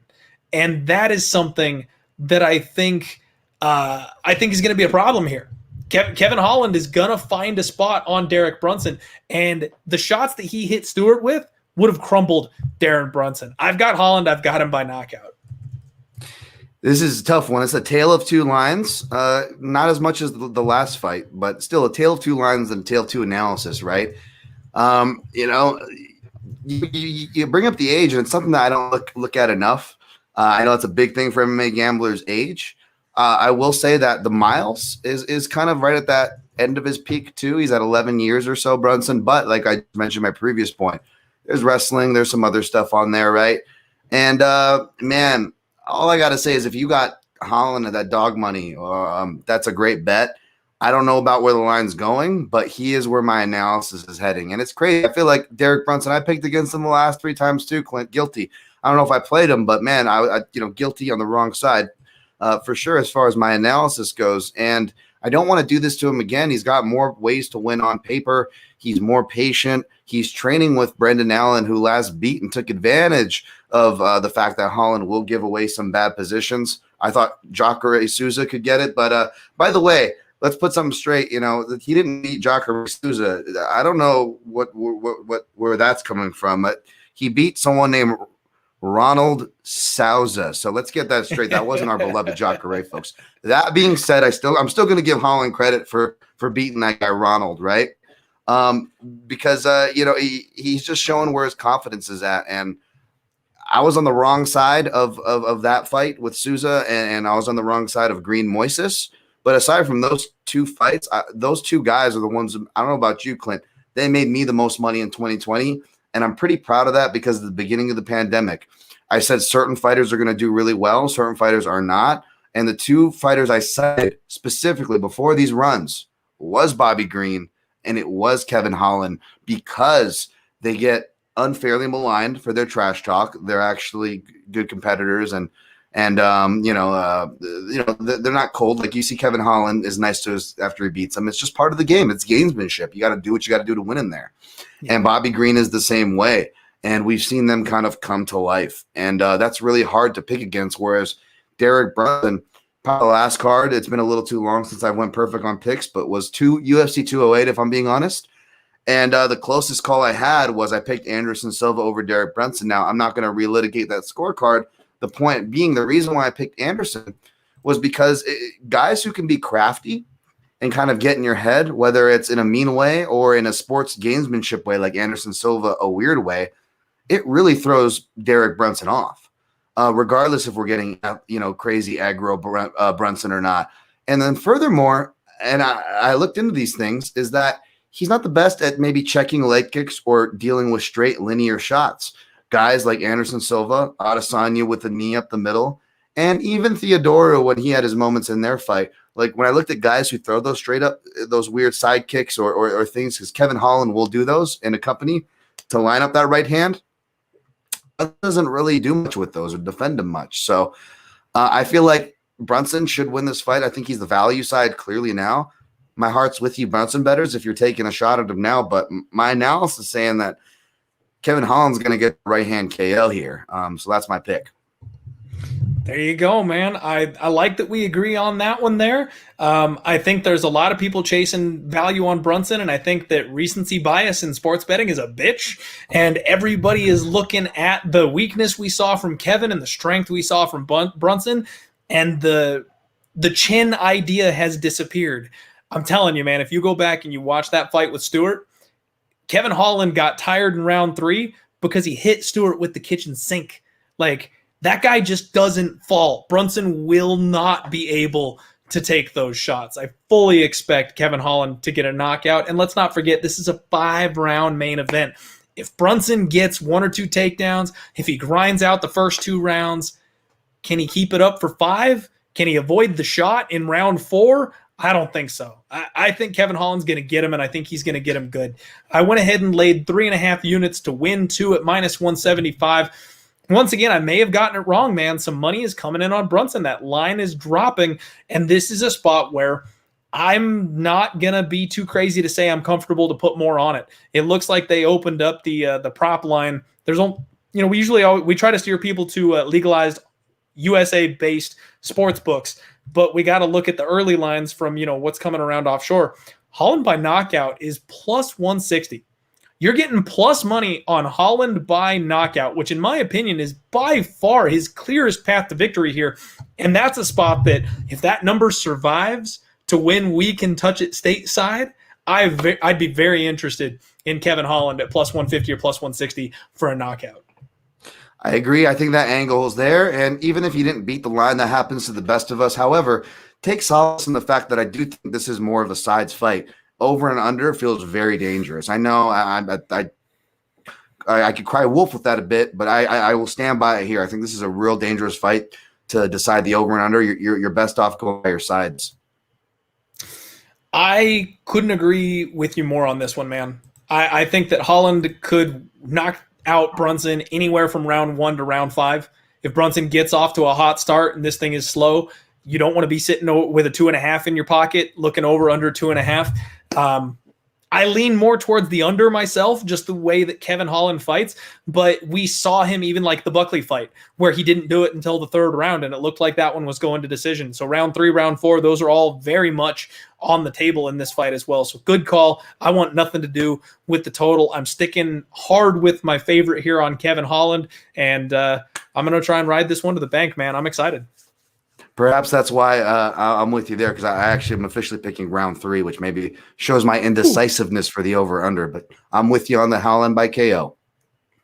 And that is something that I think is going to be a problem here. Kevin Holland is going to find a spot on Derek Brunson, and the shots that he hit Stewart with would have crumbled Darren Brunson. I've got Holland. I've got him by knockout. This is a tough one. It's a tale of 2 lines. Not as much as the last fight, but still a tale of 2 lines and a tale of 2 analysis, right? You bring up the age, and it's something that I don't look at enough. I know it's a big thing for MMA gamblers' age. I will say that the miles is kind of right at that end of his peak too. He's at 11 years or so, Brunson. But like I mentioned in my previous point, there's wrestling, there's some other stuff on there, right? And man, all I got to say is if you got Holland at that dog money, that's a great bet. I don't know about where the line's going, but he is where my analysis is heading. And it's crazy. I feel like Derek Brunson, I picked against him the last 3 times too, Clint. Guilty. I don't know if I played him, but man, I guilty on the wrong side for sure as far as my analysis goes. And I don't want to do this to him again. He's got more ways to win on paper. He's more patient. He's training with Brendan Allen, who last beat and took advantage of the fact that Holland will give away some bad positions. I thought Jacare Souza could get it. But by the way, let's put something straight. You know, he didn't beat Jacare Souza. I don't know where that's coming from. But he beat someone named Ronald Souza. So let's get that straight. That wasn't our beloved Jacare, folks. That being said, I'm still going to give Holland credit for beating that guy Ronald, right? Because he's just showing where his confidence is at. And I was on the wrong side of that fight with Souza, and I was on the wrong side of Green Moises. But aside from those 2 fights, those 2 guys are the ones, I don't know about you, Clint, they made me the most money in 2020. And I'm pretty proud of that because at the beginning of the pandemic, I said certain fighters are going to do really well, certain fighters are not. And the 2 fighters I cited specifically before these runs was Bobby Green and it was Kevin Holland, because they get unfairly maligned for their trash talk. They're actually good competitors, and they're not cold. Like, you see Kevin Holland is nice to us after he beats him. It's just part of the game. It's gamesmanship. You got to do what you got to do to win in there. Yeah. And Bobby Green is the same way. And we've seen them kind of come to life. And that's really hard to pick against. Whereas Derek Brunson, probably the last card, it's been a little too long since I went perfect on picks, but was UFC 208, if I'm being honest. And the closest call I had was I picked Anderson Silva over Derek Brunson. Now, I'm not going to relitigate that scorecard. The point being, the reason why I picked Anderson was because guys who can be crafty and kind of get in your head, whether it's in a mean way or in a sports gamesmanship way like Anderson Silva, a weird way, it really throws Derek Brunson off, regardless if we're getting crazy aggro Brunson or not. And then furthermore, and I looked into these things, is that he's not the best at maybe checking leg kicks or dealing with straight linear shots. Guys like Anderson Silva, Adesanya with the knee up the middle, and even Theodoro when he had his moments in their fight. Like, when I looked at guys who throw those straight up, those weird side kicks or things, because Kevin Holland will do those in a company to line up that right hand, doesn't really do much with those or defend them much. So I feel like Brunson should win this fight. I think he's the value side clearly now. My heart's with you, Brunson bettors, if you're taking a shot at him now. But my analysis is saying that Kevin Holland's going to get right hand KO here. So that's my pick. There you go, man. I like that we agree on that one there. I think there's a lot of people chasing value on Brunson, and I think that recency bias in sports betting is a bitch, and everybody is looking at the weakness we saw from Kevin and the strength we saw from Brunson, and the chin idea has disappeared. I'm telling you, man, if you go back and you watch that fight with Stewart, Kevin Holland got tired in round 3 because he hit Stewart with the kitchen sink. Like, that guy just doesn't fall. Brunson will not be able to take those shots. I fully expect Kevin Holland to get a knockout. And let's not forget, this is a 5-round main event. If Brunson gets 1 or 2 takedowns, if he grinds out the first 2 rounds, can he keep it up for 5? Can he avoid the shot in round 4? I don't think so. I think Kevin Holland's going to get him, and I think he's going to get him good. I went ahead and laid 3.5 units to win 2 at minus 175. Once again, I may have gotten it wrong, man. Some money is coming in on Brunson. That line is dropping, and this is a spot where I'm not going to be too crazy to say I'm comfortable to put more on it. It looks like they opened up the prop line. There's we try to steer people to legalized USA-based sports books, but we got to look at the early lines from what's coming around offshore. Holland by knockout is plus 160. You're getting plus money on Holland by knockout, which in my opinion is by far his clearest path to victory here. And that's a spot that if that number survives to when we can touch it stateside, I'd be very interested in Kevin Holland at plus 150 or plus 160 for a knockout. I agree. I think that angle is there. And even if he didn't beat the line, that happens to the best of us. However, take solace in the fact that I do think this is more of a sides fight. Over and under feels very dangerous. I know I could cry wolf with that a bit, but I will stand by it here. I think this is a real dangerous fight to decide the over and under. You're best off going by your sides. I couldn't agree with you more on this one, man. I think that Holland could knock out Brunson anywhere from round 1 to round 5. If Brunson gets off to a hot start and this thing is slow, you don't want to be sitting with a 2.5 in your pocket, looking over under 2.5. I lean more towards the under myself, just the way that Kevin Holland fights. But we saw him even like the Buckley fight, where he didn't do it until the 3rd round, and it looked like that one was going to decision. So round 3, round 4, those are all very much on the table in this fight as well. So good call. I want nothing to do with the total. I'm sticking hard with my favorite here on Kevin Holland, and I'm going to try and ride this one to the bank, man. I'm excited. Perhaps that's why I'm with you there, because I actually am officially picking round 3, which maybe shows my indecisiveness for the over-under. But I'm with you on the Holland by KO.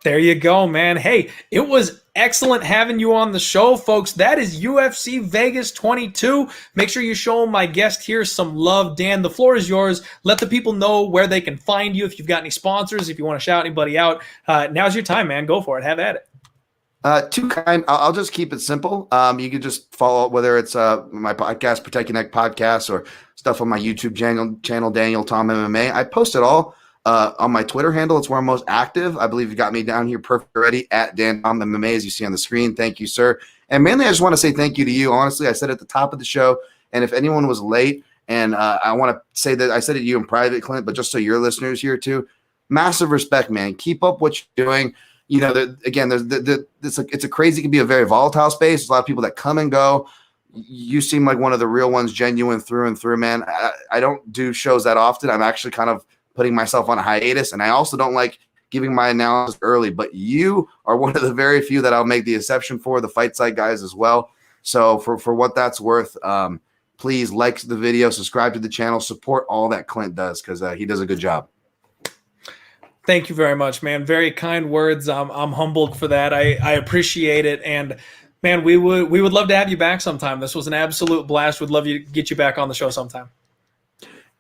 There you go, man. Hey, it was excellent having you on the show, folks. That is UFC Vegas 22. Make sure you show my guest here some love. Dan, the floor is yours. Let the people know where they can find you. If you've got any sponsors, if you want to shout anybody out, now's your time, man. Go for it. Have at it. Too kind. I'll just keep it simple. You can just follow, whether it's my podcast, Protect Your Neck podcast, or stuff on my YouTube channel, Daniel Tom MMA. I post it all on my Twitter handle. It's where I'm most active. I believe you got me down here perfect already at Dan Tom MMA, as you see on the screen. Thank you, sir. And mainly, I just want to say thank you to you. Honestly, I said at the top of the show, and if anyone was late, and I want to say that I said it to you in private, Clint, but just so your listeners here too, massive respect, man. Keep up what you're doing. You know, it's a crazy, it can be a very volatile space. There's a lot of people that come and go. You seem like one of the real ones, genuine through and through, man. I don't do shows that often. I'm actually kind of putting myself on a hiatus, and I also don't like giving my analysis early. But you are one of the very few that I'll make the exception for, the Fight Site guys as well. So for what that's worth, please like the video, subscribe to the channel, support all that Clint does, because he does a good job. Thank you very much, man. Very kind words. I'm humbled for that. I appreciate it. And man, we would love to have you back sometime. This was an absolute blast. Would love to get you back on the show sometime.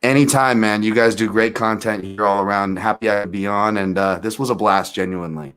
Anytime, man. You guys do great content. You're all around. Happy I could be on. And this was a blast, genuinely.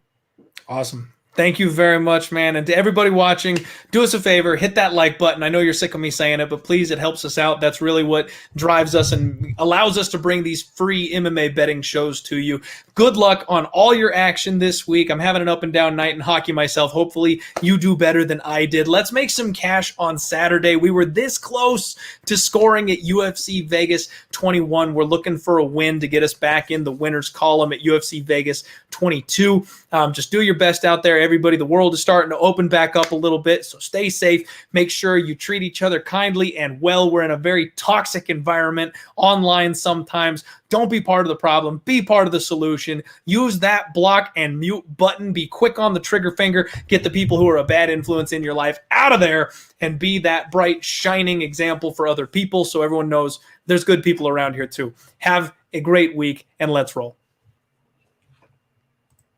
Awesome. Thank you very much, man. And to everybody watching, do us a favor, hit that like button. I know you're sick of me saying it, but please, it helps us out. That's really what drives us and allows us to bring these free MMA betting shows to you. Good luck on all your action this week. I'm having an up and down night in hockey myself. Hopefully you do better than I did. Let's make some cash on Saturday. We were this close to scoring at UFC Vegas 21. We're looking for a win to get us back in the winners column at UFC Vegas 22. Just do your best out there, everybody. The world is starting to open back up a little bit, so stay safe. Make sure you treat each other kindly and well. We're in a very toxic environment online sometimes. Don't be part of the problem. Be part of the solution. Use that block and mute button. Be quick on the trigger finger. Get the people who are a bad influence in your life out of there and be that bright, shining example for other people so everyone knows there's good people around here too. Have a great week, and let's roll.